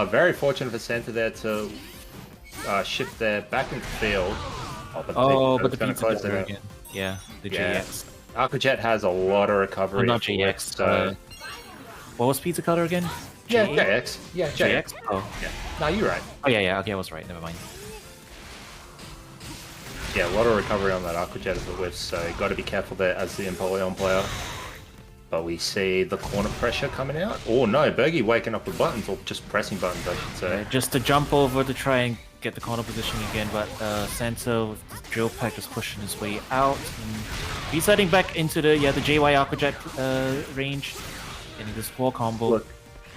Very fortunate for Santa there to shift there back into the field. But the pizza close there again. Yeah, the JX. Aqua Jet has a lot of recovery. Not JX. So... what was Pizza Cutter again? Yeah, JX. Yeah, JX. Oh. Yeah. No, you're right. Oh, yeah. Okay, I was right. Never mind. Yeah, a lot of recovery on that Aqua Jet as it whiffs, so got to be careful there as the Empoleon player. But we see the corner pressure coming out. Oh, no, Bergie waking up with buttons, or just pressing buttons, I should say. Yeah, just to jump over to try and get the corner position again, but Santa with the drill pack just pushing his way out. And he's heading back into the JY Aqua Jet range. Getting this wall combo. Look,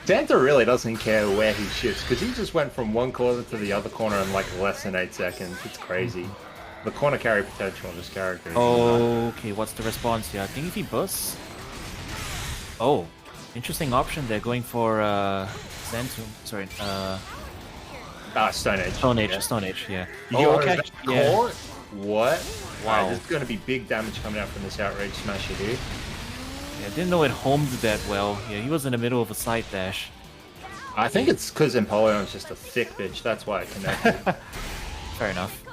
Santa really doesn't care where he shifts, because he just went from one corner to the other corner in like less than 8 seconds. It's crazy. The corner carry potential of this character is okay, what's the response here? I think if he busts... Oh, interesting option there, going for Santoon. Sorry, Stone Age. Stone Age, yeah. Okay. Yeah. What? Wow. There's going to be big damage coming out from this outrage smasher here. Yeah, didn't know it homed that well. Yeah, he was in the middle of a side dash. I think it's because Empoleon's just a thick bitch. That's why it connected. Fair enough.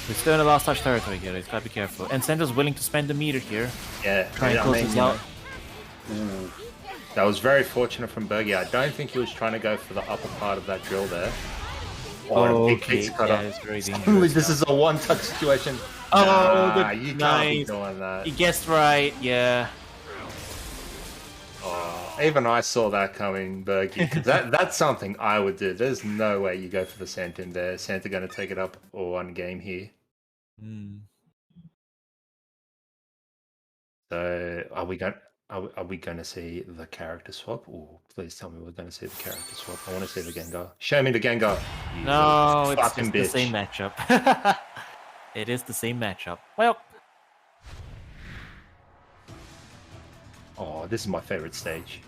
We're still in the last touch territory here. He's gotta be careful. And Santa's willing to spend the meter here. Yeah. Try and close this out. That was very fortunate from Bergie. I don't think he was trying to go for the upper part of that drill there. Okay. Yeah, it's very dangerous. This is a one-touch situation. You can't be doing that. He guessed right, yeah. Oh, even I saw that coming, Bergie. That's something I would do. There's no way you go for the Santoon there. Santa going to take it up one game here. So are we going to see the character swap? Oh, please tell me we're going to see the character swap. I want to see the Gengar. Show me the Gengar. No, it's just the same matchup. It is the same matchup. Well. Oh, this is my favorite stage.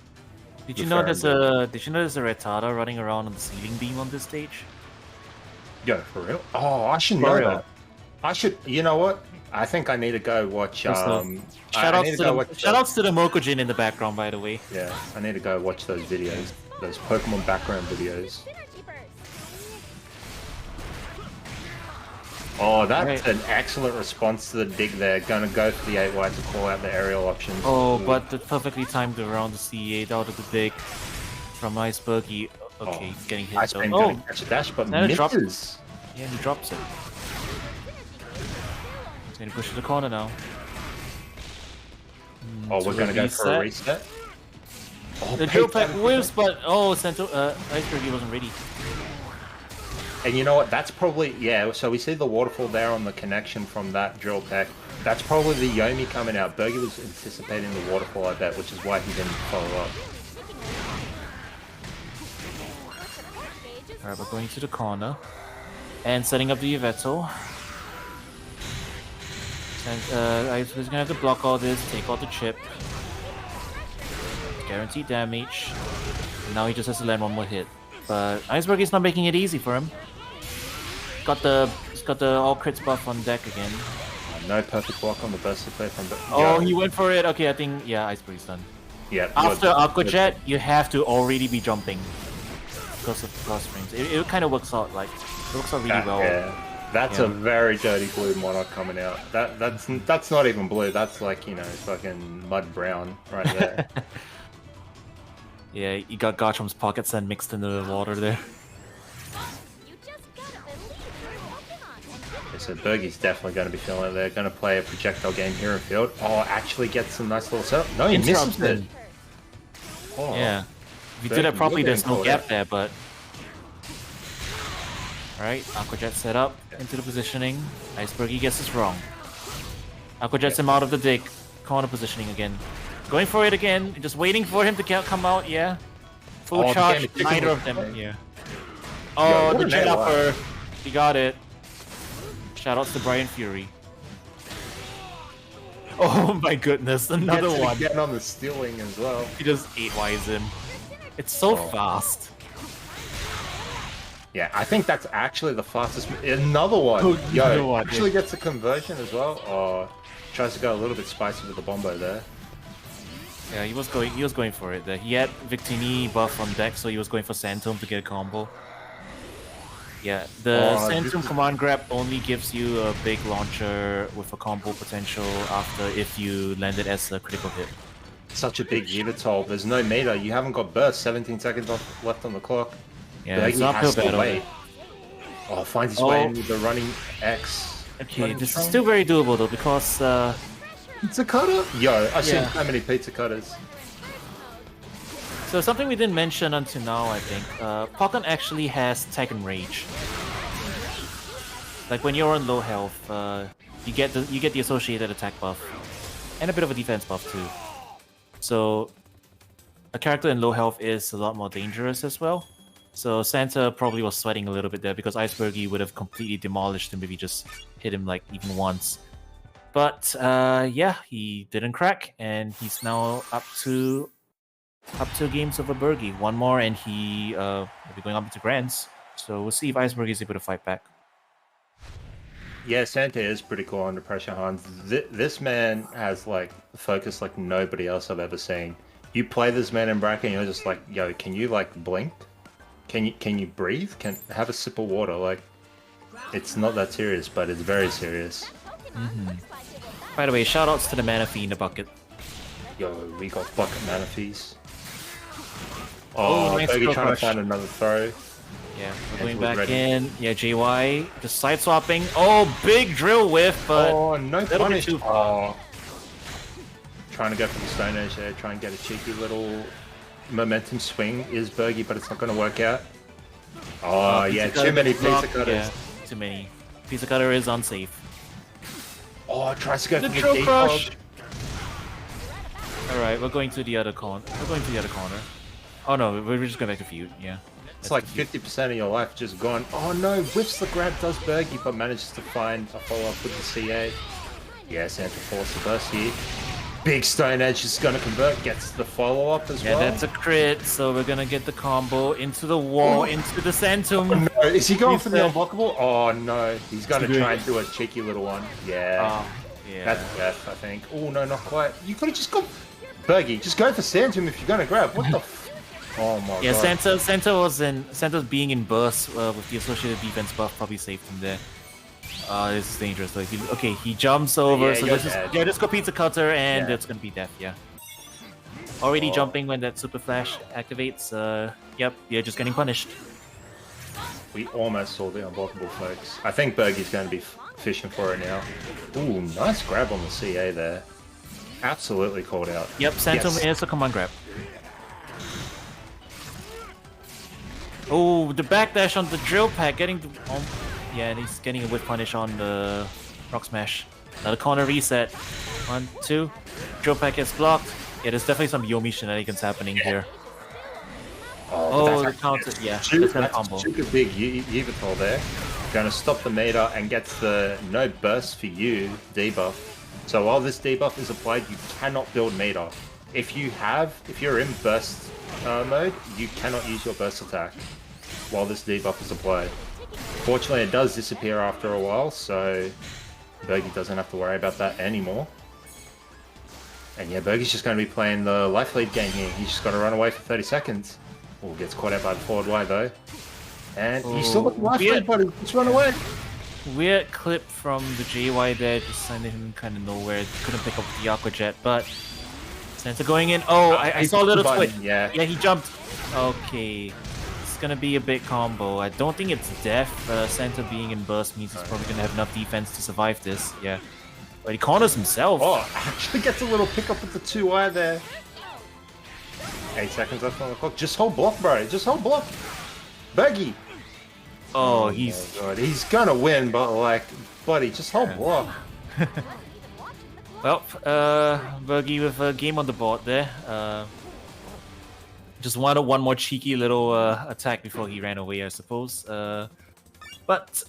Did you know there's a Retarder running around on the ceiling beam on this stage? Yo, for real? Oh, I should For know real. that. I should. You know what? I think I need to go watch. Shoutouts to the Mokujin in the background, by the way. Yeah, I need to go watch those videos, those Pokemon background videos. Oh, that's an excellent response to the dig there. Gonna go for the 8 wide to call out the aerial options. Oh, but the perfectly timed around the CA out of the dig from Icebergy. Okay, he's getting hit. Ice Beam gonna catch a dash, but misses. Yeah, he drops it. He's gonna push to the corner now. Oh, we're gonna go for a reset. Oh, the drill pack whiffs, but Icebergy wasn't ready. And you know what? That's probably, yeah, so we see the waterfall there on the connection from that drill pack. That's probably the Yomi coming out. Bergie was anticipating the waterfall, I bet, which is why he didn't follow up. Alright, we're going to the corner. And setting up the Yvetto. And he's gonna have to block all this, take out the chip. Guaranteed damage. And now he just has to land one more hit. But Iceberg is not making it easy for him. He's got the all crits buff on deck again. No perfect block on the burst play from the... Oh, he went for it. Okay, I think, yeah, Iceberg's done. Yeah. After Aqua Jet, you have to already be jumping. Because of cross frames. It kind of works out, like, it works out really well. Yeah. That's a very dirty blue Monarch coming out. That's not even blue, that's like, you know, fucking mud brown right there. Yeah, you got Garchomp's Pocket Sand mixed into the water there. Okay, so Bergie's definitely going to be feeling it. They're going to play a projectile game here in field. Oh, actually gets some nice little setup. No, he misses it. Oh. Yeah. If you did it properly, there's no gap there, but... Alright, Aqua Jet set up into the positioning. Icebergy gets this wrong. Aqua Jet's him out of the dig. Corner positioning again. Going for it again, just waiting for him to come out, yeah. Full charge, neither of them, yeah. Oh, the jet upper. He got it. Shoutouts to Brian Fury. Oh my goodness, another one. Getting on the stealing as well. He just 8-wise him. It's so fast. Yeah, I think that's actually the fastest. Another one. Oh, Yo, actually gets a conversion as well. Oh, tries to go a little bit spicy with the Bombo there. Yeah, he was going for it there. He had Victini buff on deck, so he was going for Santum to get a combo. Yeah, the Santum command grab only gives you a big launcher with a combo potential after if you land it as a critical hit. Such a big Yvetol. There's no meter. You haven't got burst. 17 seconds left on the clock. Yeah, it's not uphill battle. Oh, finds his way in with the running X. Okay, this is still very doable though because Pizza cutter? Yo, I've seen so many pizza cutters. So something we didn't mention until now, I think, Pokken actually has Tag and Rage. Like when you're on low health, you get the associated attack buff, and a bit of a defense buff too. So a character in low health is a lot more dangerous as well. So Santa probably was sweating a little bit there because Icebergy would have completely demolished him if he just hit him like even once. But yeah, he didn't crack, and he's now up to games over Bergie. One more, and he will be going up to Grands. So we'll see if Iceberg is able to fight back. Yeah, Santa is pretty cool under pressure, Hans. This man has like focus like nobody else I've ever seen. You play this man in bracket, and you're just like, yo, can you like blink? Can you breathe? Can have a sip of water? Like, it's not that serious, but it's very serious. By the way, shoutouts to the Manaphy in the bucket. Yo, we got bucket Manaphies. Oh, nice Bergie trying to find another throw. Yeah, we're going back in. Yeah, JY just side swapping. Oh, big drill whiff, but no punish. Oh, trying to go for the Stone Edge there. Try and get a cheeky little momentum swing is Bergie, but it's not going to work out. Oh yeah, too many pizza cutters. Yeah, too many. Pizza cutter is unsafe. Oh, tries to go for the drill crush. dog. All right, we're going to the other corner. Oh no, we're just going back to feud. Yeah. It's like 50% of your life just gone. Oh no, whiffs the grab, does Bergie, but manages to find a follow-up with the CA. Yeah, Santa forced the burst here. Big Stone Edge is going to convert, gets the follow-up as well. Yeah, that's a crit, so we're going to get the combo into the wall, into the Centum. Oh, no. Is he going for the unblockable? Oh, no. He's going to try and do a cheeky little one. Yeah. Yeah. That's death, I think. Oh, no, not quite. You could have just gone... Bergie, just go for Centum if you're going to grab. What the Oh, my yeah, God. Santa's being in burst with the associated defense buff probably saved him there. This is dangerous though. Okay, he jumps over, so just go pizza cutter, and it's gonna be death. Yeah. Already jumping when that super flash activates. Yep, you're just getting punished. We almost saw the unblockable, folks. I think Bergie's going to be fishing for it now. Ooh, nice grab on the CA there. Absolutely called out. Yep, Santum is a command grab. Oh, the backdash on the drill pack, getting the... yeah, and he's getting a whip punish on the rock smash. Another corner reset. 1, 2. Drill pack gets blocked. Yeah, there's definitely some Yomi shenanigans happening here. Oh, the counter. Yeah, that's gonna combo. Super big Yveltal there. Gonna stop the meter and gets the no burst for you debuff. So while this debuff is applied, you cannot build meter. If you're in burst mode, you cannot use your burst attack while this debuff is applied. Fortunately, it does disappear after a while, so Bergie doesn't have to worry about that anymore. And yeah, Bergie's just going to be playing the life lead game here. He's just got to run away for 30 seconds. Oh, gets caught out by the forward Y though. And he's still got the life lead, buddy. Just run away. Weird clip from the JY there, just sending him kind of nowhere. Couldn't pick up the Aqua Jet, but Santa going in. Oh, I saw a little twitch. Yeah, he jumped. Okay. It's gonna be a big combo. I don't think it's death. Santa being in burst means he's probably gonna have enough defense to survive this. Yeah. But he corners himself. Oh, actually gets a little pick up with the 2Y there. 8 seconds left on the clock. Just hold block, bro. Just hold block. Bergie. Oh, he's gonna win, but like, buddy, just hold block. Well, Bergie with a game on the board there. Just wanted one more cheeky little attack before he ran away, I suppose. But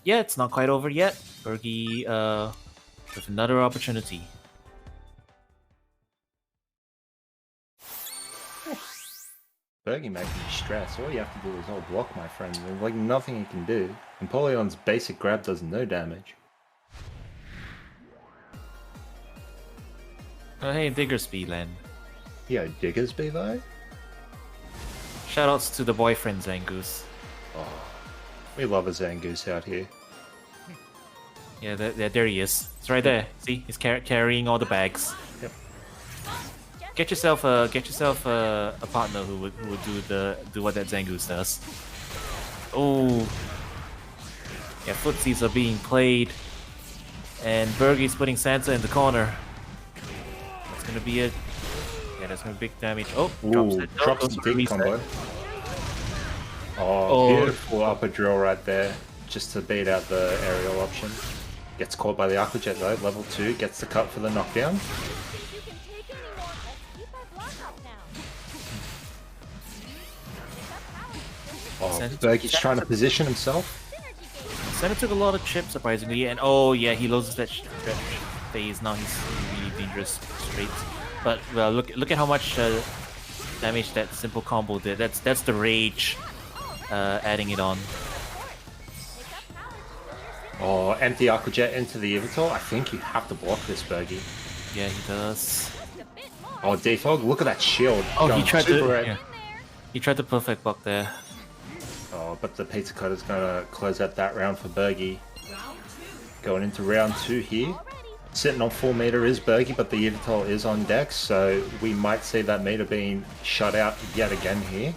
yeah, it's not quite over yet. Bergie with another opportunity. Bergie making you stress. All you have to do is hold block, my friend. There's like nothing you can do. Empoleon's basic grab does no damage. Oh, hey, Diggersby land. Yeah, Diggersby though? Shoutouts to the boyfriend Zangoose. Oh, we love a Zangoose out here. Yeah, there he is. It's right there. See, he's carrying all the bags. Yep. Get yourself a partner who would do what that Zangoose does. Oh, yeah, footsies are being played, and Bergie's putting Santa in the corner. That's gonna be it. Yeah, that's gonna be big damage. Oh, drops the deep combo. Oh, beautiful upper drill right there, just to beat out the aerial option. Gets caught by the Aqua Jet though, level 2, gets the cut for the knockdown. Oh, Bergie's trying to position himself. Santa took a lot of chips, surprisingly, and oh yeah, he loses that stretch phase. Now he's really dangerous straight. But well, look at how much damage that simple combo did. That's the rage adding it on. Oh, empty Aqua Jet into the Yveltal. I think you have to block this, Bergie. Yeah, he does. Oh, Defog, look at that shield. Oh, he tried to perfect block there. Oh, but the pizza cutter's gonna close out that round for Bergie. Going into round 2 here. Sitting on 4 meter is Bergie, but the Yveltal is on deck, so we might see that meter being shut out yet again here.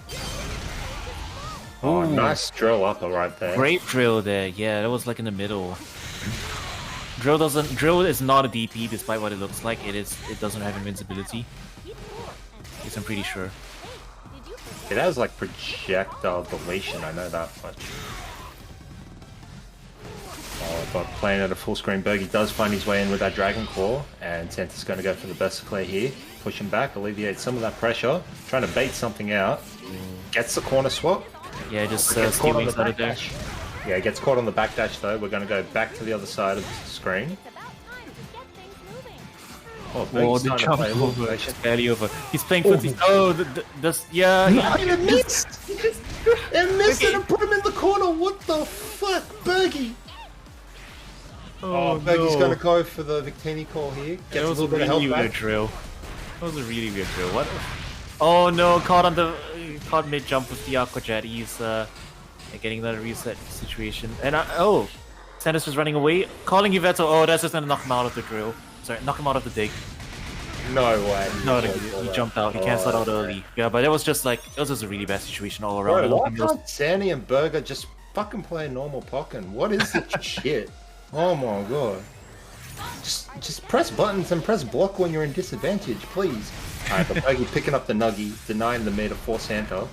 Oh, nice drill upper right there. Great drill there. Yeah, that was like in the middle. Drill is not a DP despite what it looks like. It doesn't have invincibility. Yes, I'm pretty sure. It has like projectile deletion, I know that much. Oh, but playing at a full screen, Bergie does find his way in with that Dragon Claw, and Santa's going to go for the Berserclair here. Push him back, alleviate some of that pressure, trying to bait something out. Gets the corner swap. Yeah, just gets caught on the backdash. Yeah, gets caught on the backdash though. We're going to go back to the other side of the screen. Oh, Oh, Bergie's the trying to jump play a little over. patient. Just barely over. He's playing footsies. Oh, yeah. It missed! It missed it and put him in the corner! What the fuck? Bergie! Oh, Bergie's no. gonna go for the Victini call here. That Gets a was little a bit of really help weird back. drill. That was a really weird drill. What? Oh no, caught mid jump with the Aqua Jet. He's getting that reset situation. And oh, Sanders is running away, calling Yvetto. Oh, that's just gonna knock him out of the drill. Sorry, knock him out of the dig. No way. No, he jumped out. He canceled out early. Yeah, but it was just a really bad situation all around. Bro, why can't Sandy and Burger just fucking play normal Pokken? What is this shit? Oh my god. Just press buttons and press block when you're in disadvantage, please. Alright, but Bergie picking up the Nuggy, denying the mid for Santa.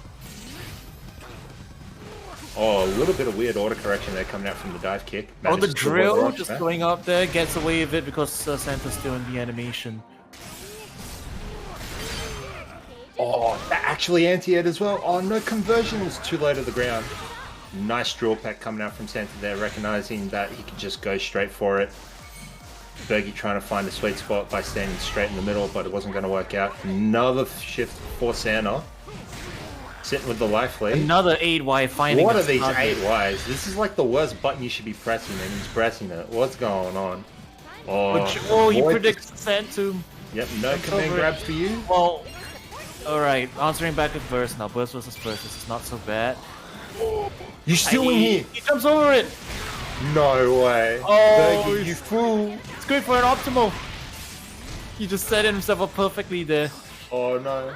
Oh, a little bit of weird order correction there coming out from the dive kick. Oh, the Manages to drill avoid just that. going up there, gets away with it because Santa's still in the animation. Oh, that actually anti-ed as well. Oh, no conversion, was too low to the ground. Nice drill pack coming out from Santa there, recognizing that he could just go straight for it. Bergie trying to find a sweet spot by standing straight in the middle, but it wasn't going to work out. Another shift for Santa. Sitting with the life lead. Another 8Y finding. What the are these target. 8Ys? This is like the worst button you should be pressing, and he's pressing it. What's going on? Oh, he predicts the Santum. Yep, no command over grab it. for you. Well, alright, answering back with Burst now. Burst versus Burst, this is not so bad. You still in here? He jumps over it! No way. Oh, Bergie, you fool. It's good for an optimal! He just set himself up perfectly there. Oh no.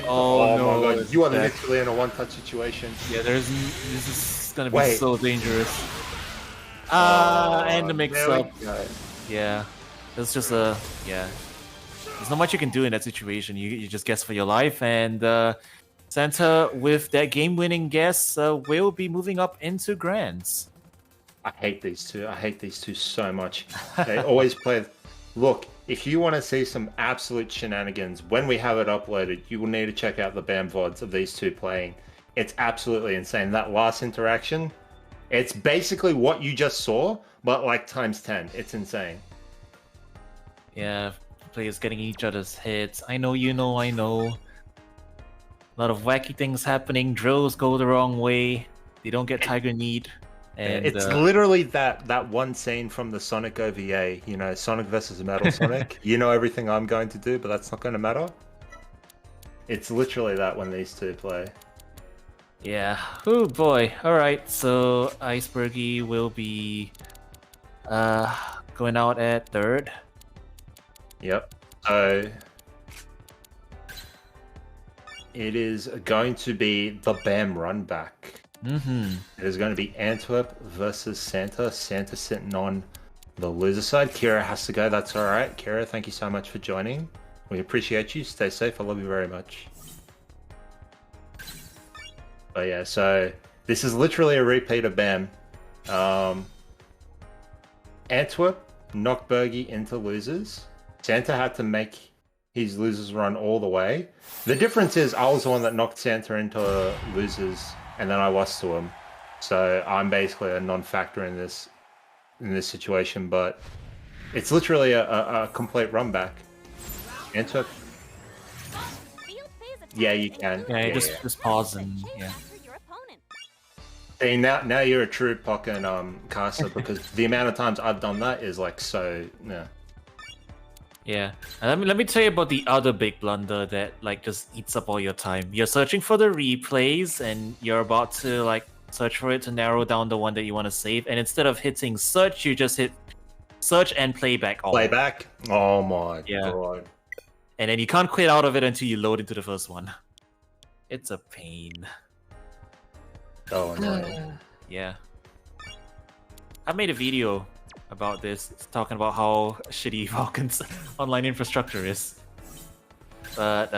Oh, no, my god, it's you are bad. literally in a one-touch situation. Yeah, this is gonna be Wait. so dangerous. And the mix there we up. go. Yeah. It's just yeah. There's not much you can do in that situation. You just guess for your life, and Santa, with that game-winning guess, will be moving up into Grands. I hate these two. I hate these two so much. They always play. Look, if you want to see some absolute shenanigans, when we have it uploaded, you will need to check out the BAM VODs of these two playing. It's absolutely insane. That last interaction, it's basically what you just saw, but like times 10. It's insane. Yeah, players getting each other's hits. I know, you know, I know. A lot of wacky things happening. Drills go the wrong way. They don't get Tiger Need. And It's literally that one scene from the Sonic OVA, you know, Sonic versus Metal Sonic. You know everything I'm going to do, but that's not going to matter. It's literally that when these two play. yeah. Oh boy. Alright, so Icebergy will be going out at third. Yep. So it is going to be the BAM run back. Mm-hmm. It is going to be Antwerp versus Santa. Santa sitting on the loser side. Kira has to go. That's all right. Kira, thank you so much for joining. We appreciate you. Stay safe. I love you very much. But yeah, so this is literally a repeat of BAM. Antwerp knocked Bergie into losers. Santa had to make his losers run all the way. The difference is I was the one that knocked Santa into losers, and then I lost to him. So I'm basically a non-factor in this situation, but it's literally a complete run back. Antwerp. Yeah, you can. Yeah, just pause and yeah. See, now you're a true Pokken caster, because the amount of times I've done that is like so. Yeah. Yeah, and let me tell you about the other big blunder that like just eats up all your time. You're searching for the replays, and you're about to like search for it to narrow down the one that you want to save, and instead of hitting search, you just hit search and playback all. Playback? Oh my Yeah. god. And then you can't quit out of it until you load into the first one. It's a pain. Oh no. Yeah. I made a video about this, talking about how shitty Falcon's online infrastructure is. But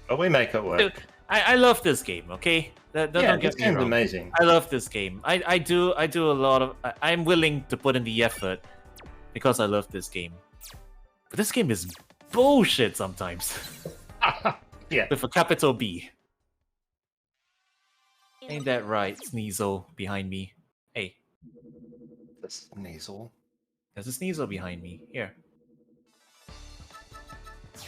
But we make it work. dude, I love this game, okay? Don't Yeah, get this me game's wrong. amazing. I love this game. I do a lot of I'm willing to put in the effort because I love this game. But this game is bullshit sometimes. Yeah. With a capital B. Ain't that right, Sneasel behind me? Hey, This nasal. there's a Sneasel behind me. Here.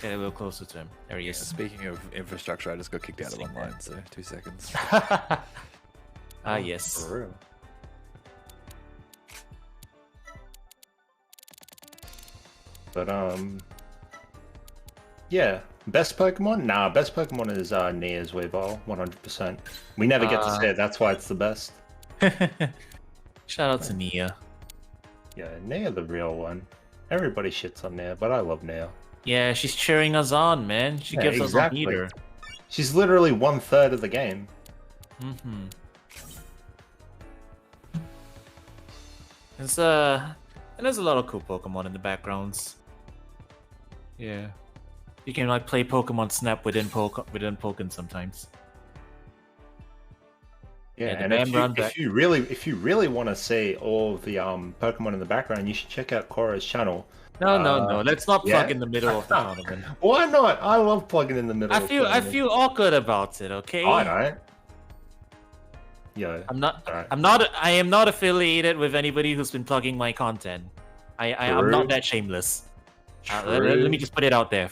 Get a little closer to him. There he Yeah, is. speaking of infrastructure, I just got kicked out of Sitting online, so 2 seconds. Ah, yes. For real. But yeah, best Pokemon? Nah, best Pokemon is Nia's Weavile, 100%. We never get to say it. That's why it's the best. Shout out to Nia. Yeah, Nia the real one. Everybody shits on Nia, but I love Nia. Yeah, she's cheering us on, man. She gives us a meter. She's literally 1/3 of the game. Mm-hmm. And there's a lot of cool Pokemon in the backgrounds. Yeah. You can like play Pokemon Snap within Pokken sometimes. Yeah, the and man run if you really want to see all of the Pokemon in the background, you should check out Cora's channel. No. Let's not plug yeah? in the middle of the tournament. Why not? I love plugging in the middle. I feel awkward about it. Okay. I don't. Yeah. I am not affiliated with anybody who's been plugging my content. I'm not that shameless. Let me just put it out there.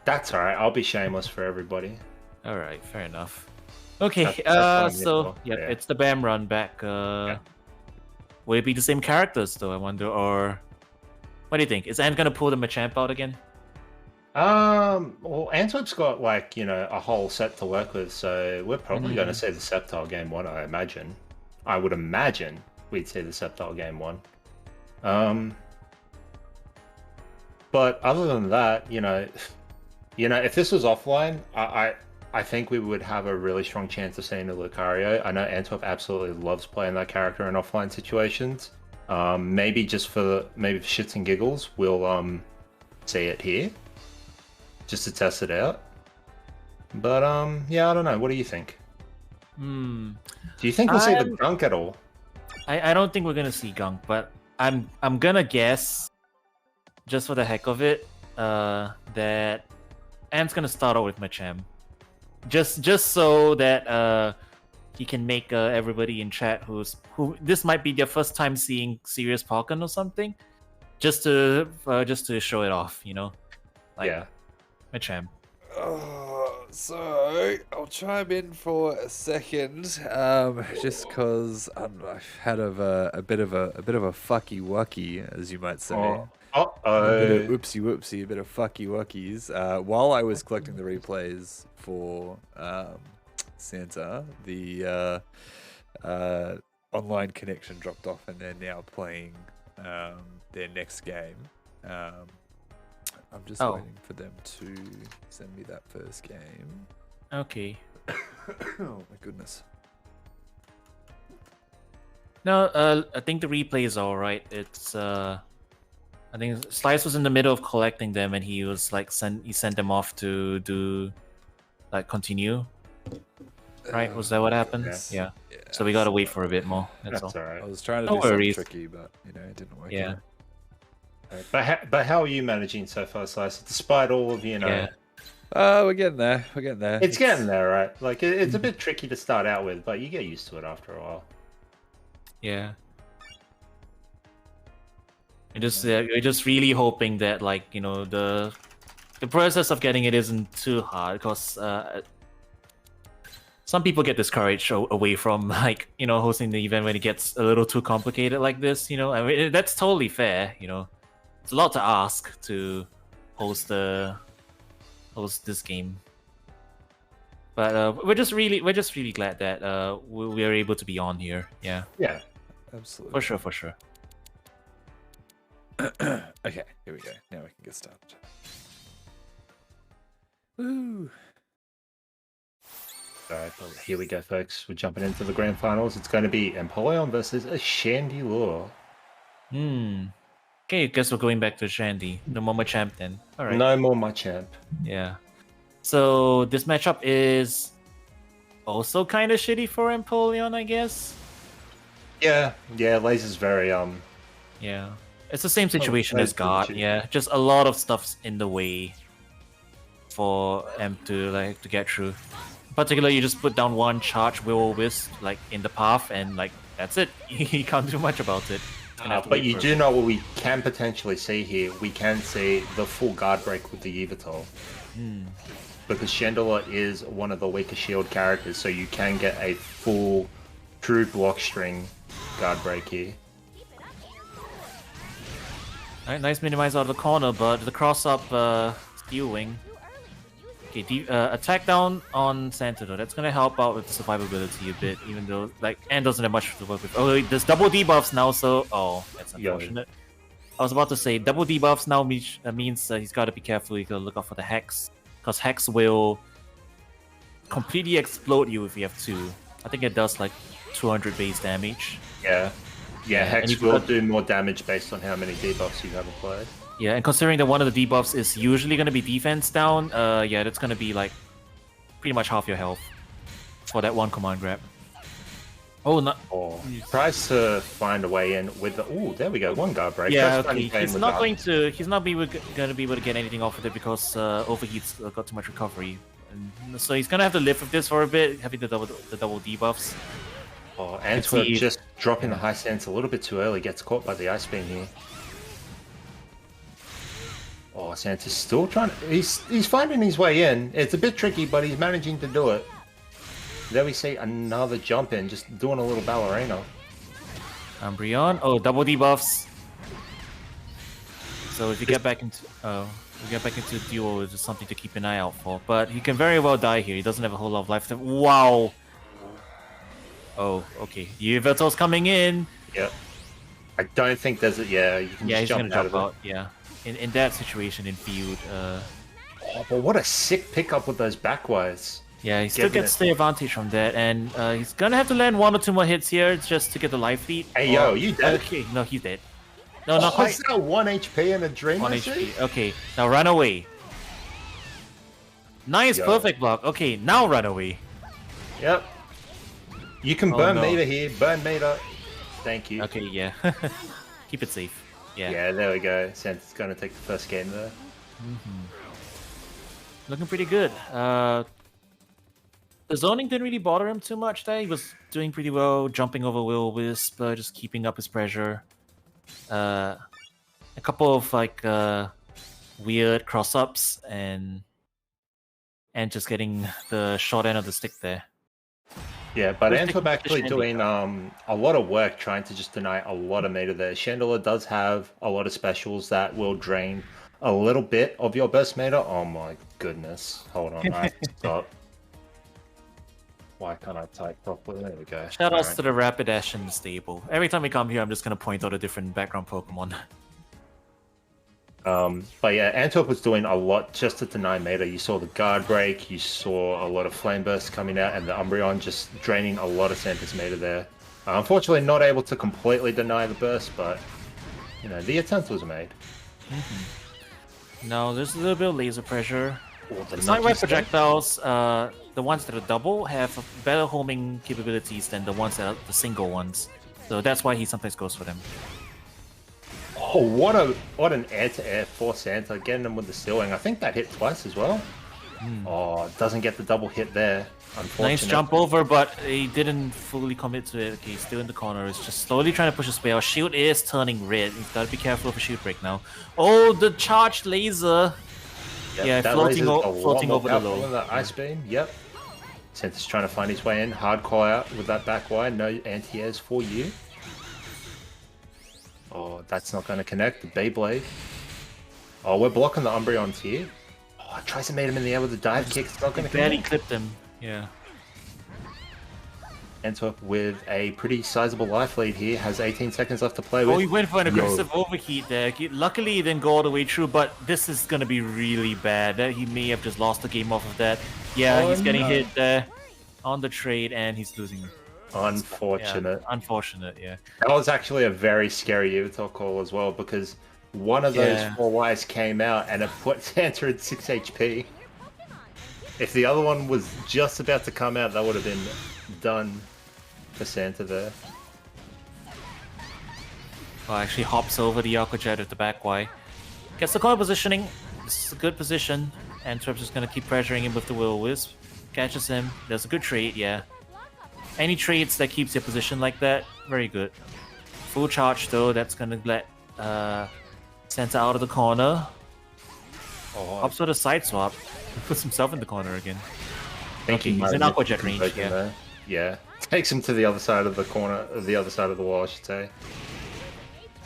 That's alright. I'll be shameless for everybody. All right, fair enough. Okay, that's so yeah, it's the BAM run back. Will it be the same characters though? I wonder, or what do you think? Is Ant gonna pull the Machamp out again? Well, Antwerp's got like a whole set to work with, so we're probably going to see the Sceptile game 1. I imagine. I would imagine we'd see the Sceptile game 1. But other than that, if this was offline, I think we would have a really strong chance of seeing the Lucario. I know Antwerp absolutely loves playing that character in offline situations. Maybe just for shits and giggles, we'll see it here, just to test it out. But yeah, I don't know. What do you think? Do you think we'll see the Gunk at all? I don't think we're gonna see Gunk, but I'm gonna guess, just for the heck of it, that Ant's gonna start out with Machamp. Just so that he can make everybody in chat who this might be their first time seeing serious Pokken or something, just to show it off, Like, yeah, Machamp. So I'll chime in for a second, just because I've had a bit of a fucky wucky, as you might say. A bit of oopsie whoopsie, a bit of fucky wuckies. While I was collecting the replays for Santa, the online connection dropped off, and they're now playing their next game. I'm just waiting for them to send me that first game. Okay. Oh my goodness. No, I think the replay is all right. It's I think Slice was in the middle of collecting them, and he was like sent them off to do continue. Right? Was that what happened? Yeah. So we gotta wait for a bit more. That's all. Right. I was trying to do something tricky, but it didn't work. Yeah. But how are you managing so far, Slice? Despite all of Yeah. We're getting there. It's getting there, right? Like it's a bit tricky to start out with, but you get used to it after a while. Yeah. We're just really hoping that the process of getting it isn't too hard, because some people get discouraged away from hosting the event when it gets a little too complicated like this. I mean, that's totally fair. It's a lot to ask to host this game, but we're just really glad that we are able to be on here. Yeah, absolutely, for sure. Okay, here we go. Now we can get started. Woo! Alright, here we go, folks. We're jumping into the grand finals. It's going to be Empoleon versus a Chandelure. Okay, I guess we're going back to Shandy. No more Machamp then. All right. No more Machamp. Yeah. So this matchup is also kind of shitty for Empoleon, I guess. Yeah. Laser's very Yeah. It's the same situation as God. Yeah, just a lot of stuff's in the way for M to get through. Particularly, you just put down one charge Will-O-Wisp in the path, and that's it. You can't do much about it. But you do know what we can potentially see here. We can see the full guard break with the Yveltal. Because Chandler is one of the weaker shield characters, so you can get a full true block string guard break here. Alright, nice minimize out of the corner, but the cross-up Steel Wing. Okay, attack down on Santa though. That's gonna help out with the survivability a bit, even though like Anne doesn't have much to work with. Oh, there's double debuffs now, so that's unfortunate. I was about to say double debuffs now means he's got to be careful. He's gotta look out for the Hex, because Hex will completely explode you if you have two. I think it does like 200 base damage. Yeah, Hex will do more damage based on how many debuffs you have applied. Yeah, and considering that one of the debuffs is usually going to be defense down, yeah, that's going to be like pretty much half your health for that one command grab. Oh, no! Tries to find a way in with the. Oh, there we go. One guard break. Yeah, okay. He's not going to be able to get anything off of it because Overheat's got too much recovery, and so he's gonna have to live with this for a bit, having the double debuffs. Oh, Antwerp just dropping the high stance a little bit too early. Gets caught by the ice beam here. Oh, Santa's still trying to... He's finding his way in. It's a bit tricky, but he's managing to do it. There we see another jump in, just doing a little ballerina. Umbreon. Oh, double debuffs. So if you get back into... duo, it's just something to keep an eye out for. But he can very well die here. He doesn't have a whole lot of life. Wow! Oh, okay. Yveltal's coming in. Yep. I don't think there's a... Yeah, you can just jump out of it. Yeah. In that situation in field. Oh, but what a sick pickup with those backwires. Yeah, he still gets the advantage from that, and he's gonna have to land 1 or 2 more hits here just to get the life lead. Hey, yo, you dead? Okay, no, he's dead. No, not quite. Is that 1 HP and a dream? 1 HP. Okay, now run away. Nice, perfect block. Okay, now run away. Yep. You can burn meter here. Burn meter. Thank you. Okay, yeah. Keep it safe. Yeah, there we go. Santa's going to take the first game there. Looking pretty good. The zoning didn't really bother him too much there. He was doing pretty well, jumping over Will-O-Wisp, just keeping up his pressure. A couple of like weird cross-ups and just getting the short end of the stick there. Yeah, but Antwerp actually doing a lot of work trying to just deny a lot of meter there. Chandler does have a lot of specials that will drain a little bit of your burst meter. Oh my goodness. Hold on, I have to stop. Why can't I type properly? There we go. Shoutouts to the Rapidash stable. Every time we come here, I'm just going to point out a different background Pokemon. But yeah, Antwerp was doing a lot just to deny meter. You saw the guard break, you saw a lot of flame bursts coming out, and the Umbreon just draining a lot of Santa's meter there. Unfortunately, not able to completely deny the burst, but you know, the attempt was made. No, there's a little bit of laser pressure. The sideway projectiles, the ones that are double, have better homing capabilities than the ones that are the single ones. So that's why he sometimes goes for them. Oh, what an air-to-air for Santa, getting him with the Steel Wing. I think that hit twice as well. Oh, doesn't get the double hit there. Unfortunately. Nice jump over, but he didn't fully commit to it. Okay, he's still in the corner. He's just slowly trying to push his way out. Shield is turning red. He's got to be careful of a shield break now. Oh, the charged laser. Yep, yeah, floating over the low. The ice beam, yep. Santa's trying to find his way in. Hard call out with that back wide. No anti-airs for you. Oh, that's not going to connect. The Beyblade. Oh, we're blocking the Umbreons here. Oh, tries to meet him in the air with a dive kick. It's not going to connect. Barely clipped him. Yeah. Antwerp with a pretty sizable life lead here. Has 18 seconds left to play with. Oh, he went for an aggressive overheat there. Luckily, he didn't go all the way through, but this is going to be really bad. He may have just lost the game off of that. Yeah, he's getting hit there on the trade, and he's losing. Unfortunate. Yeah, unfortunate, yeah. That was actually a very scary Yveltal call as well, because one of those 4 wires came out and it put Santa at 6 HP. If the other one was just about to come out, that would have been done for Santa there. Oh, actually hops over the Aqua Jet at the back Y. Gets the corner positioning. This is a good position. Antwerp's just going to keep pressuring him with the Will-O-Wisp. Catches him. Does a good trade, yeah. Any trades that keeps your position like that, very good. full charge though. That's gonna let Santa out of the corner. Opts for the side swap. Puts himself in the corner again. Okay, he's in Aqua Jet range. Yeah. There. Yeah. Takes him to the other side of the corner, the other side of the wall, I should say.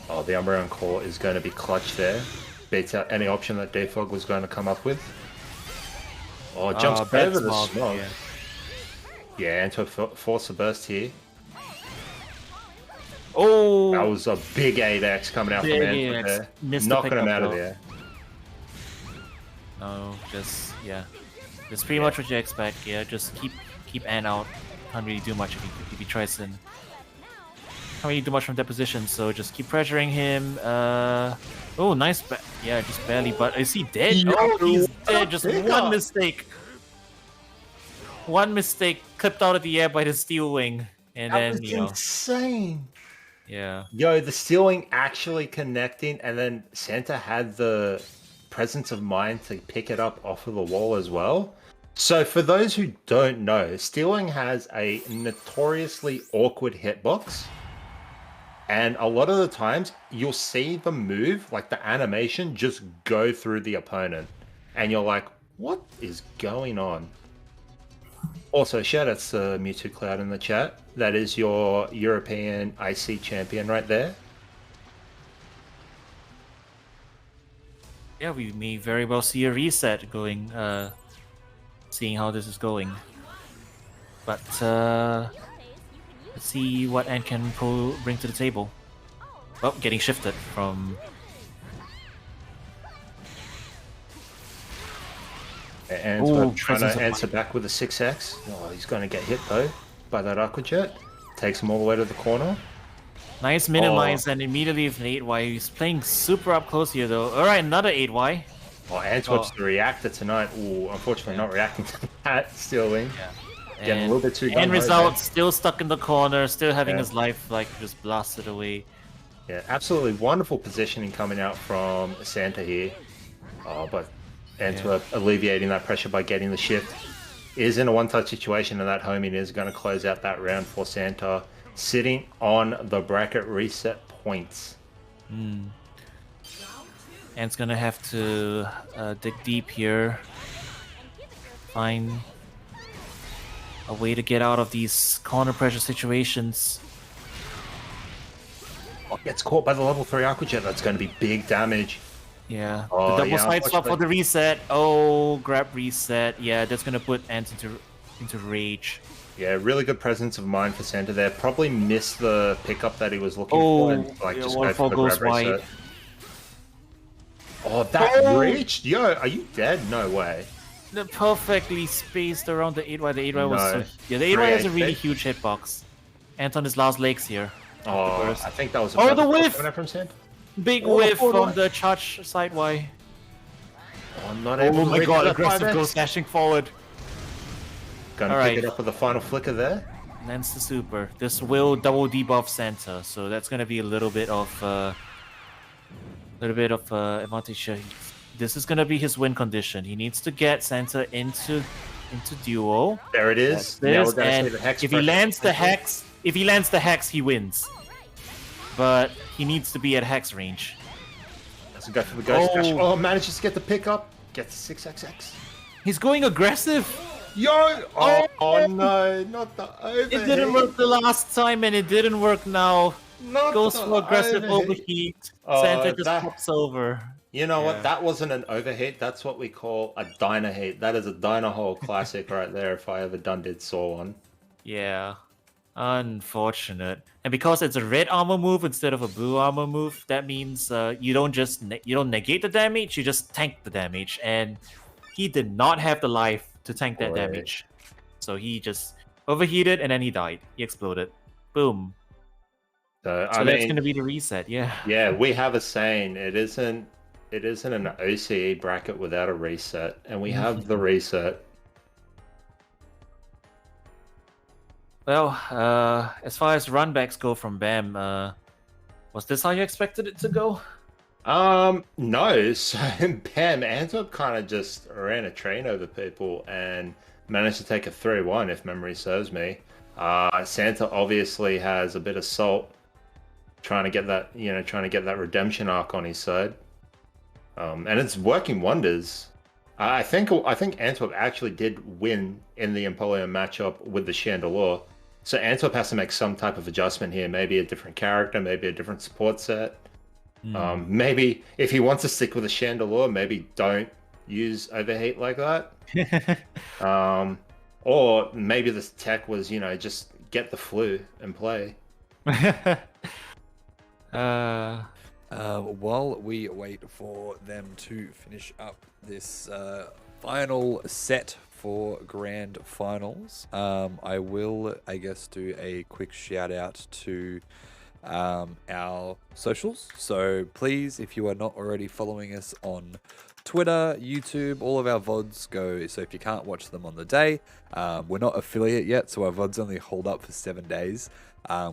Oh, the Umbreon Core is going to be clutch there. Beats out any option that Defog was going to come up with. Oh, jumps over the smog. Yeah, into force a burst here. Oh! That was a big 8x coming out from Antwerp there. Knocking him out of there. No, just, yeah. That's pretty much what you expect, yeah. Just keep Ant out. Can't really do much if he tries in. Can't really do much from that position, so just keep pressuring him. Oh, nice. Yeah, just barely. But is he dead? Oh, he's dead. Just one mistake. One mistake clipped out of the air by the Steel Wing. And then, you know. Insane. Yeah. Yo, the Steel Wing actually connecting, and then Santa had the presence of mind to pick it up off of the wall as well. So for those who don't know, Steel Wing has a notoriously awkward hitbox. And a lot of the times, you'll see the move, like the animation, just go through the opponent. And you're like, what is going on? Also, shout outs to Mewtwo Cloud in the chat. That is your European IC champion right there. Yeah, we may very well see a reset going, seeing how this is going. But, let's see what Ant can bring to the table. Oh, getting shifted from... And trying to answer back with a 6x. Oh, he's going to get hit though by that Aqua Jet. Takes him all the way to the corner. Nice minimize and immediately with an 8Y. He's playing super up close here though. Alright, another 8Y. Oh, Antwerp's the reactor tonight. Ooh, unfortunately not reacting to that Steel Wing. Yeah. Getting a little bit too end result, still stuck in the corner, still having his life like just blasted away. Yeah, absolutely wonderful positioning coming out from Santa here. Oh, but Antwerp alleviating that pressure by getting the shift. Is in a one-touch situation, and that homing is going to close out that round for Santa, sitting on the bracket reset points. Ant's going to have to dig deep here. Find a way to get out of these corner pressure situations. Oh, gets caught by the level 3 Aqua Jet. That's going to be big damage. Yeah, the double side swap for the reset. Oh, grab reset. Yeah, that's gonna put Ant into rage. Yeah, really good presence of mind for Santa there. Probably missed the pickup that he was looking for. And, like, just go for the grab reset. Oh, that reached? Yo, are you dead? No way. The perfectly spaced around the 8Y. The 8Y was so... Yeah, the 8Y has a really huge hitbox. Ant on his last legs here. Oh, I think that was a the whiff from Santa. Big whiff from the charge side Y. Oh, not able to my god, aggressive ghost dashing forward. Gonna pick it up with a final flicker there. Lands the super. This will double debuff Santa, so that's gonna be a little bit of advantage. This is gonna be his win condition. He needs to get Santa into duo. There it is. Now we're gonna see the hex. If he lands the hex, he wins. But he needs to be at hex range. Doesn't go for the ghost dash. Oh, manages to get the pickup. Gets the 6xx. He's going aggressive. Yo! Oh no, not the overheat. It didn't work the last time, and it didn't work now. Goes for aggressive overheat. Santa just pops over. You know what? That wasn't an overheat. That's what we call a Dyna heat. That is a Dyna hole classic right there. If I ever saw one. Yeah. Unfortunate. And because it's a red armor move instead of a blue armor move, that means you don't negate the damage, you just tank the damage. And he did not have the life to tank that damage. So he just overheated and then he died. He exploded. Boom. So that's gonna be the reset, yeah. Yeah, we have a saying, it isn't an OCE bracket without a reset. And we have the reset. Well, as far as runbacks go from BAM, was this how you expected it to go? No. So BAM, Antwerp kind of just ran a train over people and managed to take a 3-1, if memory serves me. Santa obviously has a bit of salt. trying to get that, redemption arc on his side. And it's working wonders. I think Antwerp actually did win in the Empoleon matchup with the Chandelure. So Antwerp has to make some type of adjustment here. Maybe a different character, maybe a different support set. Maybe if he wants to stick with a Chandelure, maybe don't use Overheat like that. Or maybe this tech was, just get the flu and play. While we wait for them to finish up this final set for grand finals, I will, I guess, do a quick shout out to our socials. So please, if you are not already following us on Twitter, YouTube, all of our VODs go. So if you can't watch them on the day, we're not affiliate yet, so our VODs only hold up for 7 days.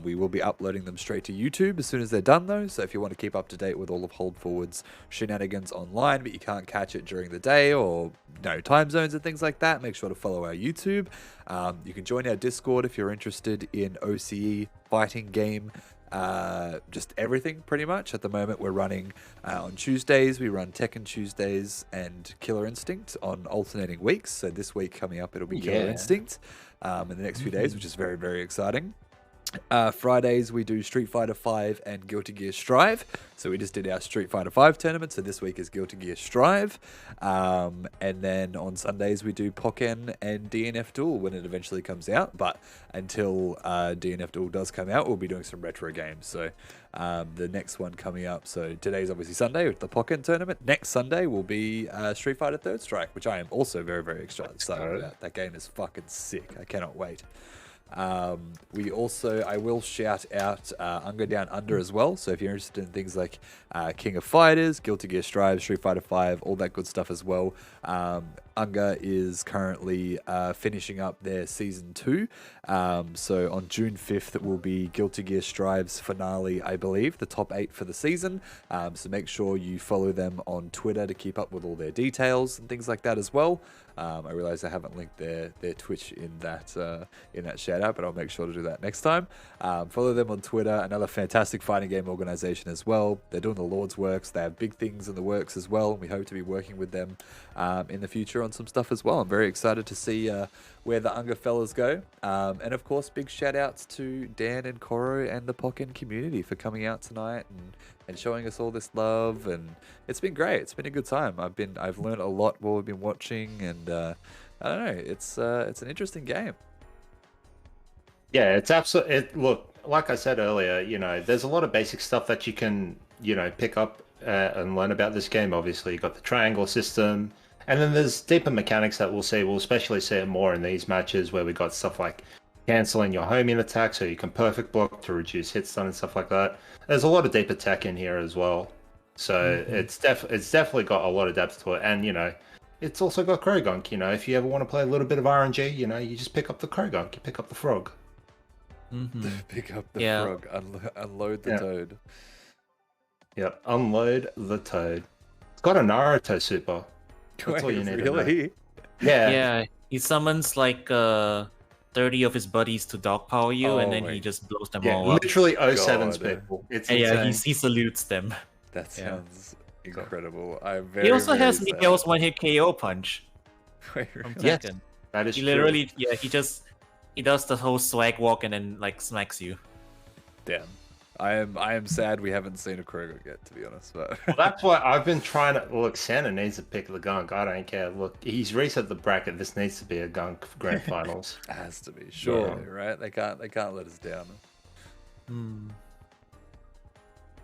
We will be uploading them straight to YouTube as soon as they're done, though. So if you want to keep up to date with all of Hold Forward's shenanigans online, but you can't catch it during the day or time zones and things like that, make sure to follow our YouTube. You can join our Discord if you're interested in OCE fighting game. Just everything pretty much. At the moment we're running on Tuesdays, we run Tekken Tuesdays and Killer Instinct on alternating weeks. So this week coming up it'll be Killer Instinct in the next few days, which is very, very exciting. Fridays we do Street Fighter 5 and Guilty Gear Strive. So we just did our Street Fighter 5 tournament, so this week is Guilty Gear Strive. And then on Sundays we do Pokken and DNF Duel when it eventually comes out. But until DNF Duel does come out, we'll be doing some retro games. So the next one coming up, so today's obviously Sunday with the Pokken tournament. Next Sunday will be Street Fighter Third Strike, which I am also very, very excited about. That game is fucking sick. I cannot wait. I will shout out Unga Down Under as well. So if you're interested in things like King of Fighters, Guilty Gear Strive, Street Fighter 5, all that good stuff as well. Unga is currently finishing up their season 2. So on June 5th, it will be Guilty Gear Strive's finale, I believe, the top 8 for the season. So make sure you follow them on Twitter to keep up with all their details and things like that as well. I realize I haven't linked their Twitch in that shout out, but I'll make sure to do that next time. Follow them on Twitter. Another fantastic fighting game organization as well. They're doing the Lord's works. They have big things in the works as well. And we hope to be working with them in the future on some stuff as well. I'm very excited to see where the Unga fellas go. And of course, big shout outs to Dan and Coro and the Pokken community for coming out tonight and showing us all this love, and it's been great. It's been a good time. I've learned a lot while we've been watching, and I don't know, it's an interesting game. Yeah, it's absolutely. Look, like I said earlier, there's a lot of basic stuff that you can, pick up and learn about this game. Obviously, you got the triangle system, and then there's deeper mechanics that we'll see. We'll especially see it more in these matches where we got stuff like canceling your homing attack so you can perfect block to reduce hit stun and stuff like that. There's a lot of deeper tech in here as well. So it's definitely got a lot of depth to it. And, it's also got Krogunk. If you ever want to play a little bit of RNG, you just pick up the Krogunk, you pick up the frog. Pick up the frog, unload the toad. Yep, unload the toad. It's got a Naruto super. That's all you need to know. Yeah, he summons like 30 of his buddies to dog power you, and then he just blows them all up. Literally 07's people. It's insane. He salutes them. That sounds incredible. I'm He also has Miguel's one-hit KO punch. Wait, from really? Tekken. That is he literally, he does the whole swag walk and then like smacks you. Damn. I am sad we haven't seen a Krogunk yet, to be honest. But well, that's why I've been trying to look. Santa needs to pick the gunk. I don't care. Look, he's reset the bracket. This needs to be a gunk grand finals. It has to be, sure, right? They can't let us down.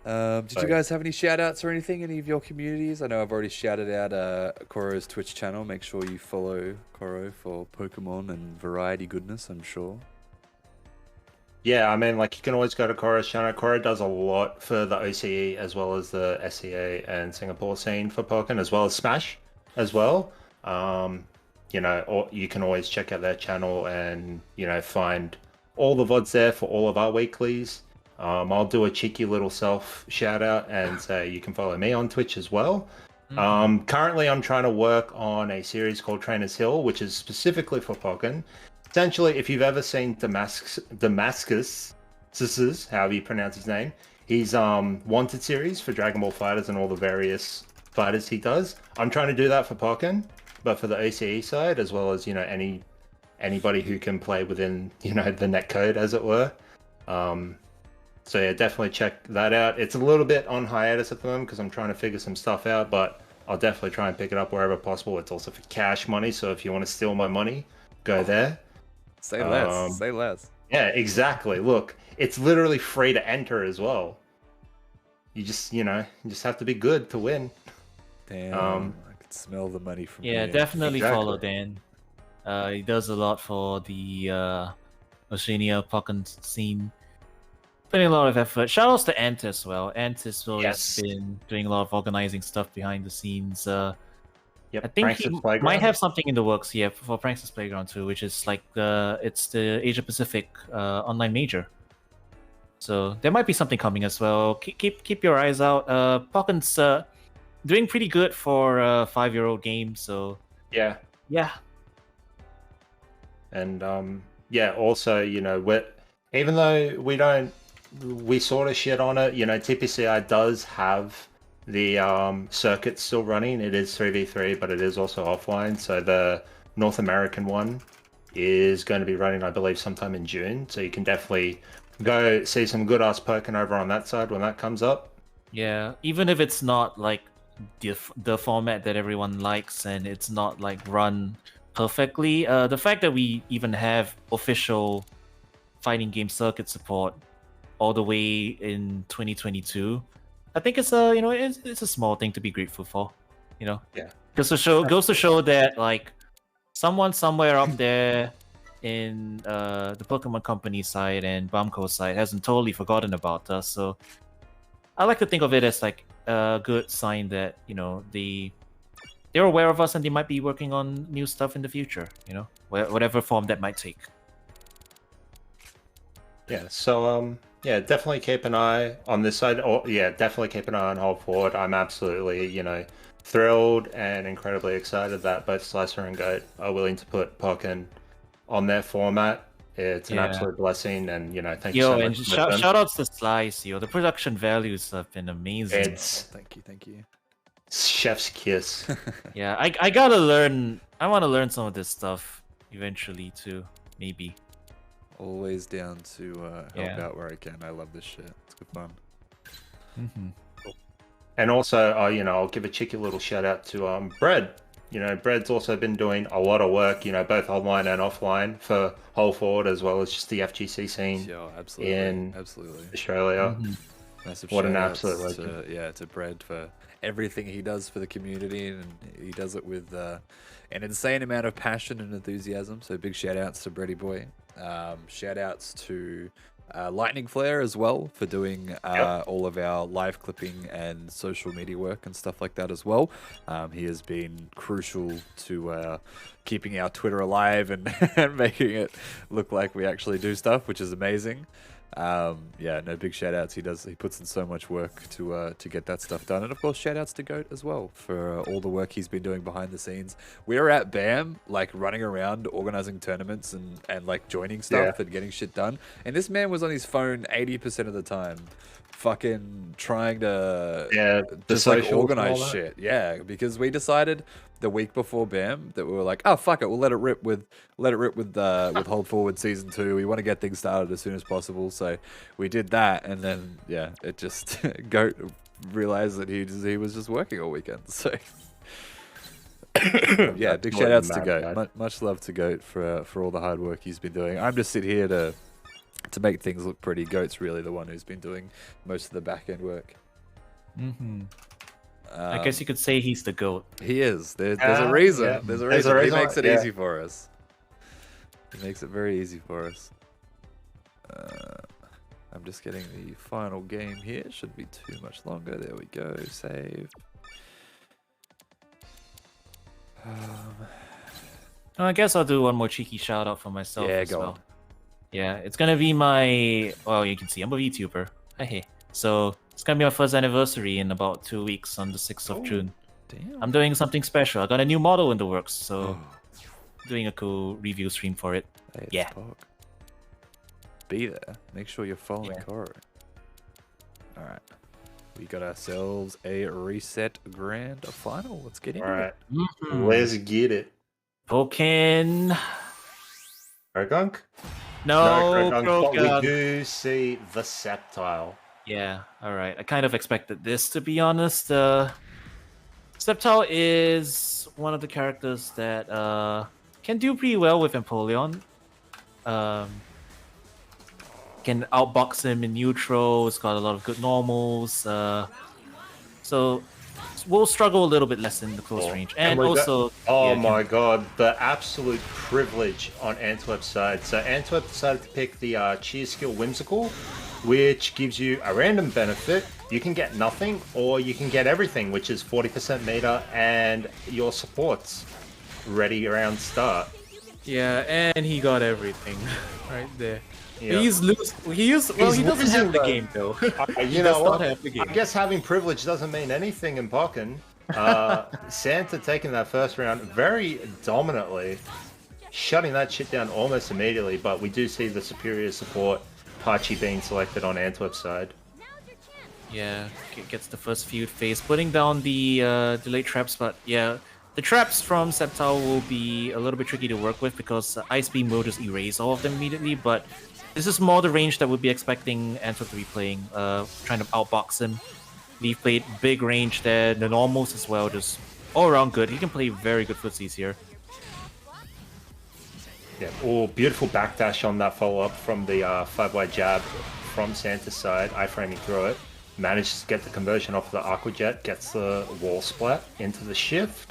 Did you guys have any shout outs or anything? Any of your communities? I know I've already shouted out Koro's Twitch channel. Make sure you follow Koro for Pokemon and variety goodness, I'm sure. Yeah, I mean, like, you can always go to Koro's channel. Koro does a lot for the OCE as well as the SEA and Singapore scene for Pokken, as well as Smash as well. Or you can always check out their channel and, find all the VODs there for all of our weeklies. I'll do a cheeky little self shout out and say you can follow me on Twitch as well. Currently, I'm trying to work on a series called Trainer's Hill, which is specifically for Pokken. Essentially, if you've ever seen Damascus, however you pronounce his name, his Wanted series for Dragon Ball Fighters and all the various fighters he does. I'm trying to do that for Pokken, but for the OCE side, as well as anybody who can play within the netcode, as it were. So yeah, definitely check that out. It's a little bit on hiatus at the moment because I'm trying to figure some stuff out, but I'll definitely try and pick it up wherever possible. It's also for cash money, so if you want to steal my money, go there. Say less. Say less. Yeah, exactly. Look, it's literally free to enter as well. You just have to be good to win. Damn, I could smell the money from Yeah, here. definitely follow Dan. He does a lot for the Oceania Pokken scene. Putting a lot of effort. Shoutouts to Ant as well. Ant has always been doing a lot of organizing stuff behind the scenes. I think he might have something in the works here for Prankster's Playground too, which is like it's the Asia Pacific online major. So there might be something coming as well. Keep your eyes out. Pokken's doing pretty good for a 5-year-old game. So yeah. And also even though we sort of shit on it. TPCI does have the circuit still running. It is 3v3, but it is also offline. So the North American one is going to be running, I believe, sometime in June. So you can definitely go see some good ass Pokken over on that side when that comes up. Yeah, even if it's not like the format that everyone likes and it's not like run perfectly, the fact that we even have official fighting game circuit support all the way in 2022, I think it's it's a small thing to be grateful for, Yeah. Goes to show that like someone somewhere up there in the Pokemon Company side and Bumco side hasn't totally forgotten about us. So I like to think of it as like a good sign that they're aware of us and they might be working on new stuff in the future. Whatever form that might take. Yeah. So definitely keep an eye on this side. Definitely keep an eye on Hold Forward. I'm absolutely, thrilled and incredibly excited that both Slicer and Goat are willing to put Pokken on their format. It's an absolute blessing, and thank you so much. And shout outs to Slice, the production values have been amazing. Thank you. Chef's kiss. Yeah, I gotta learn. I want to learn some of this stuff eventually too, maybe. Always down to help out where I can. I love this shit. It's good fun. Mm-hmm. And also, I'll give a cheeky little shout out to Bread. Bread's also been doing a lot of work, both online and offline for Whole Forward, as well as just the FGC scene in Australia. Mm-hmm. Massive what shout an out absolute legend. to Bread for everything he does for the community, and he does it with an insane amount of passion and enthusiasm. So big shout outs to Bready Boy. Shout outs to Lightning Flare as well for doing all of our live clipping and social media work and stuff like that as well. He has been crucial to keeping our Twitter alive and, and making it look like we actually do stuff, which is amazing. Big shout outs. He puts in so much work to get that stuff done, and of course shout outs to Goat as well for all the work he's been doing behind the scenes. We were at BAM like running around organizing tournaments and like joining stuff and getting shit done, and this man was on his phone 80% of the time fucking trying to just like organize shit. Because we decided the week before BAM that we were like, oh fuck it, we'll let it rip with Hold Forward Season 2. We want to get things started as soon as possible, so we did that, and then it just Goat realized that he was just working all weekend. So big shout outs to Goat. Much love to Goat for all the hard work he's been doing. I'm just sit here to make things look pretty. Goat's really the one who's been doing most of the back end work. Mm-hmm. I guess you could say he's the GOAT. He is. There's a reason. Yeah. There's a reason. He makes it easy for us. He makes it very easy for us. I'm just getting the final game here. Shouldn't be too much longer. There we go. Save. I guess I'll do one more cheeky shout out for myself as go well. on. Yeah, it's gonna be my. Well, you can see I'm a VTuber. Hey, so it's gonna be my first anniversary in about 2 weeks on the 6th of June. Damn. I'm doing something special. I got a new model in the works, so doing a cool review stream for it. Hey, Yeah. Be there. Make sure you're following Coro. All right. We got ourselves a reset grand final. Let's get into All right, it. let's get it. Pokken. Krogunk? No, Krogunk, but we Krogunk. do see the Sceptile. Yeah, alright. I kind of expected this, to be honest. Sceptile is one of the characters that can do pretty well with Empoleon. Can outbox him in neutral, it's got a lot of good normals. So we'll struggle a little bit less in the close range. And we also... oh my god, the absolute privilege on Antwerp's side. So Antwerp decided to pick the Cheer Skill Whimsical, which gives you a random benefit. You can get nothing, or you can get everything, which is 40% meter and your supports ready around start. Yeah, and he got everything right there. Yeah. He doesn't have the game though. You know what? Have the game. I guess having privilege doesn't mean anything in Pokken. Santa taking that first round very dominantly, shutting that shit down almost immediately, but we do see the superior support, Pachi being selected on Antwerp's side. Yeah, gets the first feud phase, putting down the delayed traps, but yeah, the traps from Sceptile will be a little bit tricky to work with because Ice Beam will just erase all of them immediately, but this is more the range that we'd be expecting Antwerp to be playing, trying to outbox him. Leaf played big range there, the normals as well, just all around good. He can play very good footsies here. Yeah, oh, beautiful backdash on that follow-up from the 5-wide jab from Santa's side, iframing through it. Manages to get the conversion off the Aqua Jet, gets the wall splat into the shift.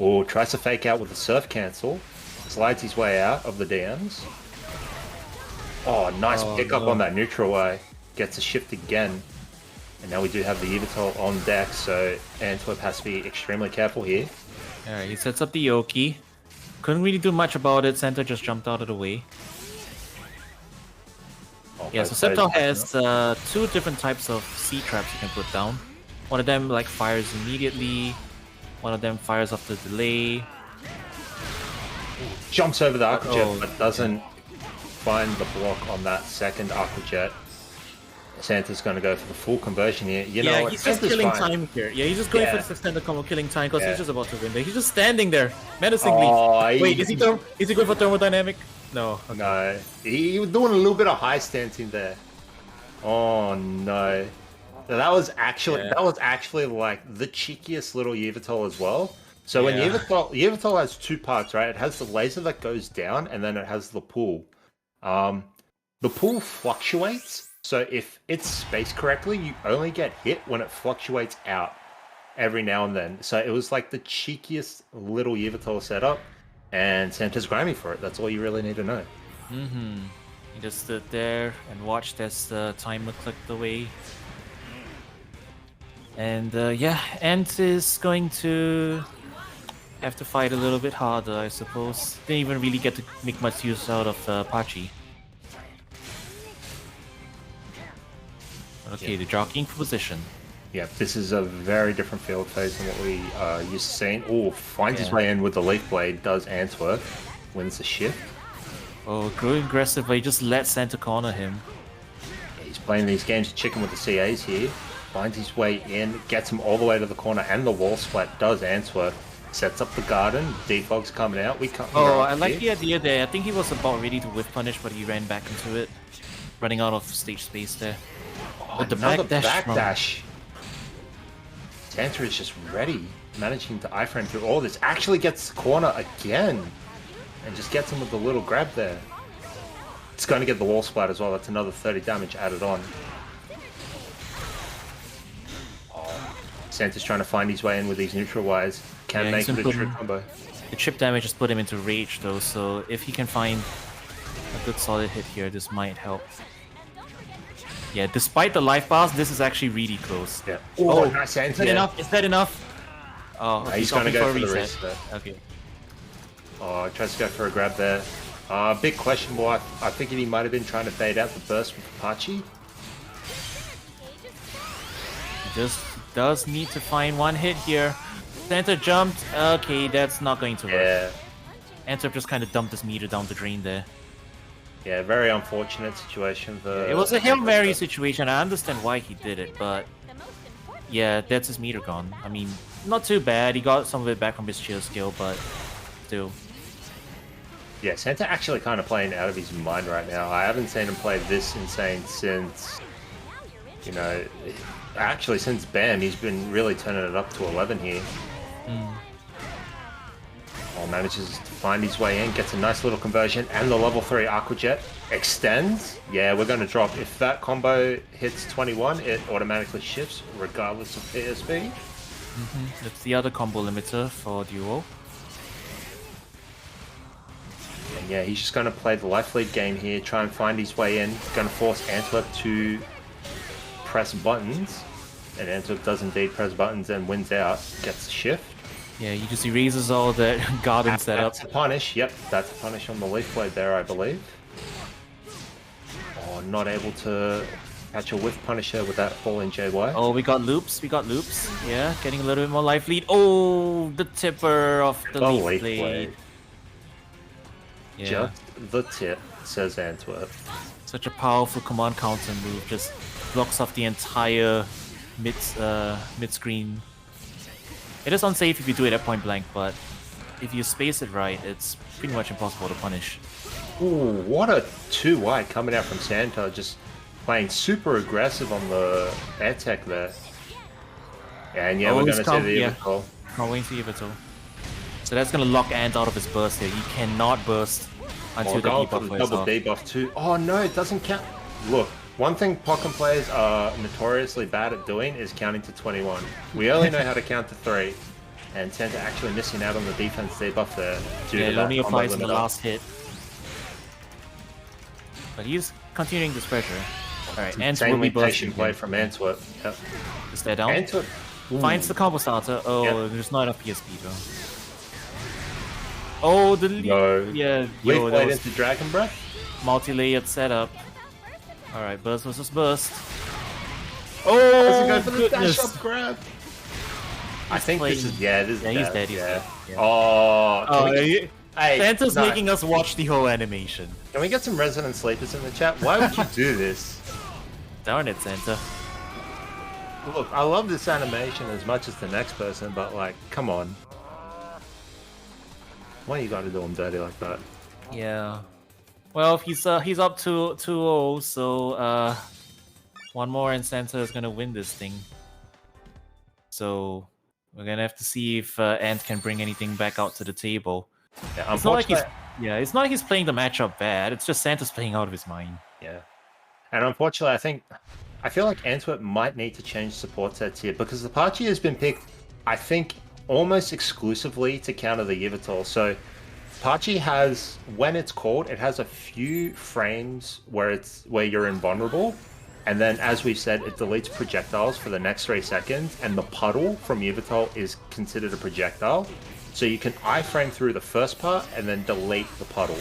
Oh, tries to fake out with the surf cancel. Slides his way out of the DMs. Oh, nice pickup on that neutral way. Gets a shift again. And now we do have the Yveltal on deck, so Antwerp has to be extremely careful here. Alright, he sets up the Yoki. Couldn't really do much about it, Santa just jumped out of the way. Oh, Yeah, so Sceptile has two different types of seed traps you can put down. One of them like fires immediately. One of them fires off the delay. Jumps over the Aqua Jet, but doesn't find the block on that second Aqua Jet. Santa's going to go for the full conversion here. You know, he's just killing time here. Yeah, he's just going for the extended combo, killing time because he's just about to win there. He's just standing there, menacingly. Wait, is he going for thermodynamic? No. Okay. No. He was doing a little bit of high stancing there. Oh no. That was actually like the cheekiest little Yveltal as well. So when Yveltal has two parts, right? It has the laser that goes down and then it has the pull. The pull fluctuates. So if it's spaced correctly, you only get hit when it fluctuates out every now and then. So it was like the cheekiest little Yveltal setup, and Santa's grimy for it. That's all you really need to know. Mm-hmm. He just stood there and watched as the timer clicked away. And Ant is going to have to fight a little bit harder, I suppose. Didn't even really get to make much use out of Pachi. Okay, the jockeying for position. Yeah, this is a very different field phase than what we used to seeing. Oh, finds his way in with the Leaf Blade, does Antwerp, wins the shift. Oh, going aggressive, but he just let Santa corner him. Yeah, he's playing these games of chicken with the CAs here. Finds his way in, gets him all the way to the corner, and the wall splat does Antwerp. Sets up the garden, Defog's coming out. I like the idea there. I think he was about ready to whiff punish, but he ran back into it. Running out of stage space there. With the backdash. Santa is just ready, managing to iframe through all this. Actually gets the corner again, and just gets him with the little grab there. It's going to get the wall splat as well. That's another 30 damage added on. Santa's trying to find his way in with these neutral wires. Can't make it a true combo. The chip damage just put him into rage though, so if he can find a good solid hit here, this might help. Yeah, despite the life bars, this is actually really close. Yeah. Oh, nice anti. Is that enough? Is that enough? Oh, he's going to go for the reset. Okay. Oh, tries to go for a grab there. Big question mark. I think he might have been trying to bait out the burst with Apache. He just does need to find one hit here. Santa jumped. Okay, that's not going to work. Yeah. Antwerp just kind of dumped this meter down the drain there. Yeah, very unfortunate situation for... It was a Hail Mary situation. I understand why he did it, but yeah, that's his meter gone. I mean, not too bad. He got some of it back from his chill skill, but still. Yeah, Santa actually kind of playing out of his mind right now. I haven't seen him play this insane since, you know, actually since Bam. He's been really turning it up to 11 here. Oh, manages to find his way in, gets a nice little conversion, and the level 3 Aqua Jet extends. Yeah, we're going to drop. If that combo hits 21, it automatically shifts regardless of PSB. That's the other combo limiter for Duo. And yeah, he's just going to play the life lead game here, try and find his way in. Going to force Antwerp to press buttons. And Antwerp does indeed press buttons and wins out. Gets a shift. Yeah, he just erases all the garden setup. That's a punish. Yep, that's a punish on the leaf blade there, I believe. Oh, not able to catch a whiff punisher with that falling JY. Oh, we got loops. Yeah, getting a little bit more life lead. Oh, the tipper of the leaf blade. Yeah. Just the tip, says Antwerp. Such a powerful command counter move. Just blocks off the entire mid-screen. It is unsafe if you do it at point blank, but if you space it right, it's pretty much impossible to punish. Ooh, what a 2 wide coming out from Santa, just playing super aggressive on the air tech there. And yeah, we're going to see the Evital. Not waiting for Evital. So that's going to lock Ant out of his burst here. He cannot burst until the debuff wears double off. debuff too. Oh no, it doesn't count. Look, one thing Pokken players are notoriously bad at doing is counting to 21. We only know how to count to 3, and Santa actually missing out on the defense debuff there. Yeah, it only applies in the last hit. But he's continuing this pressure. Alright, Antwerp will be bursting. Play from Antwerp. Yep. Is that down? Antwerp finds the combo starter. Oh, yep. There's not enough PSP though. Oh, the yeah, Leaf blade into Dragon Breath. Multi-layered setup. Alright, burst versus burst. Oh, does it go for the goodness. dash up grab? I think this is he's dead. He's dead. Yeah. Oh, hey, Santa's no. making us watch the whole animation. Can we get some Resident Sleepers in the chat? Why would you do this? Darn it, Santa. Look, I love this animation as much as the next person, but like, come on. Why you gotta do him dirty like that? Yeah. Well, he's up to 2-0, so one more and Santa is gonna win this thing. So we're gonna have to see if Ant can bring anything back out to the table. Yeah, it's not like it's not like he's playing the matchup bad. It's just Santa's playing out of his mind. Yeah, and unfortunately, I feel like Antwerp might need to change support sets here because the Apache has been picked, I think, almost exclusively to counter the Yveltal. So Apache has, when it's called, it has a few frames where you're invulnerable, and then, as we've said, it deletes projectiles for the next 3 seconds, and the puddle from Yveltal is considered a projectile. So you can iframe through the first part and then delete the puddle.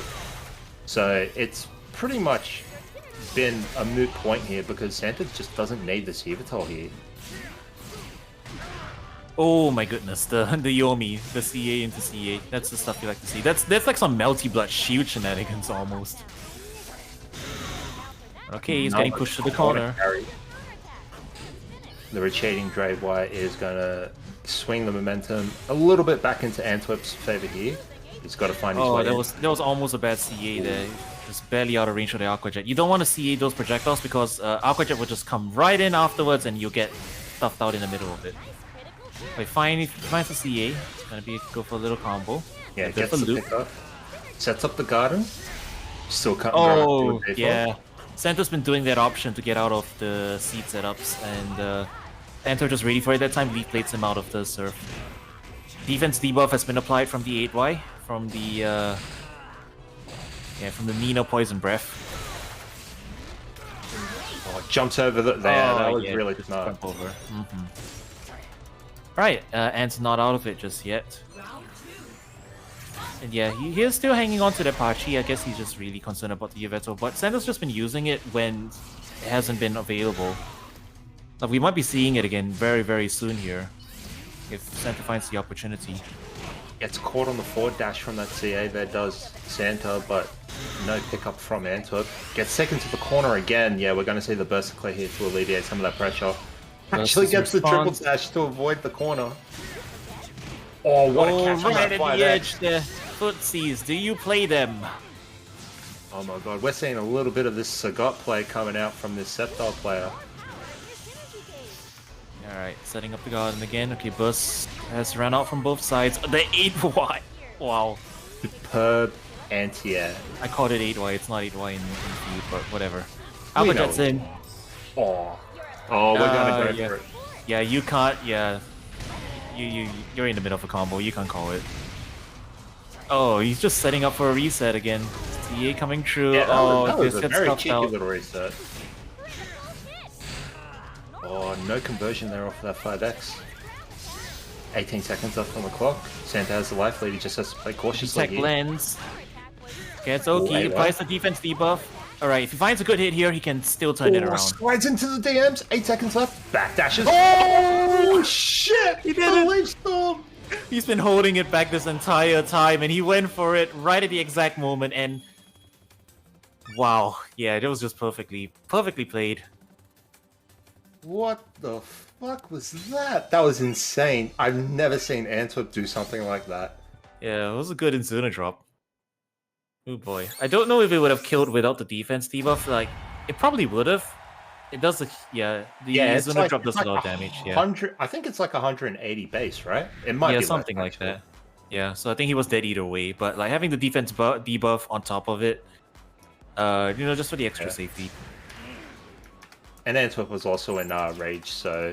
So it's pretty much been a moot point here because Santa just doesn't need this Yveltal here. Oh my goodness, the Yomi, the CA into CA. That's the stuff you like to see. That's like some Melty Blood Shield shenanigans almost. Okay, he's getting pushed to the corner. The retreating Dravewire is gonna swing the momentum a little bit back into Antwerp's favor here. He's got to find his way. Oh, that was almost a bad CA there. Just barely out of range of the Aqua Jet. You don't want to CA those projectiles because Aqua Jet will just come right in afterwards and you'll get stuffed out in the middle of it. Wait, finds the CA. It's gonna go for a little combo. Yeah, gets the loop. Sets up the garden. Still cutting. Oh, yeah. Santa's been doing that option to get out of the seed setups, and Enter just ready for it that time. Leaf plates him out of the surf. Defense debuff has been applied from the 8Y, from the Nino Poison Breath. Oh, jumps over there. That was really smart. Jump over. Right, Ant's not out of it just yet. And yeah, he is still hanging on to the Apache. I guess he's just really concerned about the Yveltal, but Santa's just been using it when it hasn't been available. Like, we might be seeing it again very, very soon here, if Santa finds the opportunity. Gets caught on the forward dash from that CA there does Santa, but no pickup from Antwerp. Gets second to the corner again. Yeah, we're going to see the Burst Clear here to alleviate some of that pressure. Actually gets the triple dash to avoid the corner. Oh, what a catch on right that at 5X. the edge there. Footsies, do you play them? Oh my god, we're seeing a little bit of this Sagat play coming out from this Sceptile player. Alright, setting up the garden again. Okay, Burst has run out from both sides. The 8Y! Wow. Superb anti-air. I called it 8Y, it's not 8Y in feud, but whatever. Alpha in. Oh, we're gonna go for it. Yeah, you can't, yeah. You're in the middle of a combo, you can't call it. Oh, he's just setting up for a reset again. CA coming through. Yeah, that was this a gets very stuffed cheeky out. little reset. Oh, no conversion there off that 5X. 18 seconds left on the clock. Santa has the life lead, he just has to play cautiously Tech here. lens. Gets OT, wait, applies the defense debuff. Alright, if he finds a good hit here, he can still turn it around. Slides into the DMs, 8 seconds left, back dashes. Oh, shit! He did it! Leaf Storm! He's been holding it back this entire time, and he went for it right at the exact moment, and... Wow. Yeah, it was just perfectly played. What the fuck was that? That was insane. I've never seen Antwerp do something like that. Yeah, it was a good Insuna drop. Oh boy. I don't know if it would have killed without the defense debuff. Like, it probably would have. It does, the it's Insuna like, drop does a lot of damage. Yeah, 100, I think it's like 180 base, right? It might be something less, like actually. that. Yeah, so I think he was dead either way. But like having the defense debuff on top of it, just for the extra safety. And Antwerp was also in Rage, so...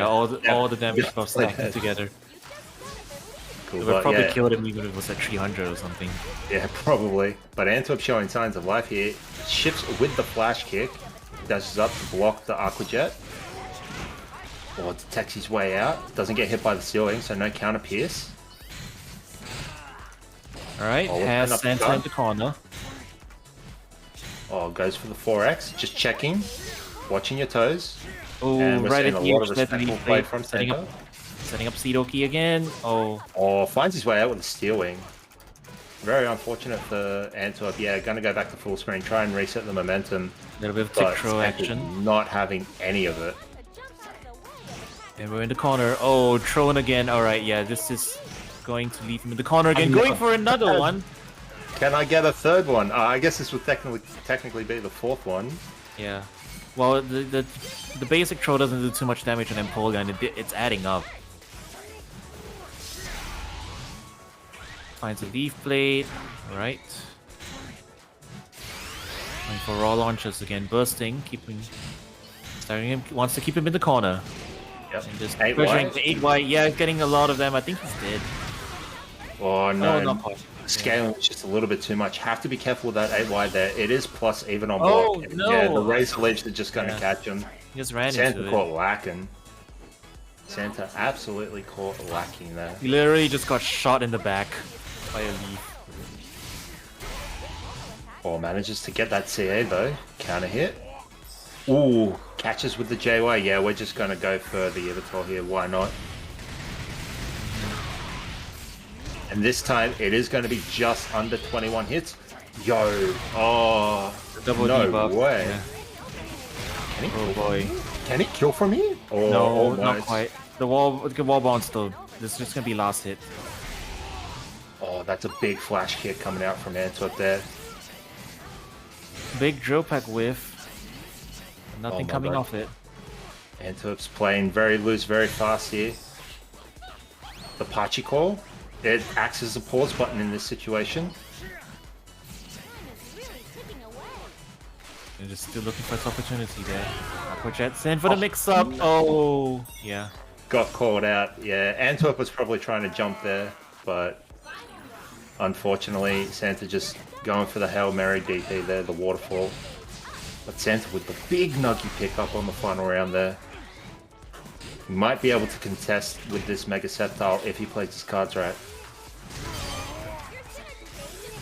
all the damage buffs stacking together. Cool, It would but probably yeah, killed him even if it was at 300 or something. yeah, probably. But Antwerp showing signs of life here. Shifts with the flash kick. Dashes up to block the Aqua Jet. Or detects his way out. Doesn't get hit by the ceiling, so no counter pierce. Alright, Oh, has up the Santa gun. in the corner. Oh, goes for the 4X. Just checking. Watching your toes. Oh, And we're right seeing at a the lot of edge, deadly respectful play play, from setting Santa. up Sidoki again. Oh, Oh, finds his way out with a steel wing. Very unfortunate for Antwerp. Yeah, gonna go back to full screen, try and reset the momentum. a little bit of But tick throw Santa's action. not having any of it. And we're in the corner. Oh, thrown again. Alright, yeah, this is going to leave him in the corner again. Going for another one. Can I get a third one? I guess this would technically be the fourth one. Yeah. Well, the basic throw doesn't do too much damage on Empoleon. It's adding up. Finds a leaf blade. Alright. Going for raw launches again. Bursting. Starting him. Wants to keep him in the corner. Yep. And just 8Y. pressuring the 8Y. Yeah, getting a lot of them. I think he's dead. Oh no. Oh, not quite. Scaling is just a little bit too much. Have to be careful with that 8Y there. It is plus even on Oh, block. no. Yeah, the Razor Leaves are just gonna Yeah. catch him. He just ran Santa into it. caught lacking. Santa absolutely caught lacking there. He literally just got shot in the back by a leaf. Or manages to get that CA though. Counter hit. Ooh, catches with the JY. Yeah, we're just gonna go for the Yveltal here. Why not? And this time it is going to be just under 21 hits. Yo, oh, Double no debuff. way. Yeah. Can he Oh kill boy. from here? Can he kill from here? Or No, almost? not quite. The wall bounce though. This is just gonna be last hit. Oh, that's a big flash kick coming out from Antwerp there. Big drill pack whiff. Nothing my coming God. off it. Antwerp's playing very loose, very fast here. The Pachi call. It acts as a pause button in this situation. They're just still looking for its opportunity there. Aquajet send for the mix-up. Oh, yeah. Got called out. Yeah, Antwerp was probably trying to jump there, but unfortunately, Santa just going for the Hail Mary DP there, the waterfall. But Santa with the big nuggy pickup on the final round there. He might be able to contest with this Mega Sceptile if he plays his cards right.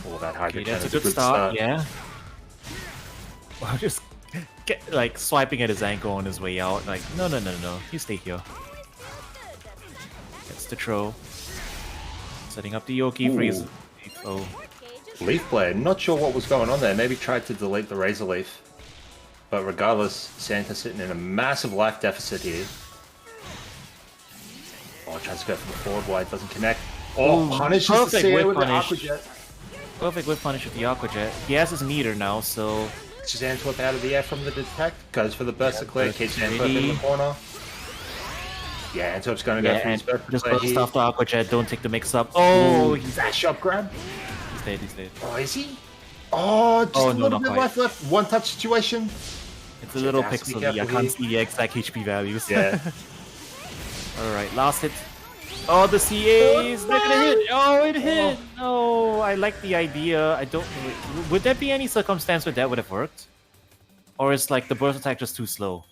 Oh, that Hydro Okay, Cannon that's is a good start. Yeah. Well, just get like swiping at his ankle on his way out. Like, no, you stay here. Gets the throw. Setting up the Yoki freeze. Oh, Leaf Blade. Not sure what was going on there. Maybe tried to delete the Razor Leaf. But regardless, Santa sitting in a massive life deficit here. Oh, tries to go for the forward wide, doesn't connect. Oh, punishes the CA with the Aqua Jet. Perfect whip punish with the Aqua Jet. He has his meter now, so... Just Antwerp out of the air from the detect. Goes for the Burst of Clear, keeps Antwerp in the corner. Yeah, Antwerp's going to go for his Burst of Just Clear burst off the Aqua Jet, don't take the mix up. Oh, he's dash up grab. He's dead. Oh, is he? Oh, just a little bit life left. One touch situation. It's a little pixely. I can't see the exact HP values. Yeah. Alright, last hit. Oh, the CA's not gonna hit. Oh, it hit. Oh, I like the idea. I don't. Would there be any circumstance where that would have worked? Or is like the burst attack just too slow?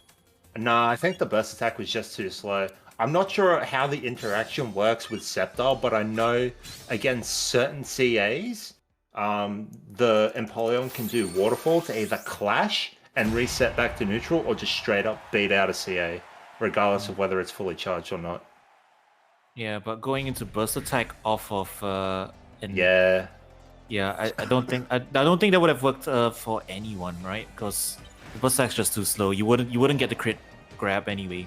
Nah, I think the burst attack was just too slow. I'm not sure how the interaction works with Sceptile, but I know against certain CAs, the Empoleon can do Waterfall to either clash and reset back to neutral, or just straight up beat out a CA, regardless of whether it's fully charged or not. Yeah, but going into burst attack off of Yeah, I don't think that would have worked for anyone, right? Because the burst attack's just too slow. You wouldn't get the crit grab anyway.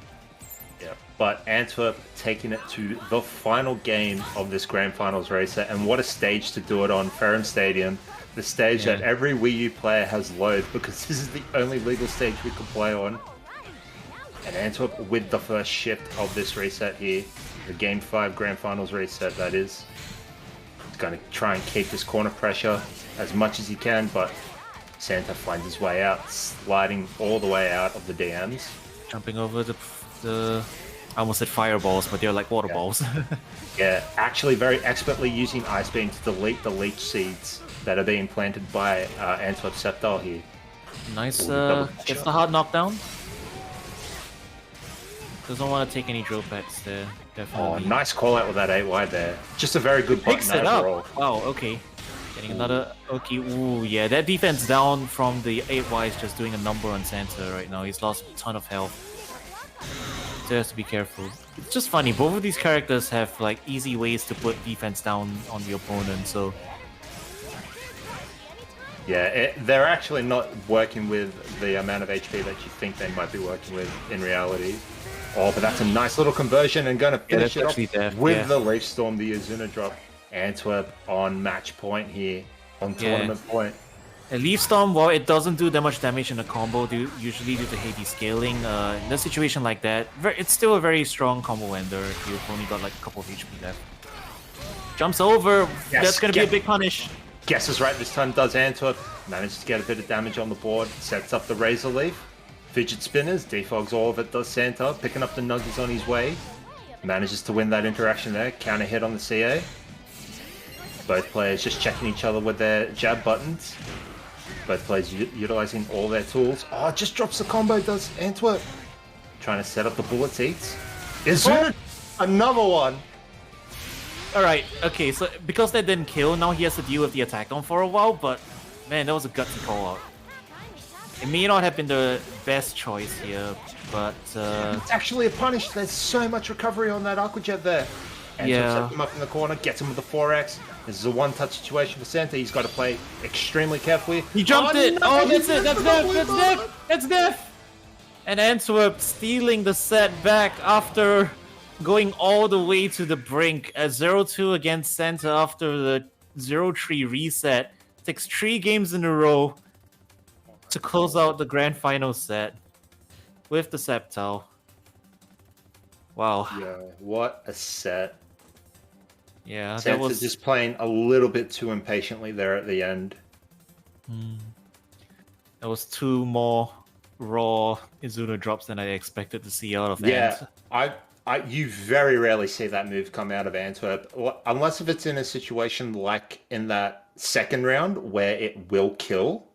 yeah. But Antwerp taking it to the final game of this Grand Finals race, and what a stage to do it on, Ferrum Stadium. The stage that every Wii U player has loathed, because this is the only legal stage we can play on. And Antwerp with the first shift of this reset here, the Game 5 Grand Finals reset that is. He's going to try and keep this corner pressure as much as he can, but Santa finds his way out, sliding all the way out of the DMs. Jumping over the I almost said fireballs, but they're like water balls. Yeah, actually very expertly using Ice Beam to delete the leech seeds that are being planted by Antwerp Sceptile here. Nice, gets the hard knockdown. Doesn't want to take any drill packs there, definitely. Oh, nice call out with that 8 wide there. Just a very good Picks button it overall. up. Wow, okay. Getting another, okay, ooh, yeah, that defense down from the 8 wide is just doing a number on Santa right now. He's lost a ton of health. So he has to be careful. It's just funny, both of these characters have like easy ways to put defense down on the opponent, so... Yeah, they're actually not working with the amount of HP that you think they might be working with in reality. Oh, but that's a nice little conversion, and going to finish it off with the Leaf Storm, the Azuna drop. Antwerp on match point here, on tournament point. A Leaf Storm, while it doesn't do that much damage in a combo, usually due to heavy scaling, in a situation like that, it's still a very strong combo ender if you've only got like a couple of HP left. Jumps over, that's going to be a big punish. Guesses right this time, does Antwerp. Manages to get a bit of damage on the board, sets up the Razor Leaf. Fidget Spinners, defogs all of it, does Santa, picking up the Nuggies on his way. Manages to win that interaction there, counter hit on the CA. Both players just checking each other with their jab buttons. Both players utilizing all their tools. Oh, just drops the combo, does Antwerp. Trying to set up the bullet seats. Izuna, another one. Alright, okay, so because that didn't kill, now he has to deal with the attack on for a while, but man, that was a gutsy call out. It may not have been the best choice here, but... It's actually a punish. There's so much recovery on that Aqua Jet there. Antwerp sets him up in the corner, gets him with the 4x. This is a one-touch situation for Santa. He's got to play extremely carefully. He jumped it! No, oh, that's it! That's death! That's death! That's death! And Antwerp stealing the set back after going all the way to the brink. At 0-2 against Santa after the 0-3 reset. Takes 3 games in a row to close out the grand final set with the Sceptile. Wow. Yeah, what a set. Yeah, Santa that was just playing a little bit too impatiently there at the end. That was 2 more raw Izuna drops than I expected to see out of Ant. You very rarely see that move come out of Antwerp, unless if it's in a situation like in that second round where it will kill.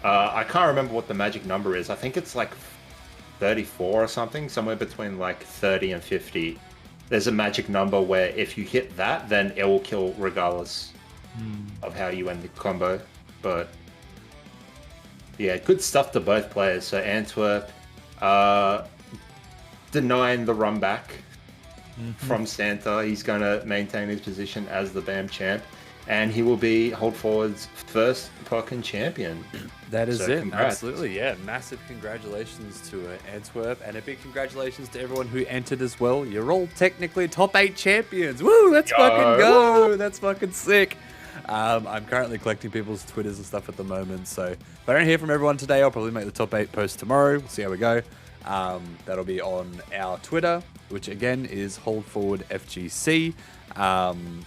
I can't remember what the magic number is. I think it's like 34 or something, somewhere between like 30 and 50. There's a magic number where if you hit that, then it will kill regardless of how you end the combo. But yeah, good stuff to both players. So Antwerp denying the run back from Santa. He's going to maintain his position as the BAM champ, and he will be Hold Forward's first Pokken champion. That is So it. congrats. Absolutely. Yeah. Massive congratulations to Antwerp, and a big congratulations to everyone who entered as well. You're all technically top 8 champions. Woo! Let's fucking go. That's fucking sick. I'm currently collecting people's Twitters and stuff at the moment, so if I don't hear from everyone today, I'll probably make the top 8 post tomorrow. We'll see how we go. That'll be on our Twitter, which again is Hold Forward FGC.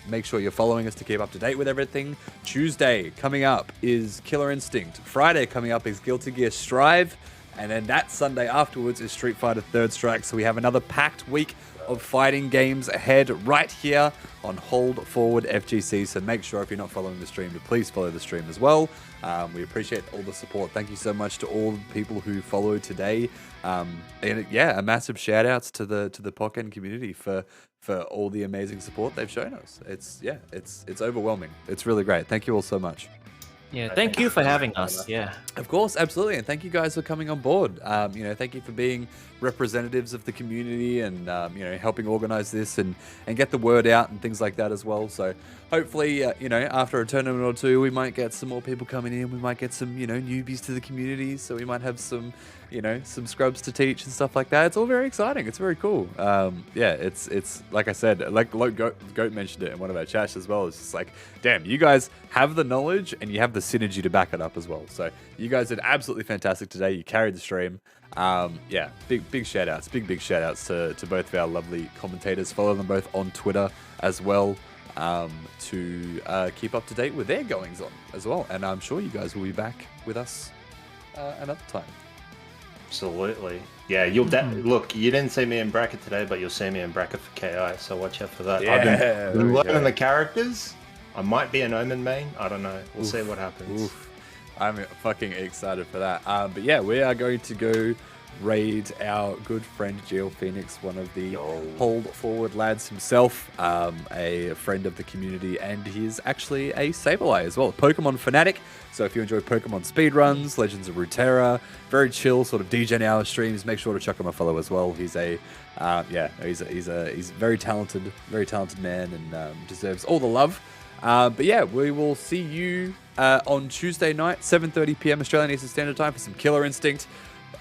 Make sure you're following us to keep up to date with everything. Tuesday coming up is Killer Instinct. Friday coming up is Guilty Gear Strive. And then that Sunday afterwards is Street Fighter Third Strike. So we have another packed week of fighting games ahead right here on Hold Forward FGC. So make sure if you're not following the stream to please follow the stream as well. We appreciate all the support. Thank you so much to all the people who followed today. And yeah, a massive shout outs to the Pokken community for all the amazing support they've shown us. It's overwhelming. It's really great. Thank you all so much. Yeah, thank you for having us. Yeah. Of course, absolutely, and thank you guys for coming on board. Thank you for being representatives of the community and helping organize this and get the word out and things like that as well. So hopefully, after a tournament or two, we might get some more people coming in. We might get some newbies to the community. So we might have some some scrubs to teach and stuff like that. It's all very exciting. It's very cool. It's like I said, like Goat mentioned it in one of our chats as well. It's just like, damn, you guys have the knowledge and you have the synergy to back it up as well. So you guys did absolutely fantastic today. You carried the stream. Big shout outs, big shout outs to both of our lovely commentators. Follow them both on Twitter as well to keep up to date with their goings on as well. And I'm sure you guys will be back with us another time. Absolutely. Yeah, you'll look, you didn't see me in bracket today, but you'll see me in bracket for KI, so watch out for that. Yeah, I've been learning the characters. I might be an Omen main. I don't know. We'll see what happens. I'm fucking excited for that. But yeah, we are going to go raid our good friend Geo Phoenix, one of the Hold Forward lads himself, a friend of the community, and he's actually a Sableye as well, Pokemon fanatic. So if you enjoy Pokemon speedruns, Legends of Runeterra, very chill sort of DJ hour streams, make sure to chuck him a follow as well. He's a he's very talented man and deserves all the love. But yeah, we will see you on Tuesday night, 7:30 p.m. Australian Eastern Standard Time for some Killer Instinct.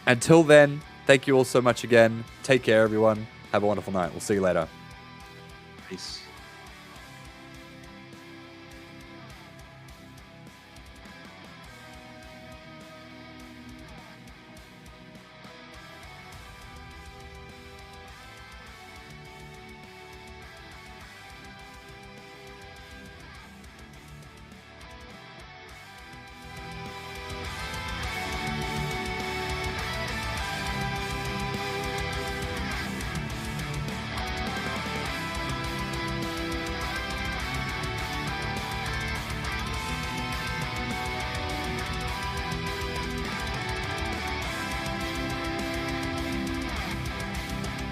Until then, thank you all so much again. Take care, everyone. Have a wonderful night. We'll see you later. Peace.